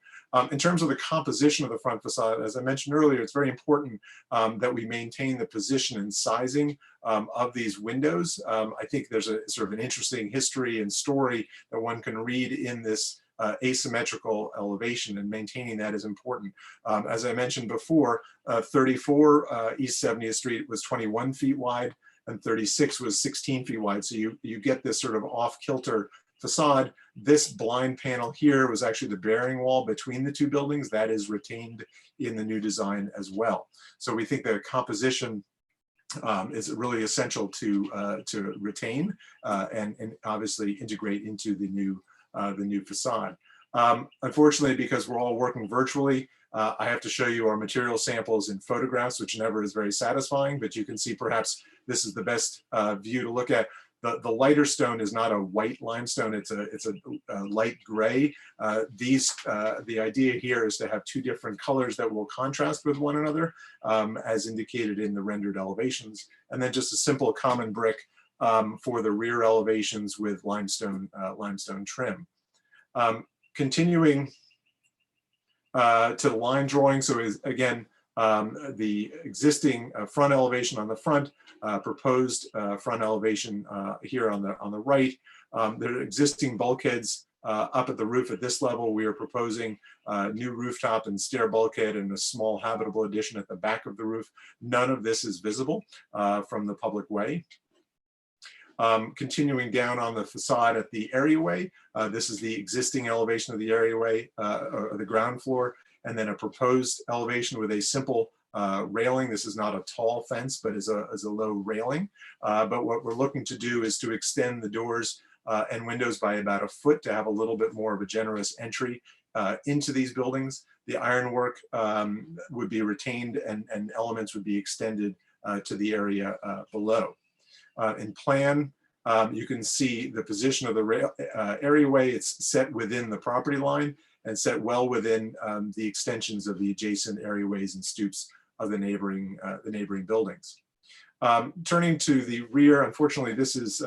In terms of the composition of the front facade, as I mentioned earlier, it's very important that we maintain the position and sizing of these windows. I think there's a sort of an interesting history and story that one can read in this asymmetrical elevation, and maintaining that is important. As I mentioned before, 34 East 70th Street was 21 feet wide, and 36 was 16 feet wide. So you get this sort of off-kilter facade. This blind panel here was actually the bearing wall between the two buildings. That is retained in the new design as well. So we think the composition is really essential to retain and obviously integrate into the new facade. Unfortunately, because we're all working virtually, I have to show you our material samples in photographs, which never is very satisfying, but you can see perhaps this is the best view to look at. The lighter stone is not a white limestone, it's a light gray. The idea here is to have two different colors that will contrast with one another, as indicated in the rendered elevations, and then just a simple common brick for the rear elevations with limestone trim. Continuing to the line drawing, so is again the existing front elevation on the front, proposed front elevation here on the right. There are existing bulkheads up at the roof at this level. We are proposing new rooftop and stair bulkhead and a small habitable addition at the back of the roof. None of this is visible from the public way. Continuing down on the facade at the areaway, this is the existing elevation of the areaway, or the ground floor, and then a proposed elevation with a simple railing. This is not a tall fence, but is a low railing. But what we're looking to do is to extend the doors and windows by about a foot to have a little bit more of a generous entry into these buildings. The ironwork would be retained, and elements would be extended to the area below. In plan, you can see the position of the areaway. It's set within the property line, and set well within the extensions of the adjacent areaways and stoops of the neighboring buildings. Turning to the rear, unfortunately, this is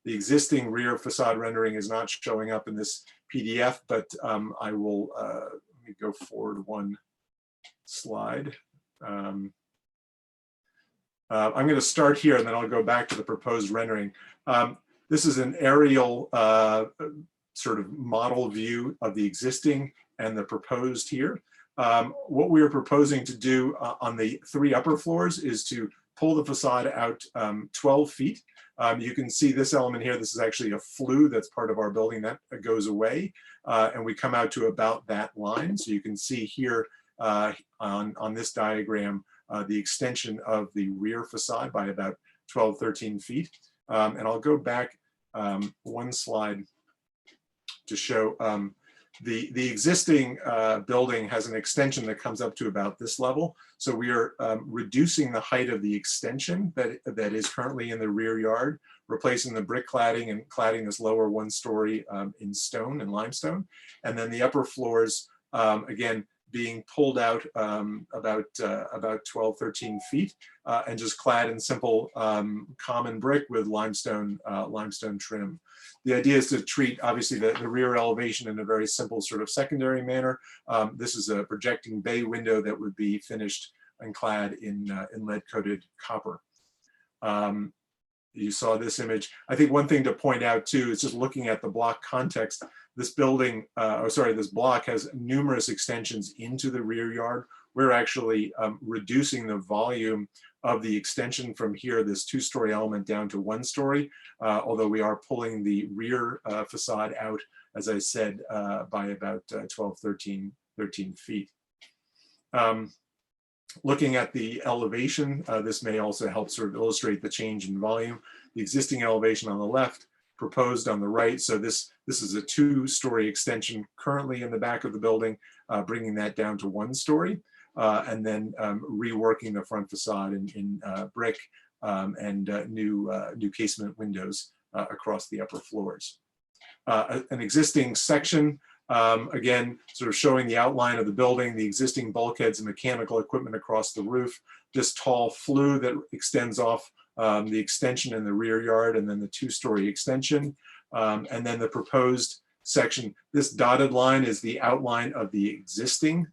the existing rear facade rendering is not showing up in this PDF, but I will let me go forward one slide. I'm going to start here and then I'll go back to the proposed rendering. This is an aerial sort of model view of the existing and the proposed here. What we are proposing to do on the 3 upper floors is to pull the facade out 12 feet. You can see this element here. This is actually a flue that's part of our building that goes away. And we come out to about that line. So you can see here on this diagram, the extension of the rear facade by about 12, 13 feet. And I'll go back one slide to show the existing building has an extension that comes up to about this level. So we are reducing the height of the extension that is currently in the rear yard, replacing the brick cladding and cladding this lower 1-story in stone and limestone. And then the upper floors, again, being pulled out about 12, 13 feet and just clad in simple common brick with limestone trim. The idea is to treat, obviously, the rear elevation in a very simple sort of secondary manner. This is a projecting bay window that would be finished and clad in lead-coated copper. You saw this image. I think one thing to point out too is just looking at the block context. This building, this block has numerous extensions into the rear yard. We're actually reducing the volume of the extension from here, this 2-story element, down to 1-story, although we are pulling the rear facade out, as I said, by about 12, 13 feet. Looking at the elevation, this may also help sort of illustrate the change in volume. The existing elevation on the left, proposed on the right. So this is a 2-story extension currently in the back of the building, bringing that down to 1-story, and then reworking the front facade in brick and new casement windows across the upper floors. An existing section, again, sort of showing the outline of the building, the existing bulkheads and mechanical equipment across the roof, this tall flue that extends off the extension in the rear yard, and then the 2-story extension, and then the proposed section. This dotted line is the outline of the existing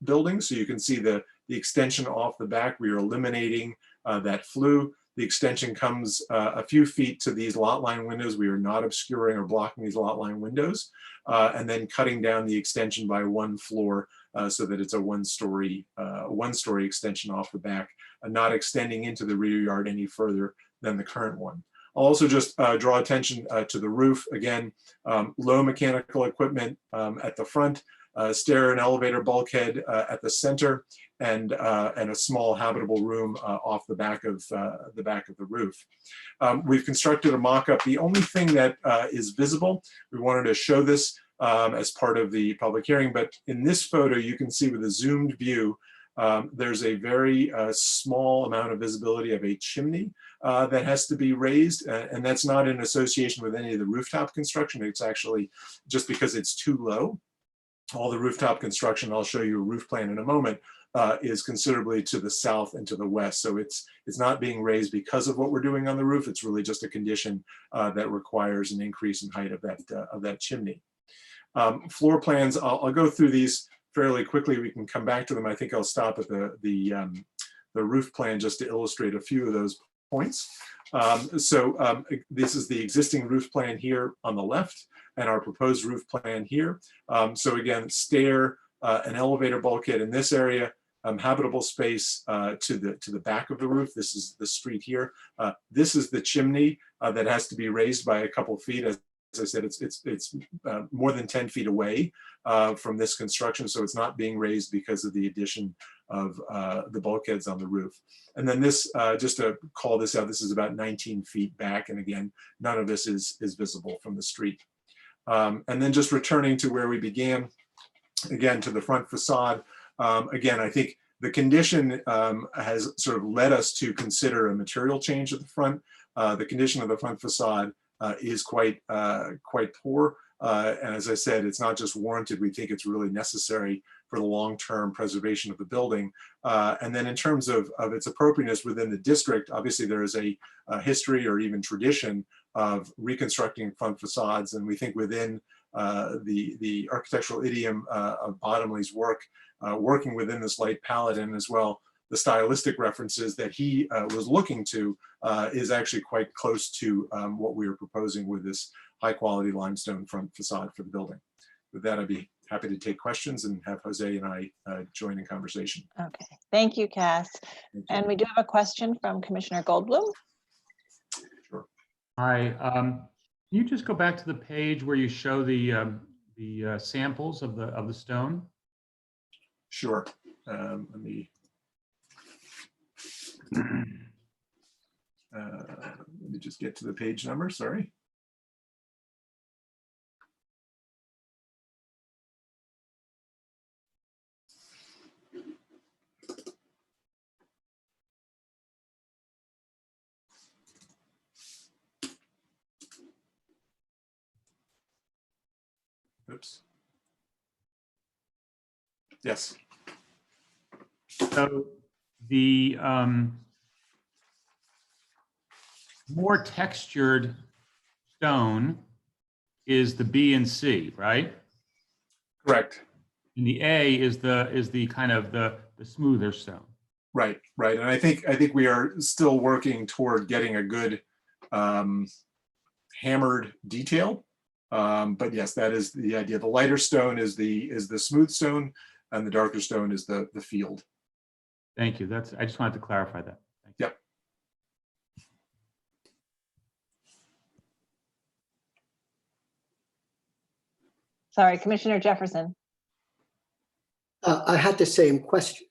building. So you can see the extension off the back. We are eliminating that flue. The extension comes a few feet to these lot line windows. We are not obscuring or blocking these lot line windows, and then cutting down the extension by 1 floor so that it's a 1-story extension off the back, not extending into the rear yard any further than the current one. I'll also just draw attention to the roof. Again, low mechanical equipment at the front, stair and elevator bulkhead at the center, and a small habitable room off the back of the roof. We've constructed a mock-up. The only thing that is visible, we wanted to show this as part of the public hearing, but in this photo you can see with a zoomed view, there's a very small amount of visibility of a chimney that has to be raised, and that's not in association with any of the rooftop construction. It's actually just because it's too low. All the rooftop construction, I'll show you a roof plan in a moment, is considerably to the south and to the west. So it's not being raised because of what we're doing on the roof. It's really just a condition that requires an increase in height of that chimney. Floor plans, I'll go through these fairly quickly. We can come back to them. I think I'll stop at the roof plan just to illustrate a few of those points. This is the existing roof plan here on the left, and our proposed roof plan here. So again, stair, an elevator bulkhead in this area, habitable space to the back of the roof. This is the street here. This is the chimney that has to be raised by a couple feet. As I said, it's more than 10 feet away from this construction, so it's not being raised because of the addition of the bulkheads on the roof. And then this, just to call this out, this is about 19 feet back, and again, none of this is visible from the street. And then just returning to where we began, again, to the front facade. Again, I think the condition has sort of led us to consider a material change at the front. The condition of the front facade is quite poor. And as I said, it's not just warranted, we think it's really necessary for the long-term preservation of the building. And then in terms of its appropriateness within the district, obviously there is a history or even tradition of reconstructing front facades. And we think within the architectural idiom of Bottomley's work, working within this light palette, and as well the stylistic references that he was looking to is actually quite close to what we are proposing with this high quality limestone front facade for the building. With that, I'd be happy to take questions and have Jose and I join in conversation. Okay, thank you, Cass. And we do have a question from Commissioner Goldblum. Sure. Hi, can you just go back to the page where you show the samples of the stone? Sure. Let me just get to the page number, sorry. Oops. Yes. So the more textured stone is the B and C, right? Correct. And the A is the kind of the smoother stone. Right, right. And I think we are still working toward getting a good hammered detail. But yes, that is the idea. The lighter stone is the smooth stone, and the darker stone is the field. Thank you. I just wanted to clarify that. Thank you. Yep. Sorry, Commissioner Jefferson. I had the same question.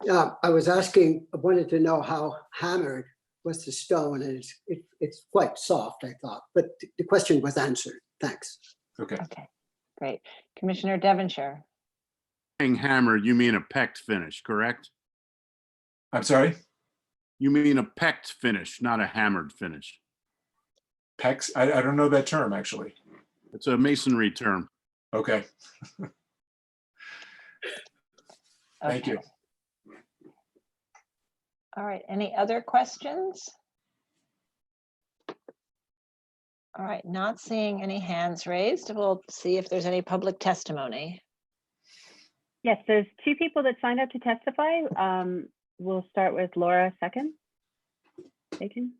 I was asking, I wanted to know how hammered was the stone, and it's quite soft, I thought, but the question was answered. Thanks. Okay. Okay, great. Commissioner Devonshire. Saying hammered, you mean a pecked finish, correct? I'm sorry? You mean a pecked finish, not a hammered finish. Pecks? I don't know that term, actually. It's a masonry term. Okay. Thank you. All right, any other questions? All right, not seeing any hands raised. We'll see if there's any public testimony. Yes, there's two people that signed up to testify. We'll start with Laura second. Bacon.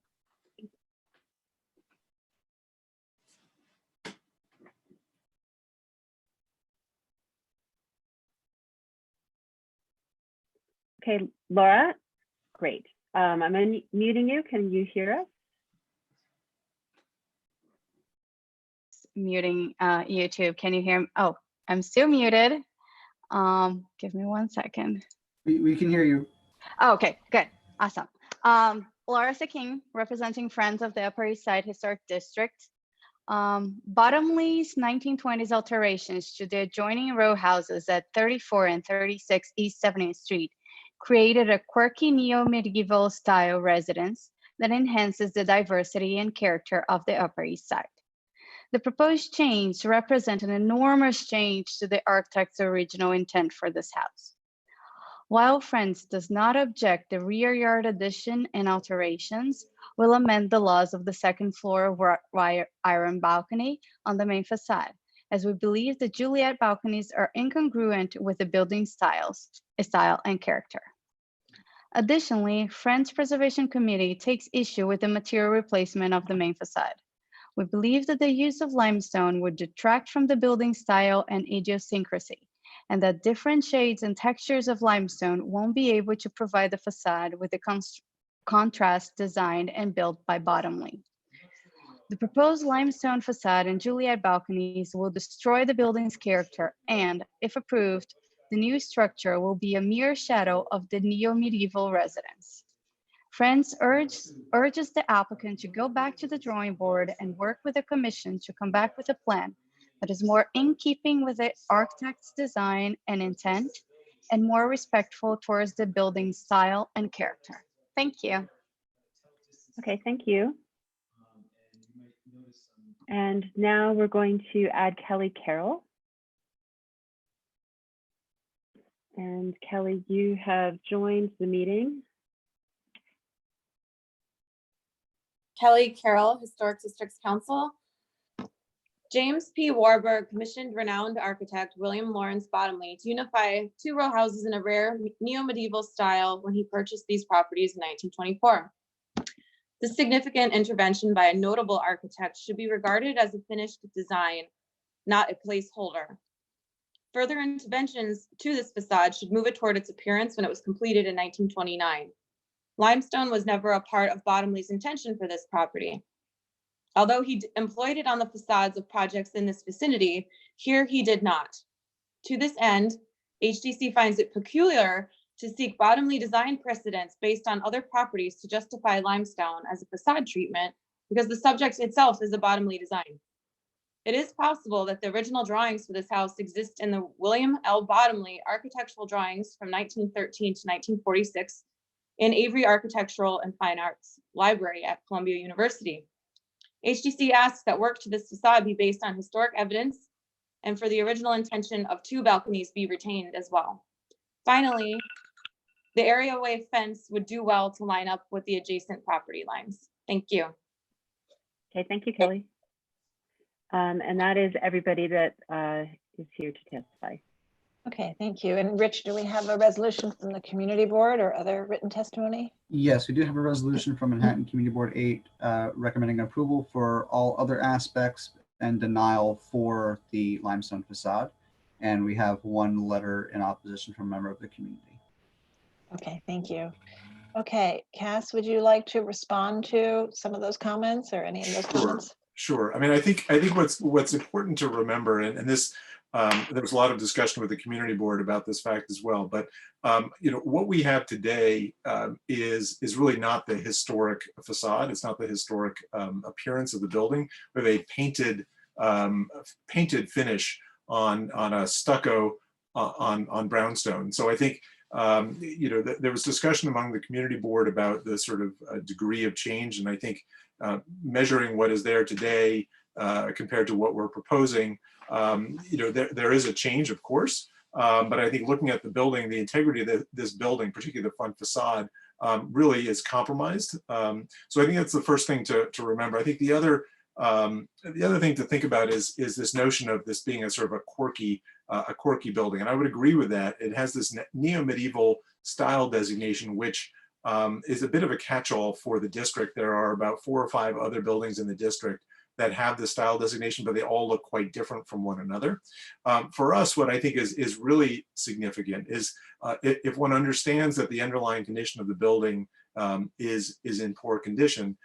Okay, Laura, great. I'm unmuting you. Can you hear us? Muting YouTube. Can you hear me? Oh, I'm still muted. Give me 1 second. We can hear you. Oh, okay, good. Awesome. Laura King, representing Friends of the Upper East Side Historic District. Bottomley's 1920s alterations to the adjoining row houses at 34 and 36 East 70th Street created a quirky neo-medieval style residence that enhances the diversity and character of the Upper East Side. The proposed change represents an enormous change to the architect's original intent for this house. While Friends does not object the rear yard addition and alterations, will amend the laws of the second floor iron balcony on the main facade, as we believe the Juliet balconies are incongruent with the building style and character. Additionally, Friends Preservation Committee takes issue with the material replacement of the main facade. We believe that the use of limestone would detract from the building style and idiosyncrasy, and that different shades and textures of limestone won't be able to provide the facade with the contrast designed and built by Bottomley. The proposed limestone facade and Juliet balconies will destroy the building's character, and, if approved, the new structure will be a mere shadow of the neo-medieval residence. Friends urges the applicant to go back to the drawing board and work with the commission to come back with a plan that is more in keeping with the architect's design and intent, and more respectful towards the building's style and character. Thank you. Okay, thank you. And now we're going to add Kelly Carroll. And Kelly, you have joined the meeting. Kelly Carroll, Historic Districts Council. James P. Warburg commissioned renowned architect William Lawrence Bottomley to unify two row houses in a rare neo-medieval style when he purchased these properties in 1924. This significant intervention by a notable architect should be regarded as a finished design, not a placeholder. Further interventions to this facade should move it toward its appearance when it was completed in 1929. Limestone was never a part of Bottomley's intention for this property. Although he employed it on the facades of projects in this vicinity, here he did not. To this end, HDC finds it peculiar to seek Bottomley design precedents based on other properties to justify limestone as a facade treatment because the subject itself is a Bottomley design. It is possible that the original drawings for this house exist in the William L. Bottomley architectural drawings from 1913 to 1946 in Avery Architectural and Fine Arts Library at Columbia University. HDC asks that work to this facade be based on historic evidence and for the original intention of two balconies be retained as well. Finally, the areaway fence would do well to line up with the adjacent property lines. Thank you. Okay, thank you, Kelly. And that is everybody that is here to testify. Okay, thank you. And Rich, do we have a resolution from the community board or other written testimony? Yes, we do have a resolution from Manhattan Community Board 8 recommending approval for all other aspects and denial for the limestone facade. And we have one letter in opposition from a member of the community. Okay, thank you. Okay, Cass, would you like to respond to some of those comments or any of those comments? Sure. I mean, I think what's important to remember, and this there was a lot of discussion with the community board about this fact as well. But you know, what we have today is really not the historic facade. It's not the historic appearance of the building. We have a painted finish on a stucco on brownstone. So I think you know, there was discussion among the community board about the sort of degree of change, and I think measuring what is there today compared to what we're proposing, you know, there is a change, of course, but I think looking at the building, the integrity of this building, particularly the front facade, really is compromised. So I think that's the first thing to remember. I think the other thing to think about is this notion of this being a sort of a quirky building, and I would agree with that. It has this neo-medieval style designation, which is a bit of a catch-all for the district. There are about 4 or 5 other buildings in the district that have the style designation, but they all look quite different from one another. For us, what I think is really significant is if one understands that the underlying condition of the building is in poor condition,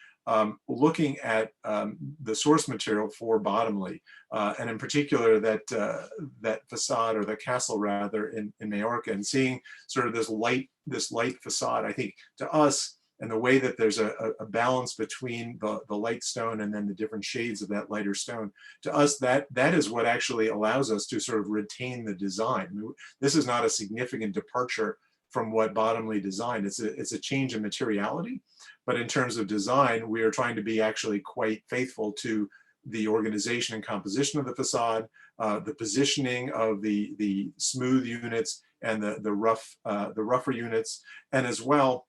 looking at the source material for Bottomley, and in particular that facade, or the castle rather, in Majorca, and seeing sort of this light facade, I think to us, and the way that there's a balance between the light stone and then the different shades of that lighter stone, to us that is what actually allows us to sort of retain the design. I mean, this is not a significant departure from what Bottomley designed. It's a change in materiality, but in terms of design, we are trying to be actually quite faithful to the organization and composition of the facade, the positioning of the smooth units and the rougher units, and as well,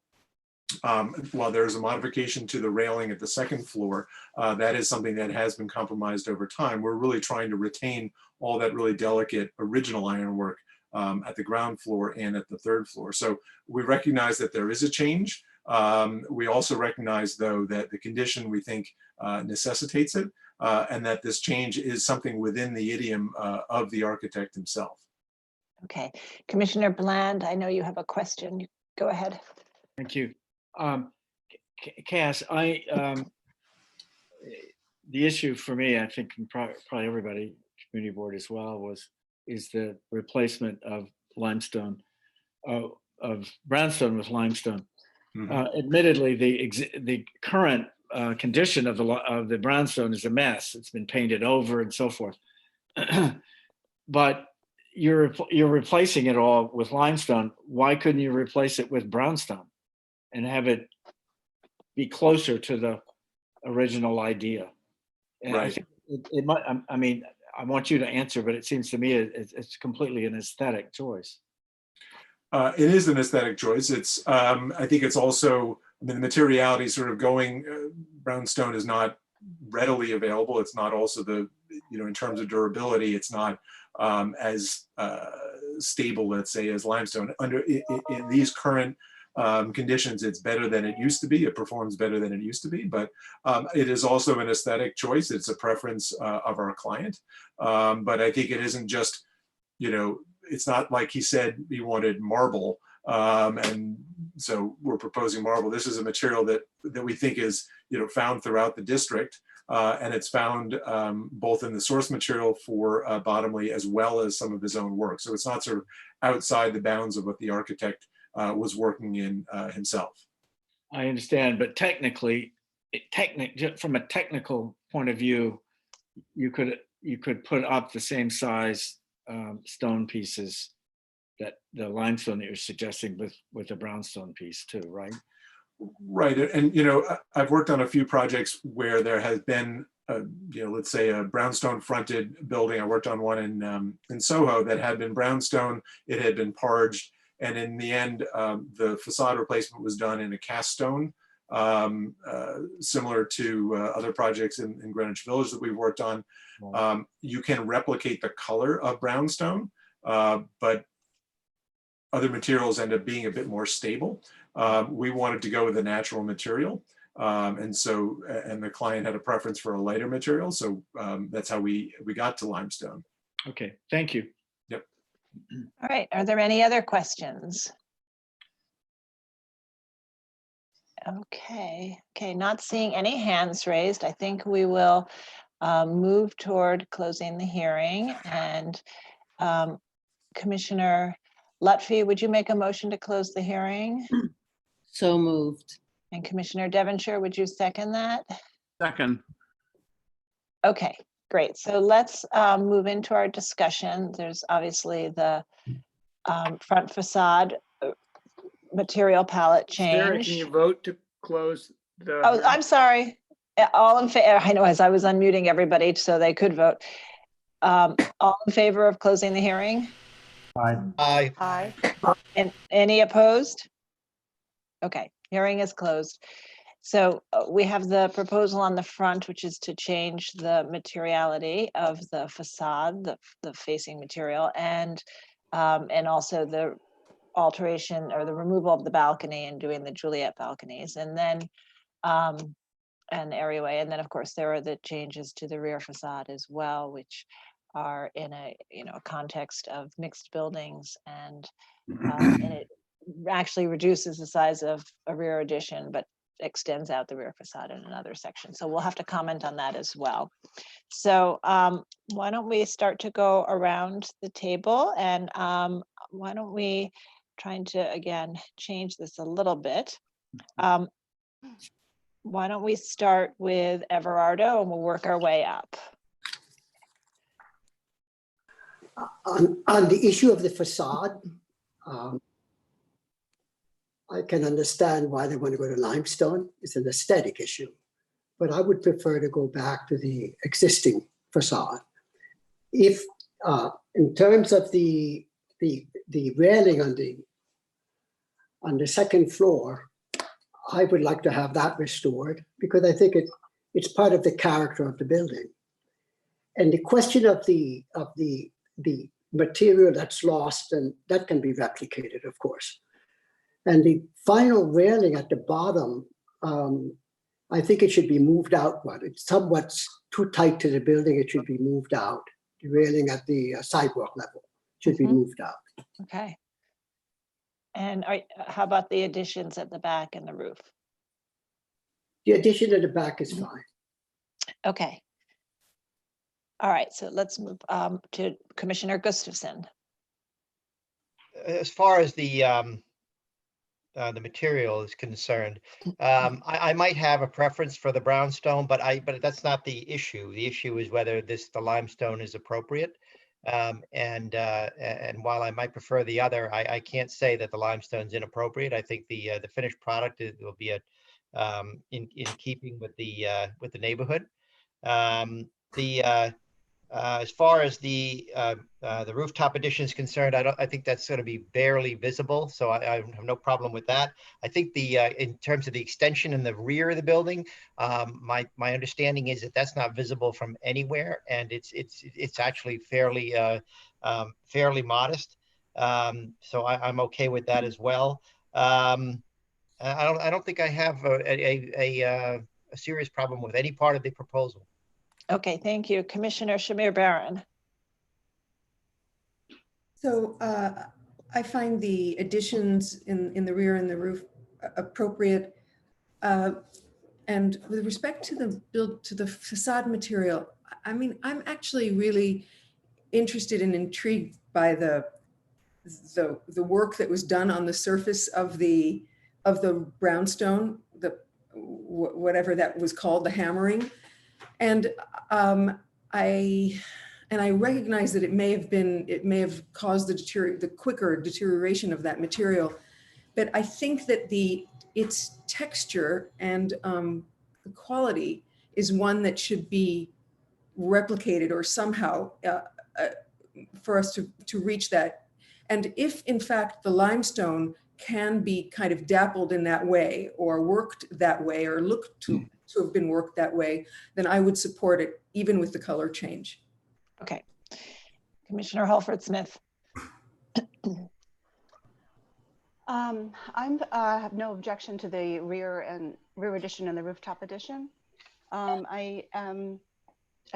while there's a modification to the railing at the second floor, that is something that has been compromised over time. We're really trying to retain all that really delicate original ironwork at the ground floor and at the third floor. So we recognize that there is a change. We also recognize, though, that the condition, we think, necessitates it, and that this change is something within the idiom of the architect himself. Okay, Commissioner Bland, I know you have a question. Go ahead. Thank you. Cass, the issue for me, I think, and probably everybody, community board as well, is the replacement of limestone, of brownstone with limestone. Mm-hmm. Admittedly, the current condition of the brownstone is a mess. It's been painted over and so forth. But you're replacing it all with limestone. Why couldn't you replace it with brownstone and have it be closer to the original idea? And right. I think it might, I mean, I want you to answer, but it seems to me it's completely an aesthetic choice. It is an aesthetic choice. It's, I think it's also, I mean, the materiality sort of going, brownstone is not readily available. It's not also the, you know, in terms of durability, it's not as stable, let's say, as limestone. Under in these current conditions, it's better than it used to be. It performs better than it used to be, but it is also an aesthetic choice. It's a preference of our client. But I think it isn't just, you know, it's not like he said he wanted marble. And so we're proposing marble. This is a material that we think is, you know, found throughout the district. And it's found both in the source material for Bottomley as well as some of his own work. So it's not sort of outside the bounds of what the architect was working in himself. I understand, but technically, from a technical point of view, you could put up the same size stone pieces that the limestone that you're suggesting with the brownstone piece too, right? Right, and you know, I've worked on a few projects where there has been, you know, let's say a brownstone fronted building. I worked on one in Soho that had been brownstone. It had been parged, and in the end, the facade replacement was done in a cast stone, similar to other projects in Greenwich Village that we've worked on. You can replicate the color of brownstone, but other materials end up being a bit more stable. We wanted to go with a natural material. And the client had a preference for a lighter material. So that's how we got to limestone. Okay, thank you. Yep. All right, are there any other questions? Okay, not seeing any hands raised. I think we will move toward closing the hearing, and Commissioner Lutfi, would you make a motion to close the hearing? So moved. And Commissioner Devonshire, would you second that? Second. Okay, great. So let's move into our discussion. There's obviously the front facade material palette Sarah, change. can you vote to close the? Oh, I'm sorry. All in favor. I know, as I was unmuting everybody so they could vote. All in favor of closing the hearing? Aye. Aye. And any opposed? Okay, hearing is closed. So we have the proposal on the front, which is to change the materiality of the facade, the facing material, and also the alteration or the removal of the balcony and doing the Juliet balconies, and then an areaway. And then of course there are the changes to the rear facade as well, which are in a context of mixed buildings, and it actually reduces the size of a rear addition, but extends out the rear facade in another section. So we'll have to comment on that as well. So why don't we start to go around the table, and why don't we trying to again change this a little bit. Why don't we start with Everardo and we'll work our way up. On the issue of the facade, I can understand why they want to go to limestone. It's an aesthetic issue, but I would prefer to go back to the existing facade. If in terms of the railing on the second floor, I would like to have that restored because I think it's part of the character of the building. And the question of the material that's lost, and that can be replicated, of course. And the final railing at the bottom, I think it should be moved out. It's somewhat too tight to the building. It should be moved out. The railing at the sidewalk level should be moved out. Okay. And how about the additions at the back and the roof? The addition at the back is fine. Okay. All right, so let's move to Commissioner Gustafson. As far as the material is concerned, I might have a preference for the brownstone, but that's not the issue. The issue is whether the limestone is appropriate. And while I might prefer the other, I can't say that the limestone's inappropriate. I think the finished product will be in keeping with the neighborhood. as far as the rooftop addition is concerned, I think that's going to be barely visible, so I have no problem with that. I think in terms of the extension in the rear of the building, my understanding is that that's not visible from anywhere, and it's actually fairly modest. So I'm okay with that as well. I don't think I have a serious problem with any part of the proposal. Okay, thank you. Commissioner Shamir Barron. So I find the additions in the rear and the roof appropriate. And with respect to the facade material, I mean, I'm actually really interested and intrigued by the work that was done on the surface of the brownstone, whatever that was called, the hammering. And I recognize that it may have caused the quicker deterioration of that material, but I think that its texture and the quality is one that should be replicated or somehow for us to reach that. And if in fact the limestone can be kind of dappled in that way or worked that way or looked to have been worked that way, then I would support it even with the color change. Okay. Commissioner Holford Smith. I have no objection to the rear addition and the rooftop addition. I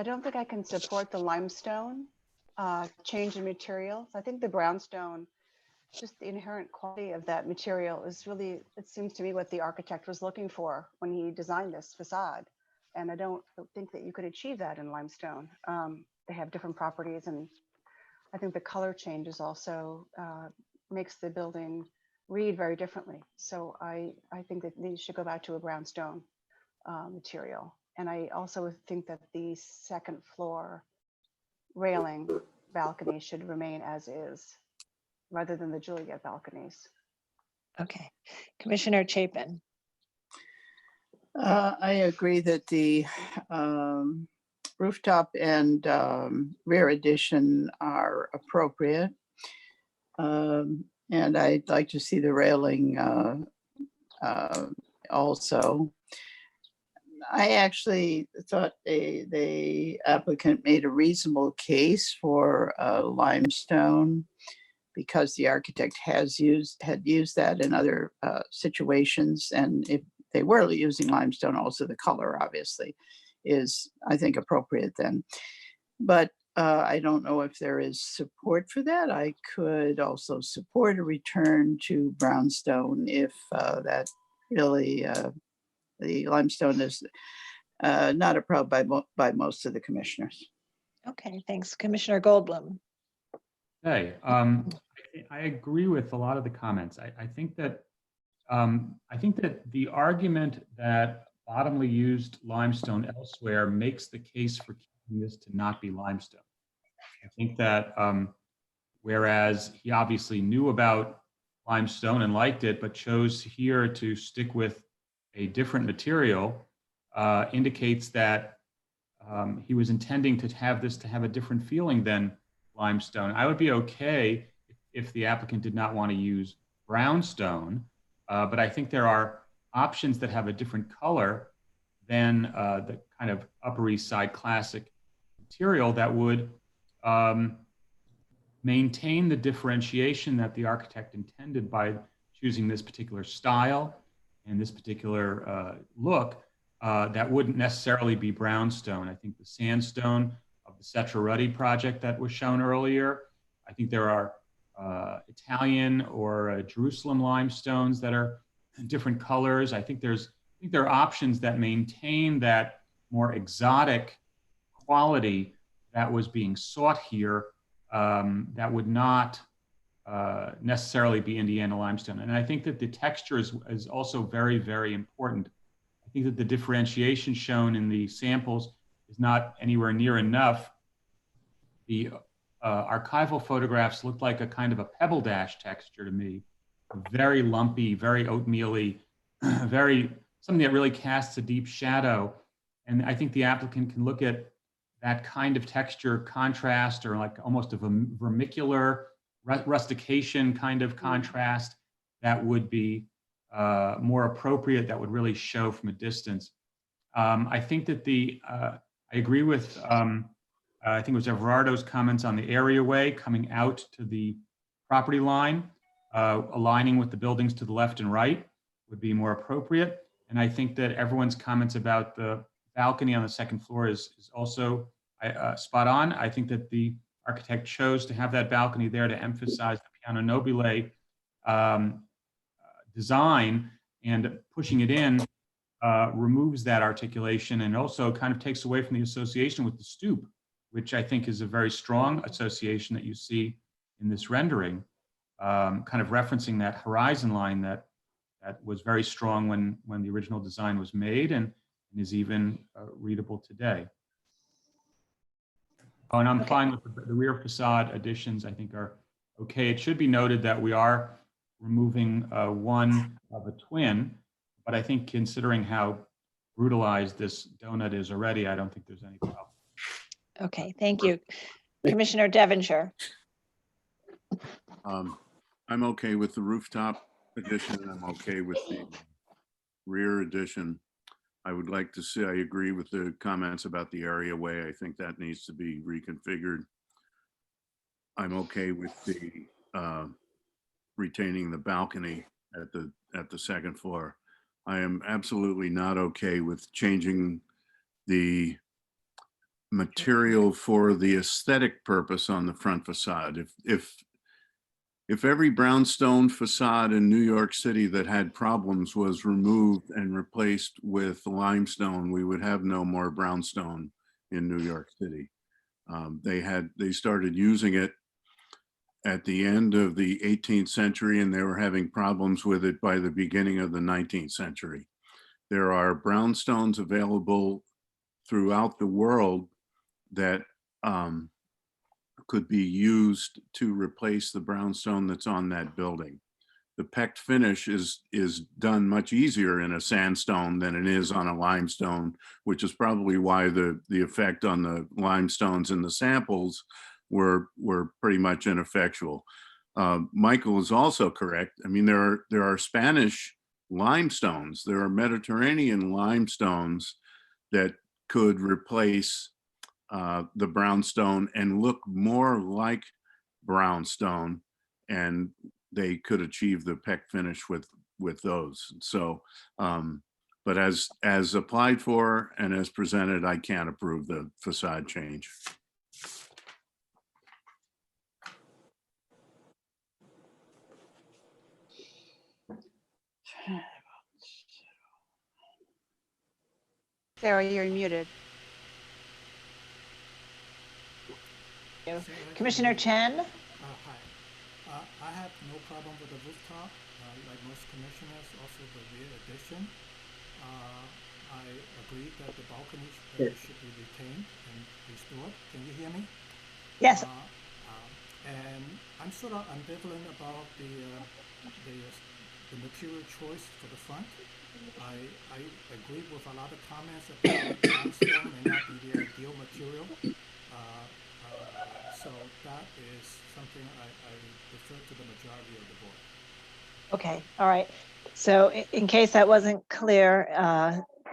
don't think I can support the limestone change in materials. I think the brownstone, just the inherent quality of that material is really, it seems to me, what the architect was looking for when he designed this facade. And I don't think that you could achieve that in limestone. They have different properties, and I think the color changes also makes the building read very differently. So I think that these should go back to a brownstone material. And I also think that the second floor railing balcony should remain as is, rather than the Juliet balconies. Okay. Commissioner Chapin. I agree that the rooftop and rear addition are appropriate. And I'd like to see the railing also. I actually thought the applicant made a reasonable case for limestone because the architect had used that in other situations. And if they were using limestone, also the color obviously is, I think, appropriate then. But I don't know if there is support for that. I could also support a return to brownstone if that really, the limestone is not approved by most of the commissioners. Okay, thanks. Commissioner Goldblum. Hey, I agree with a lot of the comments. I think that the argument that bottomly used limestone elsewhere makes the case for keeping this to not be limestone. I think that whereas he obviously knew about limestone and liked it, but chose here to stick with a different material, indicates that he was intending to have this to have a different feeling than limestone. I would be okay if the applicant did not want to use brownstone, but I think there are options that have a different color than the kind of Upper East Side classic material that would maintain the differentiation that the architect intended by choosing this particular style and this particular look that wouldn't necessarily be brownstone. I think the sandstone of the Cetraruddi project that was shown earlier, I think there are Italian or Jerusalem limestones that are different colors. I think there are options that maintain that more exotic quality that was being sought here that would not necessarily be Indiana limestone. And I think that the texture is also very, very important. I think that the differentiation shown in the samples is not anywhere near enough. The archival photographs looked like a kind of a pebble dash texture to me, very lumpy, very oatmeal-y, something that really casts a deep shadow. And I think the applicant can look at that kind of texture contrast, or like almost of a vermicular rustication kind of contrast, that would be more appropriate, that would really show from a distance. I think that I agree with, I think it was Everardo's comments on the areaway coming out to the property line, aligning with the buildings to the left and right would be more appropriate. And I think that everyone's comments about the balcony on the second floor is also spot on. I think that the architect chose to have that balcony there to emphasize the piano nobile design, and pushing it in removes that articulation, and also kind of takes away from the association with the stoop, which I think is a very strong association that you see in this rendering, kind of referencing that horizon line that was very strong when the original design was made, and is even readable today. Oh, and I'm fine with the rear facade additions. I think are okay. It should be noted that we are removing one of a twin, but I think considering how brutalized this donut is already, I don't think there's any problem. Okay, thank you. Commissioner Devonshire. I'm okay with the rooftop addition. I'm okay with the rear addition. I would like to see, I agree with the comments about the areaway. I think that needs to be reconfigured. I'm okay with the retaining the balcony at the second floor. I am absolutely not okay with changing the material for the aesthetic purpose on the front facade. If every brownstone facade in New York City that had problems was removed and replaced with limestone, we would have no more brownstone in New York City. They started using it at the end of the 18th century, and they were having problems with it by the beginning of the 19th century. There are brownstones available throughout the world that could be used to replace the brownstone that's on that building. The pecked finish is done much easier in a sandstone than it is on a limestone, which is probably why the effect on the limestones in the samples were pretty much ineffectual. Michael is also correct. I mean, there are Spanish limestones, there are Mediterranean limestones that could replace the brownstone and look more like brownstone, and they could achieve the peck finish with those. So, but as applied for and as presented, I can't approve the facade change. Sarah, you're muted. Commissioner Chen. Hi. I have no problem with the rooftop, like most commissioners, also the rear addition. I agree that the balcony should be retained and restored. Can you hear me? Yes. And I'm sort of ambivalent about the material choice for the front. I agree with a lot of comments about limestone may not be the ideal material. So that is something I defer to the majority of the board. Okay, all right. So in case that wasn't clear,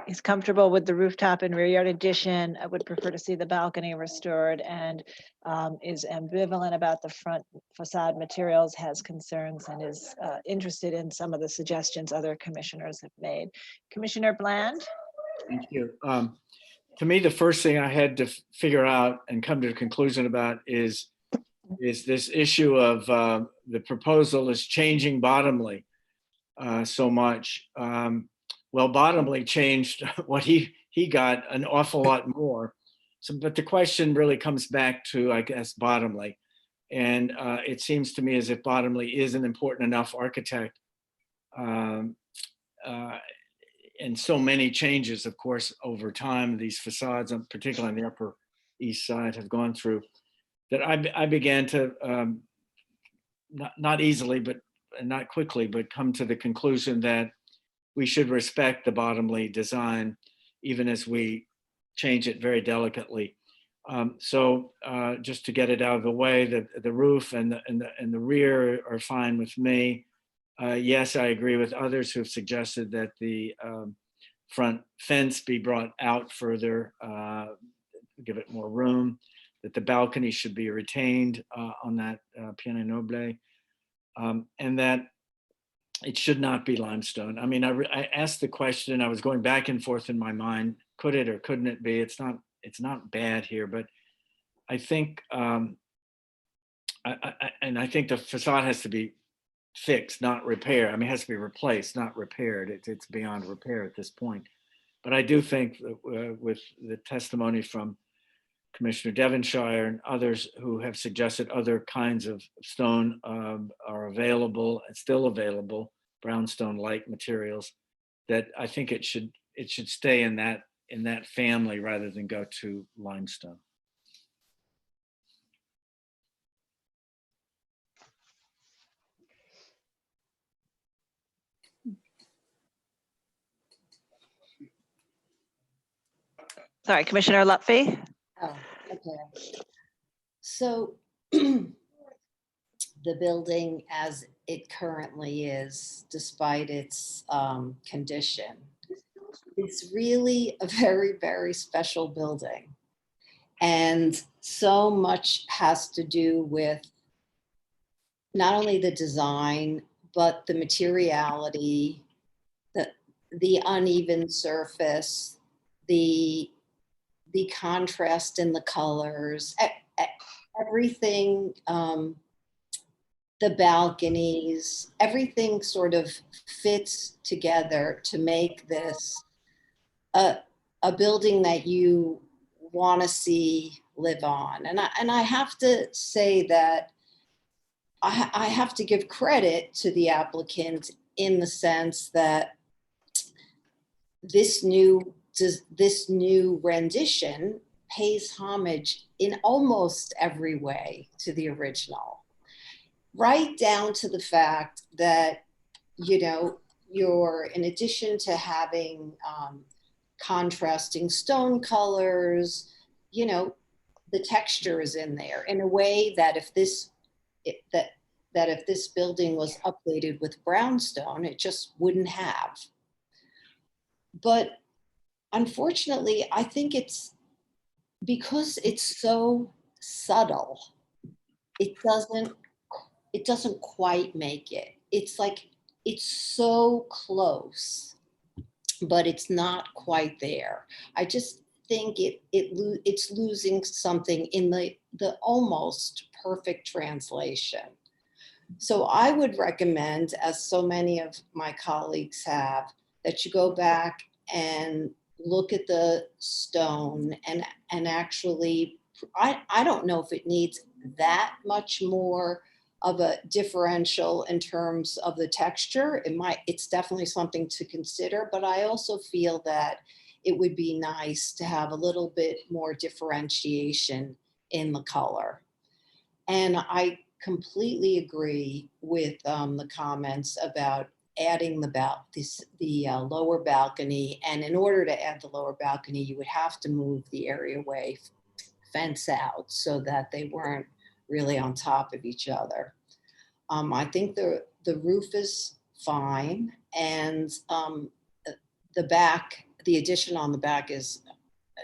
he's comfortable with the rooftop and rear yard addition. I would prefer to see the balcony restored, and is ambivalent about the front facade materials, has concerns, and is interested in some of the suggestions other commissioners have made. Commissioner Bland? Thank you. To me, the first thing I had to figure out and come to a conclusion about is this issue of the proposal is changing bottomly so much. Well, bottomly changed what he got an awful lot more. So, but the question really comes back to, I guess, bottomly. And it seems to me as if bottomly is an important enough architect. And so many changes, of course, over time, these facades, particularly on the Upper East Side, have gone through, that I began to, not easily, but not quickly, but come to the conclusion that we should respect the bottomly design, even as we change it very delicately. So just to get it out of the way, the roof and the rear are fine with me. Yes, I agree with others who have suggested that the front fence be brought out further, give it more room, that the balcony should be retained on that piano noble, and that it should not be limestone. I mean, I asked the question, I was going back and forth in my mind, could it or couldn't it be? It's not bad here, but I think, I think the facade has to be fixed, not repaired. I mean, it has to be replaced, not repaired. It's beyond repair at this point. But I do think that, with the testimony from Commissioner Devonshire and others who have suggested other kinds of stone are available and still available, brownstone-like materials, that I think it should stay in that family rather than go to limestone. Sorry, Commissioner Lutfi. Oh, okay. So the building as it currently is, despite its condition, it's really a very, very special building. And so much has to do with not only the design, but the materiality, the uneven surface, the contrast in the colors, everything, the balconies, everything sort of fits together to make this a building that you want to see live on. And I have to say that I have to give credit to the applicant in the sense that this new rendition pays homage in almost every way to the original, right down to the fact that, you know, in addition to having contrasting stone colors, you know, the texture is in there in a way that if this building was updated with brownstone, it just wouldn't have. But unfortunately, I think it's because it's so subtle, it doesn't quite make it. It's like, it's so close, but it's not quite there. I just think it's losing something in the almost perfect translation. So I would recommend, as so many of my colleagues have, that you go back and look at the stone and actually, I don't know if it needs that much more of a differential in terms of the texture. It's definitely something to consider, but I also feel that it would be nice to have a little bit more differentiation in the color. And I completely agree with the comments about adding the lower balcony. And in order to add the lower balcony, you would have to move the areaway fence out so that they weren't really on top of each other. I think the roof is fine, and the addition on the back is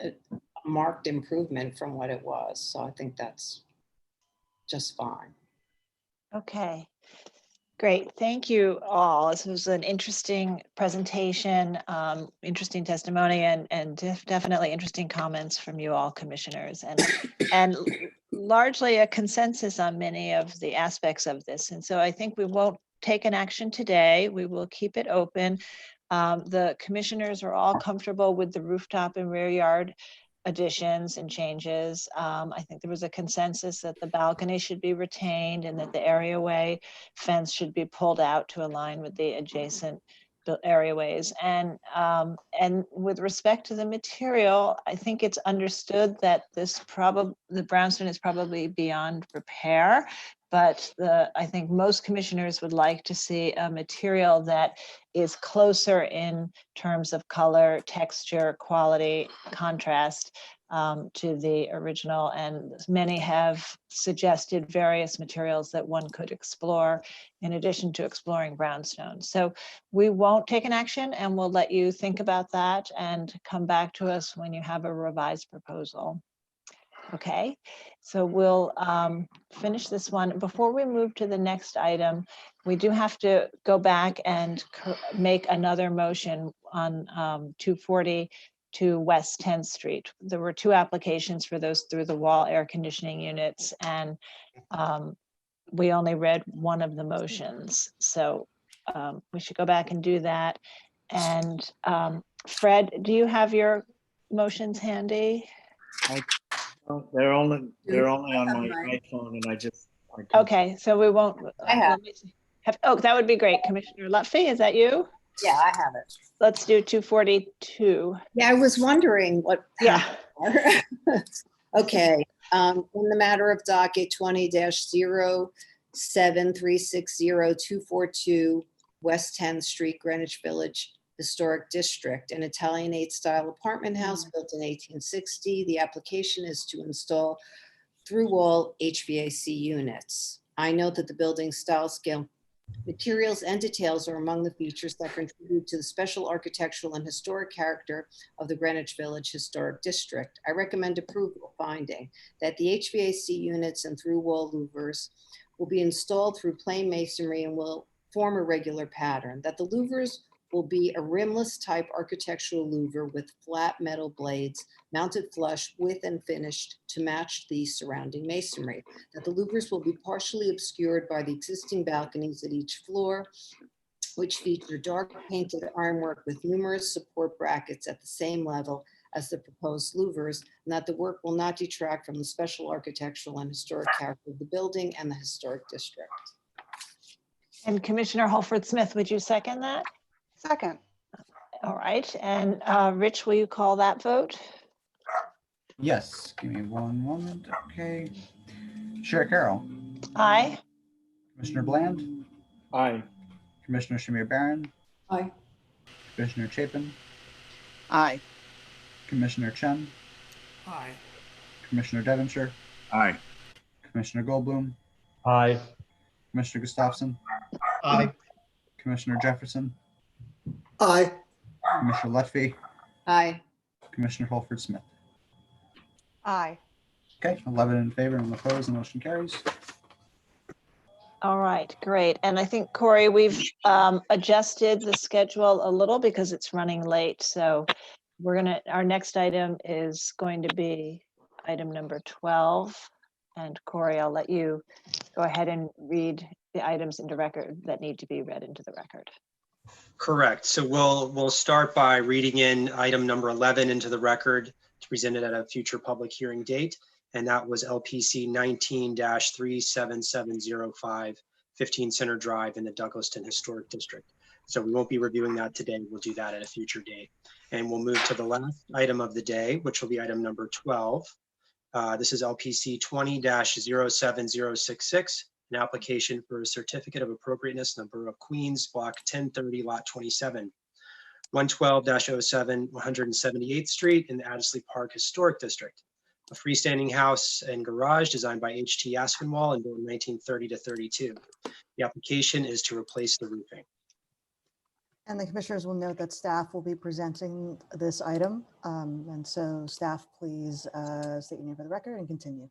a marked improvement from what it was. So I think that's just fine. Okay, great. Thank you all. This was an interesting presentation, interesting testimony, and definitely interesting comments from you all, commissioners, and largely a consensus on many of the aspects of this. And so I think we won't take an action today. We will keep it open. The commissioners are all comfortable with the rooftop and rear yard additions and changes. I think there was a consensus that the balcony should be retained and that the areaway fence should be pulled out to align with the adjacent areaways. And with respect to the material, I think it's understood that the brownstone is probably beyond repair, but I think most commissioners would like to see a material that is closer in terms of color, texture, quality, contrast to the original, and many have suggested various materials that one could explore in addition to exploring brownstone. So we won't take an action, and we'll let you think about that and come back to us when you have a revised proposal. Okay, so we'll finish this one. Before we move to the next item, we do have to go back and make another motion on 242 West 10th Street. There were two applications for those through the wall air conditioning units, and we only read one of the motions. So we should go back and do that. And Fred, do you have your motions handy? They're only on my iPhone, and I can't- Okay, so we won't. Let me see. Oh, that would be great. Commissioner Lutfi, is that you? Yeah, I have it. Let's do 242. Yeah, I was wondering what. Yeah. Okay, in the matter of docket 20-07360242 West 10th Street, Greenwich Village Historic District, an Italianate style apartment house built in 1860. The application is to install through wall HVAC units. I note that the building style, scale, materials, and details are among the features that contribute to the special architectural and historic character of the Greenwich Village Historic District. I recommend approval, finding that the HVAC units and through wall louvers will be installed through plain masonry and will form a regular pattern, that the louvers will be a rimless type architectural louver with flat metal blades mounted flush with and finished to match the surrounding masonry, that the louvers will be partially obscured by the existing balconies at each floor, which feature dark painted ironwork with numerous support brackets at the same level as the proposed louvers, and that the work will not detract from the special architectural and historic character of the building and the historic district. And Commissioner Holford Smith, would you second that? Second. All right, and Rich, will you call that vote? Yes, give me one moment. Okay. Chair Carroll. Aye. Commissioner Bland. Aye. Commissioner Shamir Barron. Aye. Commissioner Chapin. Aye. Commissioner Chen. Aye. Commissioner Devonshire. Aye. Commissioner Goldblum. Aye. Commissioner Gustafson. Aye. Commissioner Jefferson. Aye. Commissioner Lutfi. Aye. Commissioner Holford Smith. Aye. Okay, 11 in favor and opposed, the motion carries. All right, great. And I think, Corey, we've adjusted the schedule a little because it's running late. So our next item is going to be item number 12. And Corey, I'll let you go ahead and read the items into record that need to be read into the record. Correct. So we'll start by reading in item number 11 into the record to present it at a future public hearing date. And that was LPC 19-37705, 15 Center Drive in the Douglaston Historic District. So we won't be reviewing that today. We'll do that at a future date. And we'll move to the last item of the day, which will be item number 12. This is LPC 20-07066, an application for a certificate of appropriateness in the Borough of Queens, block 1030, lot 27, 112-07, 178th Street in the Adderley Park Historic District. A freestanding house and garage designed by H.T. Aspinwall and built in 1930 to 32. The application is to replace the roofing. And the commissioners will note that staff will be presenting this item. And so staff, please state your name for the record and continue.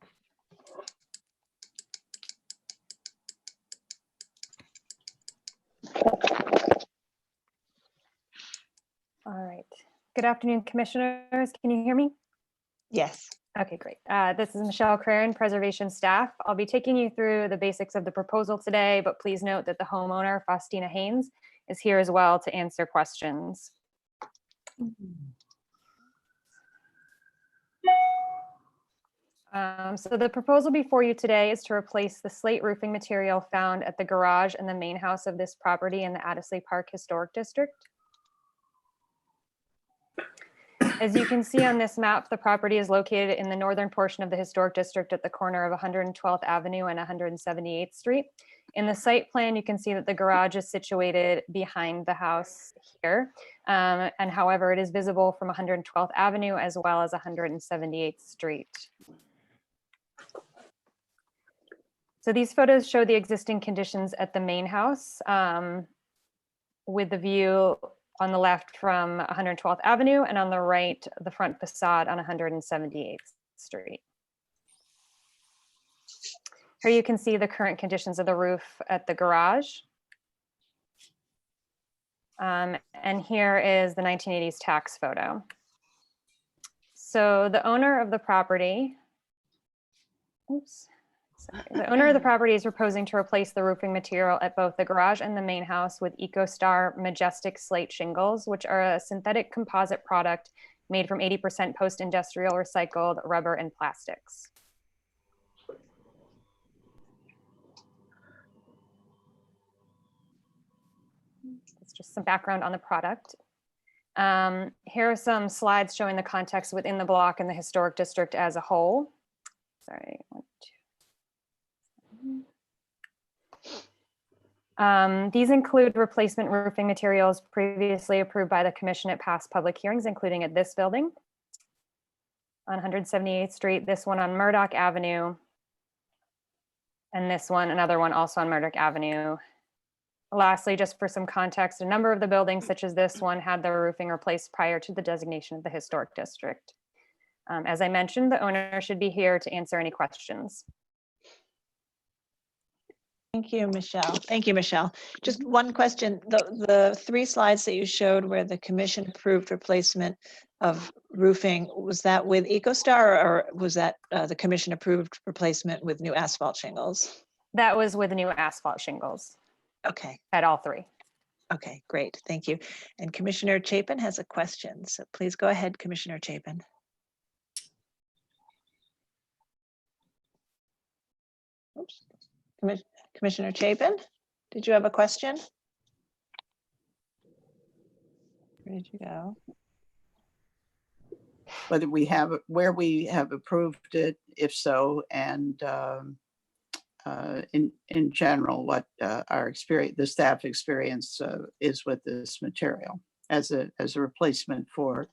All right. Good afternoon, commissioners. Can you hear me? Yes. Okay, great. This is Michelle Craren, preservation staff. I'll be taking you through the basics of the proposal today, but please note that the homeowner, Faustina Haynes, is here as well to answer questions. So the proposal before you today is to replace the slate roofing material found at the garage and the main house of this property in the Adderley Park Historic District. As you can see on this map, the property is located in the northern portion of the historic district at the corner of 112th Avenue and 178th Street. In the site plan, you can see that the garage is situated behind the house here. And however, it is visible from 112th Avenue as well as 178th Street. So these photos show the existing conditions at the main house with the view on the left from 112th Avenue and on the right, the front facade on 178th Street. Here you can see the current conditions of the roof at the garage. And here is the 1980s tax photo. So the owner of the property, the owner of the property is proposing to replace the roofing material at both the garage and the main house with EcoStar Majestic Slate shingles, which are a synthetic composite product made from 80% post-industrial recycled rubber and plastics. It's just some background on the product. Here are some slides showing the context within the block and the historic district as a whole. Sorry, 1, 2. These include replacement roofing materials previously approved by the commission at past public hearings, including at this building on 178th Street, this one on Murdoch Avenue, and this one, another one also on Murdoch Avenue. Lastly, just for some context, a number of the buildings such as this one had their roofing replaced prior to the designation of the historic district. As I mentioned, the owner should be here to answer any questions. Thank you, Michelle. Thank you, Michelle. Just one question. The 3 slides that you showed where the commission approved replacement of roofing, was that with EcoStar or was that the commission approved replacement with new asphalt shingles? That was with new asphalt shingles. Okay. At all 3. Okay, great. Thank you. And Commissioner Chapin has a question. So please go ahead, Commissioner Chapin. Oops. Commissioner Chapin, did you have a question? Where did you go? Whether we have, where we have approved it, if so, and in general, what our experience, the staff experience is with this material as a replacement for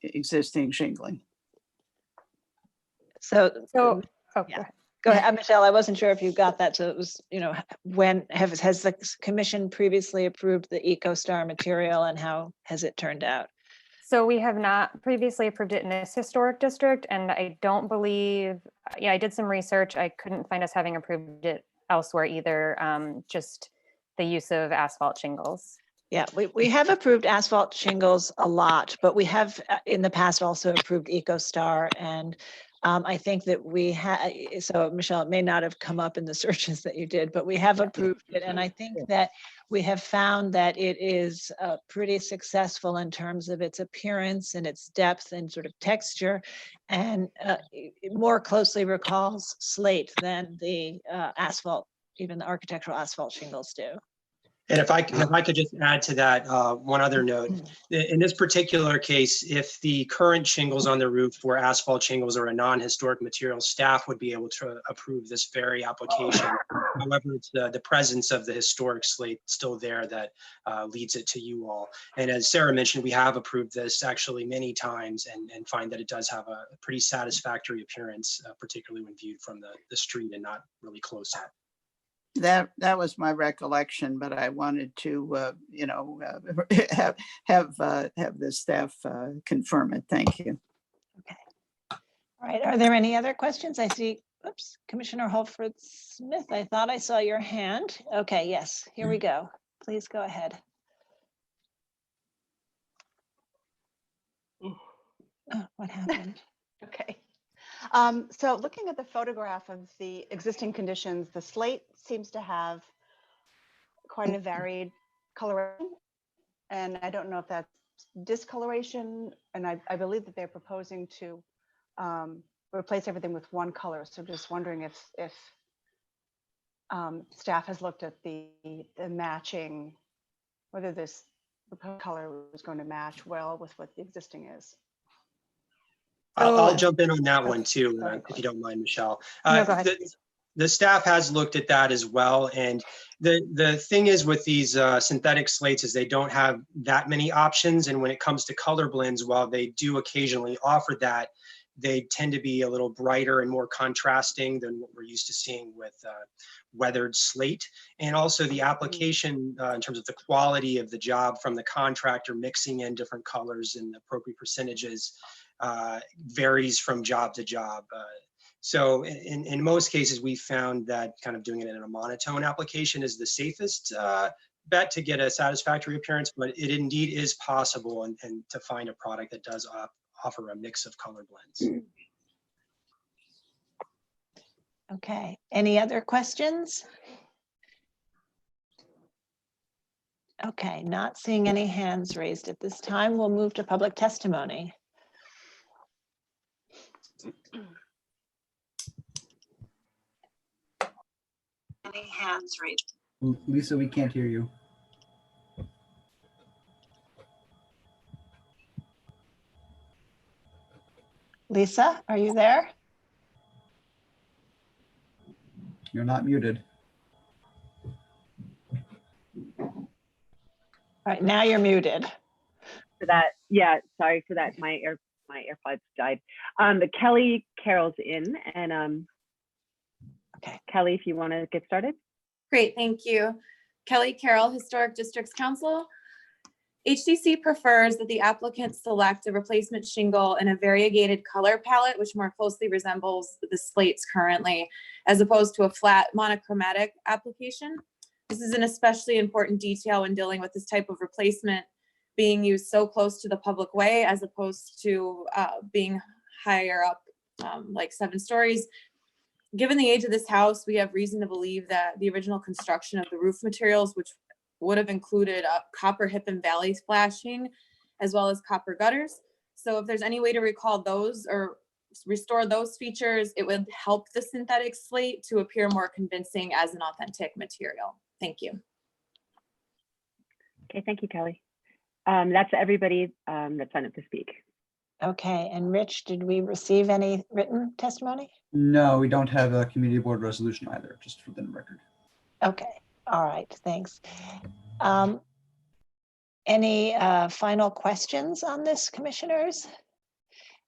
existing shingling. So oh, yeah. Go ahead, Michelle. I wasn't sure if you got that. So it was, you know, when has the commission previously approved the EcoStar material and how has it turned out? So we have not previously approved it in this historic district, and I don't believe, yeah, I did some research. I couldn't find us having approved it elsewhere either, just the use of asphalt shingles. Yeah, we have approved asphalt shingles a lot, but we have in the past also approved EcoStar, and I think that we had, so Michelle, it may not have come up in the searches that you did, but we have approved it. And I think that we have found that it is pretty successful in terms of its appearance and its depth and sort of texture, and it more closely recalls slate than the asphalt, even the architectural asphalt shingles do. And if I could just add to that one other note, in this particular case, if the current shingles on the roof were asphalt shingles or a non-historic material, staff would be able to approve this very application. However, it's the presence of the historic slate still there that leads it to you all. And as Sarah mentioned, we have approved this actually many times and find that it does have a pretty satisfactory appearance, particularly when viewed from the street and not really close up. That was my recollection, but I wanted to, you know, have the staff confirm it. Thank you. Okay. All right. Are there any other questions? I see. Oops, Commissioner Holford Smith. I thought I saw your hand. Okay. Yes. Here we go. Please go ahead. Oh, what happened? Okay. So looking at the photograph of the existing conditions, the slate seems to have quite a varied coloration. And I don't know if that's discoloration. And I believe that they're proposing to replace everything with one color. So just wondering if staff has looked at the matching, whether this proposed color is going to match well with what the existing is. I'll jump in on that one too, if you don't mind, Michelle. No, go ahead. The staff has looked at that as well. And the thing is with these synthetic slates is they don't have that many options. And when it comes to color blends, while they do occasionally offer that, they tend to be a little brighter and more contrasting than what we're used to seeing with weathered slate. And also the application in terms of the quality of the job from the contractor mixing in different colors and appropriate percentages varies from job to job. So in most cases, we found that kind of doing it in a monotone application is the safest bet to get a satisfactory appearance, but it indeed is possible and to find a product that does offer a mix of color blends. Okay, any other questions? Okay, not seeing any hands raised at this time. We'll move to public testimony. Any hands raised? Lisa, we can't hear you. Lisa, are you there? You're not muted. All right, now you're muted. For that, yeah, sorry for that. My AirPods died. But Kelly Carroll's in, and okay, Kelly, if you want to get started. Great, thank you. Kelly Carroll, Historic Districts Council. HDC prefers that the applicant select a replacement shingle in a variegated color palette, which more closely resembles the slates currently, as opposed to a flat monochromatic application. This is an especially important detail when dealing with this type of replacement being used so close to the public way, as opposed to being higher up, like 7 stories. Given the age of this house, we have reason to believe that the original construction of the roof materials, which would have included copper hip and valley flashing, as well as copper gutters. So if there's any way to recall those or restore those features, it would help the synthetic slate to appear more convincing as an authentic material. Thank you. Okay, thank you, Kelly. That's everybody that signed up to speak. Okay, and Rich, did we receive any written testimony? No, we don't have a community board resolution either, just for the record. Okay, all right, thanks. Any final questions on this, commissioners?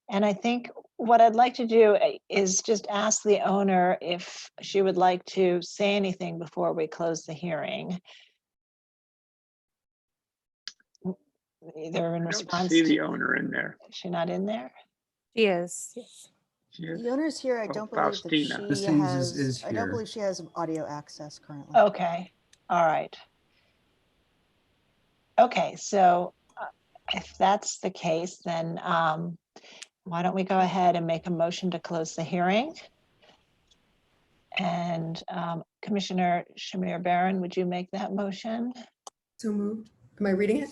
And I think what I'd like to do is just ask the owner if she would like to say anything before we close the hearing. Either in response See to, the owner in there. is she not in there? She is. Yes. The owner's here. I don't believe that Faustina. she Christine has, is I don't here. believe she has audio access currently. Okay, all right. Okay, so if that's the case, then why don't we go ahead and make a motion to close the hearing? And Commissioner Shamir Barron, would you make that motion? So moved. Am I reading it?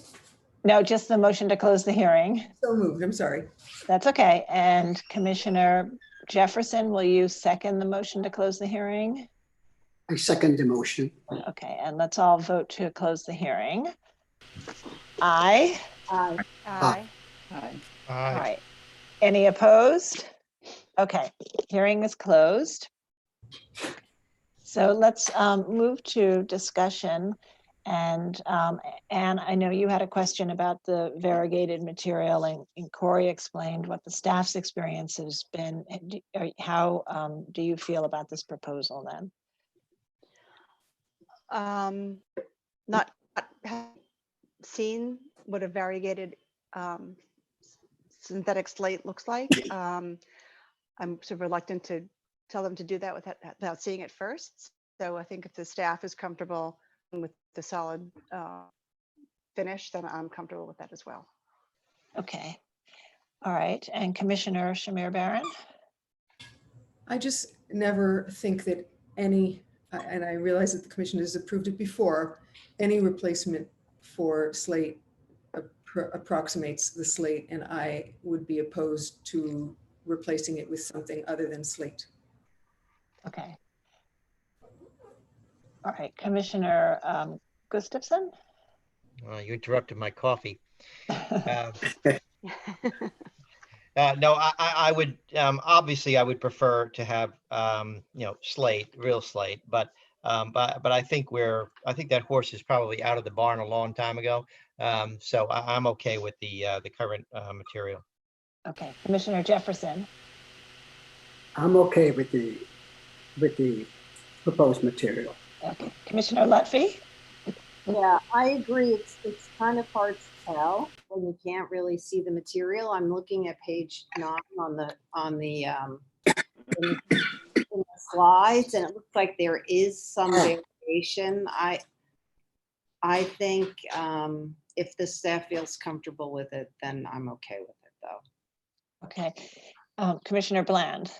No, just the motion to close the hearing. So moved, I'm sorry. That's okay. And Commissioner Jefferson, will you second the motion to close the hearing? I second the motion. Okay, and let's all vote to close the hearing. Aye. Aye. Aye. All right. Any opposed? Okay, hearing is closed. So let's move to discussion. And Anne, I know you had a question about the variegated material, and Corey explained what the staff's experience has been. How do you feel about this proposal then? Not seen what a variegated synthetic slate looks like. I'm sort of reluctant to tell them to do that without seeing it first. So I think if the staff is comfortable with the solid finish, then I'm comfortable with that as well. Okay. All right. And Commissioner Shamir Barron? I just never think that any, and I realize that the commission has approved it before, any replacement for slate approximates the slate, and I would be opposed to replacing it with something other than slate. Okay. All right, Commissioner Gustafson? You interrupted my coffee. No, I would, obviously I would prefer to have, slate, real slate, but I think I think that horse is probably out of the barn a long time ago. So I'm okay with the current material. Okay, Commissioner Jefferson. I'm okay with the proposed material. Okay, Commissioner Lutfi. Yeah, I agree. It's kind of hard to tell when you can't really see the material. I'm looking at page 9 in the slides, and it looks like there is some variation. I think if the staff feels comfortable with it, then I'm okay with it, though. Okay, Commissioner Bland.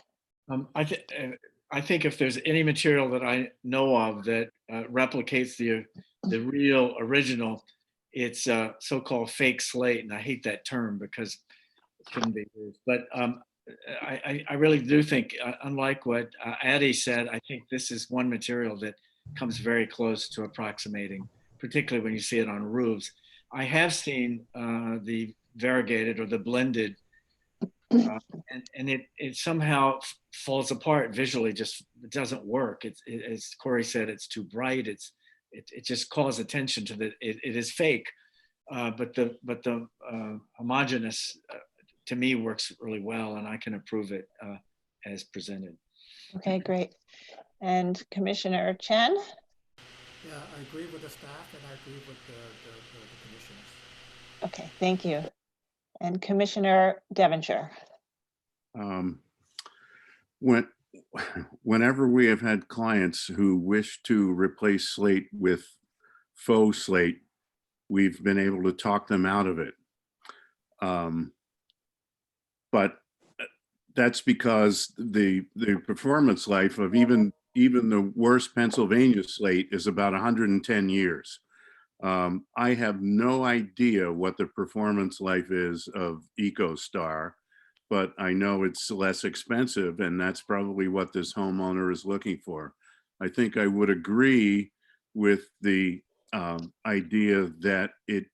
I think if there's any material that I know of that replicates the real original, it's so-called fake slate, and I hate that term because it shouldn't be used. But I really do think, unlike what Addie said, I think this is one material that comes very close to approximating, particularly when you see it on roofs. I have seen the variegated or the blended, and it somehow falls apart visually. Just it doesn't work. As Corey said, it's too bright. It just calls attention to that. It is fake, but the homogeneous to me works really well, and I can approve it as presented. Okay, great. And Commissioner Chen. Yeah, I agree with the staff and I agree with the commissioners. Okay, thank you. And Commissioner Devonshire. Whenever we have had clients who wish to replace slate with faux slate, we've been able to talk them out of it. But that's because the performance life of even the worst Pennsylvania slate is about 110 years. I have no idea what the performance life is of EcoStar, but I know it's less expensive, and that's probably what this homeowner is looking for. I think I would agree with the idea that it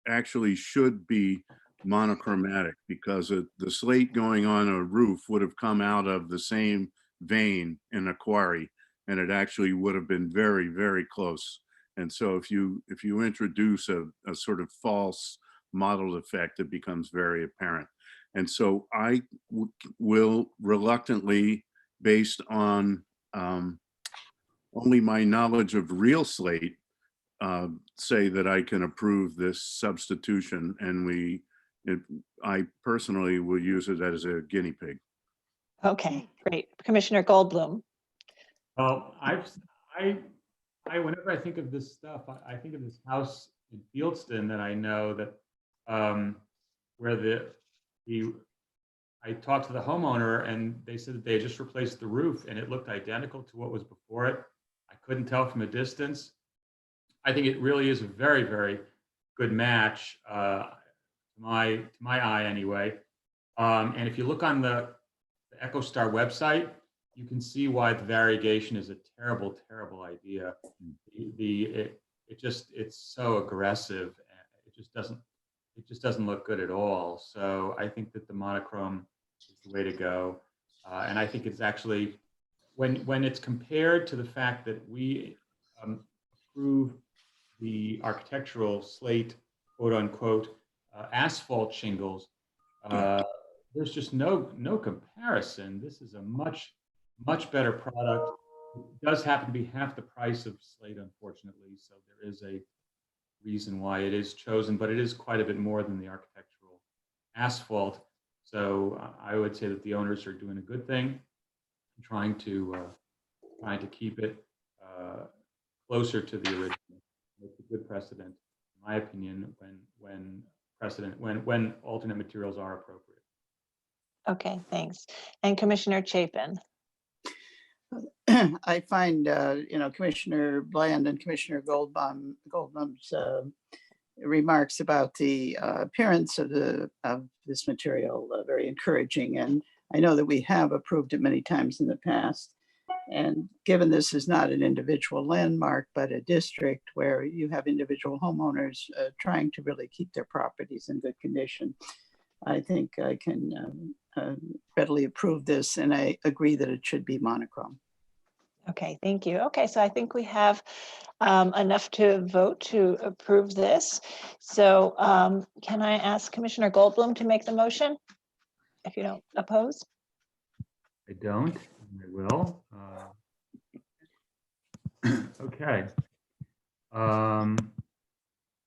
actually should be monochromatic, because the slate going on a roof would have come out of the same vein in a quarry, and it actually would have been very, very close. And so if you introduce a sort of false mottled effect, it becomes very apparent. And so I will reluctantly, based on only my knowledge of real slate, say that I can approve this substitution, and I personally will use it as a guinea pig. Okay, great. Commissioner Goldblum. Well, whenever I think of this stuff, I think of this house in Fieldston that I know that where I talked to the homeowner, and they said that they had just replaced the roof and it looked identical to what was before it. I couldn't tell from a distance. I think it really is a very, very good match to my eye anyway. And if you look on the EcoStar website, you can see why the variegation is a terrible, terrible idea. It's so aggressive. It just doesn't look good at all. So I think that the monochrome is the way to go. And I think it's actually, when it's compared to the fact that we approve the architectural slate, quote unquote, asphalt shingles, there's just no comparison. This is a much better product. It does happen to be half the price of slate, unfortunately. So there is a reason why it is chosen, but it is quite a bit more than the architectural asphalt. So I would say that the owners are doing a good thing, trying to keep it closer to the original. It's a good precedent, in my opinion, when alternate materials are appropriate. Okay, thanks. And Commissioner Chapin. I find, Commissioner Bland and Commissioner Goldblum's remarks about the appearance of this material very encouraging. And I know that we have approved it many times in the past. And given this is not an individual landmark, but a district where you have individual homeowners trying to really keep their properties in good condition, I think I can readily approve this, and I agree that it should be monochrome. Okay, thank you. Okay, so I think we have enough to vote to approve this. So can I ask Commissioner Goldblum to make the motion? If you don't oppose? I don't, and I will. Okay.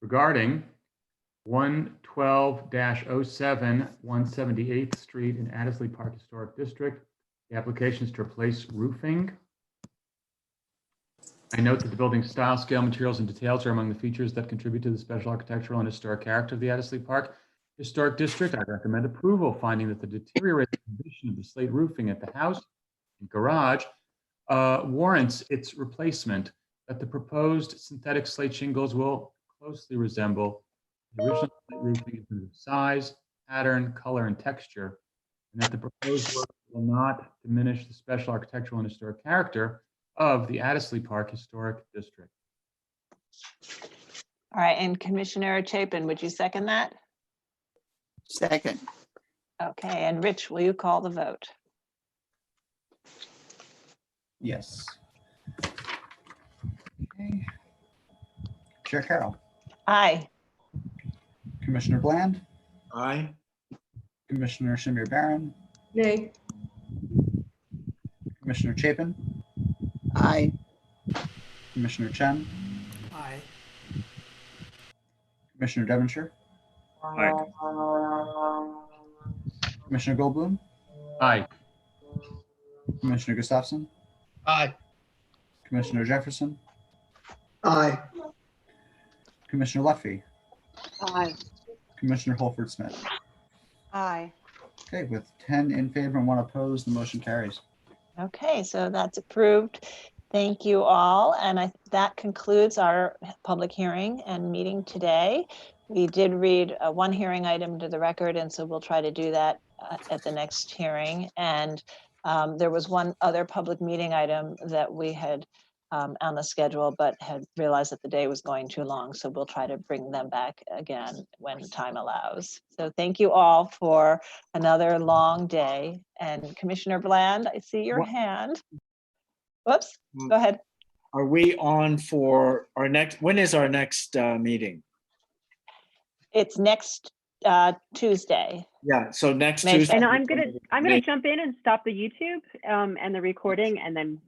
Regarding 112-07, 178th Street in Addisley Park Historic District, the application is to replace roofing. I note that the building's style, scale, materials, and details are among the features that contribute to the special architectural and historic character of the Addisley Park Historic District. I recommend approval, finding that the deteriorated condition of the slate roofing at the house and garage warrants its replacement, that the proposed synthetic slate shingles will closely resemble the original slate roofing in terms of size, pattern, color, and texture, and that the proposed work will not diminish the special architectural and historic character of the Addisley Park Historic District. All right, and Commissioner Chapin, would you second that? Second. Okay, and Rich, will you call the vote? Yes. Okay. Chair Carroll. Aye. Commissioner Bland. Aye. Commissioner Shamir Barron. Nay. Commissioner Chapin. Aye. Commissioner Chen. Aye. Commissioner Devonshire. Aye. Commissioner Goldblum. Aye. Commissioner Gustafson. Aye. Commissioner Jefferson. Aye. Commissioner Lutfi. Aye. Commissioner Holford Smith. Aye. Okay, with 10 in favor and 1 opposed, the motion carries. Okay, so that's approved. Thank you all. And that concludes our public hearing and meeting today. We did read one hearing item to the record, and so we'll try to do that at the next hearing. And there was one other public meeting item that we had on the schedule, but had realized that the day was going too long. So we'll try to bring them back again when time allows. So thank you all for another long day. And Commissioner Bland, I see your hand. Whoops, go ahead. Are we on for our next, when is our next meeting? It's next Tuesday. Yeah, so next May Tuesday. And I'm gonna jump in and stop the YouTube and the recording, and then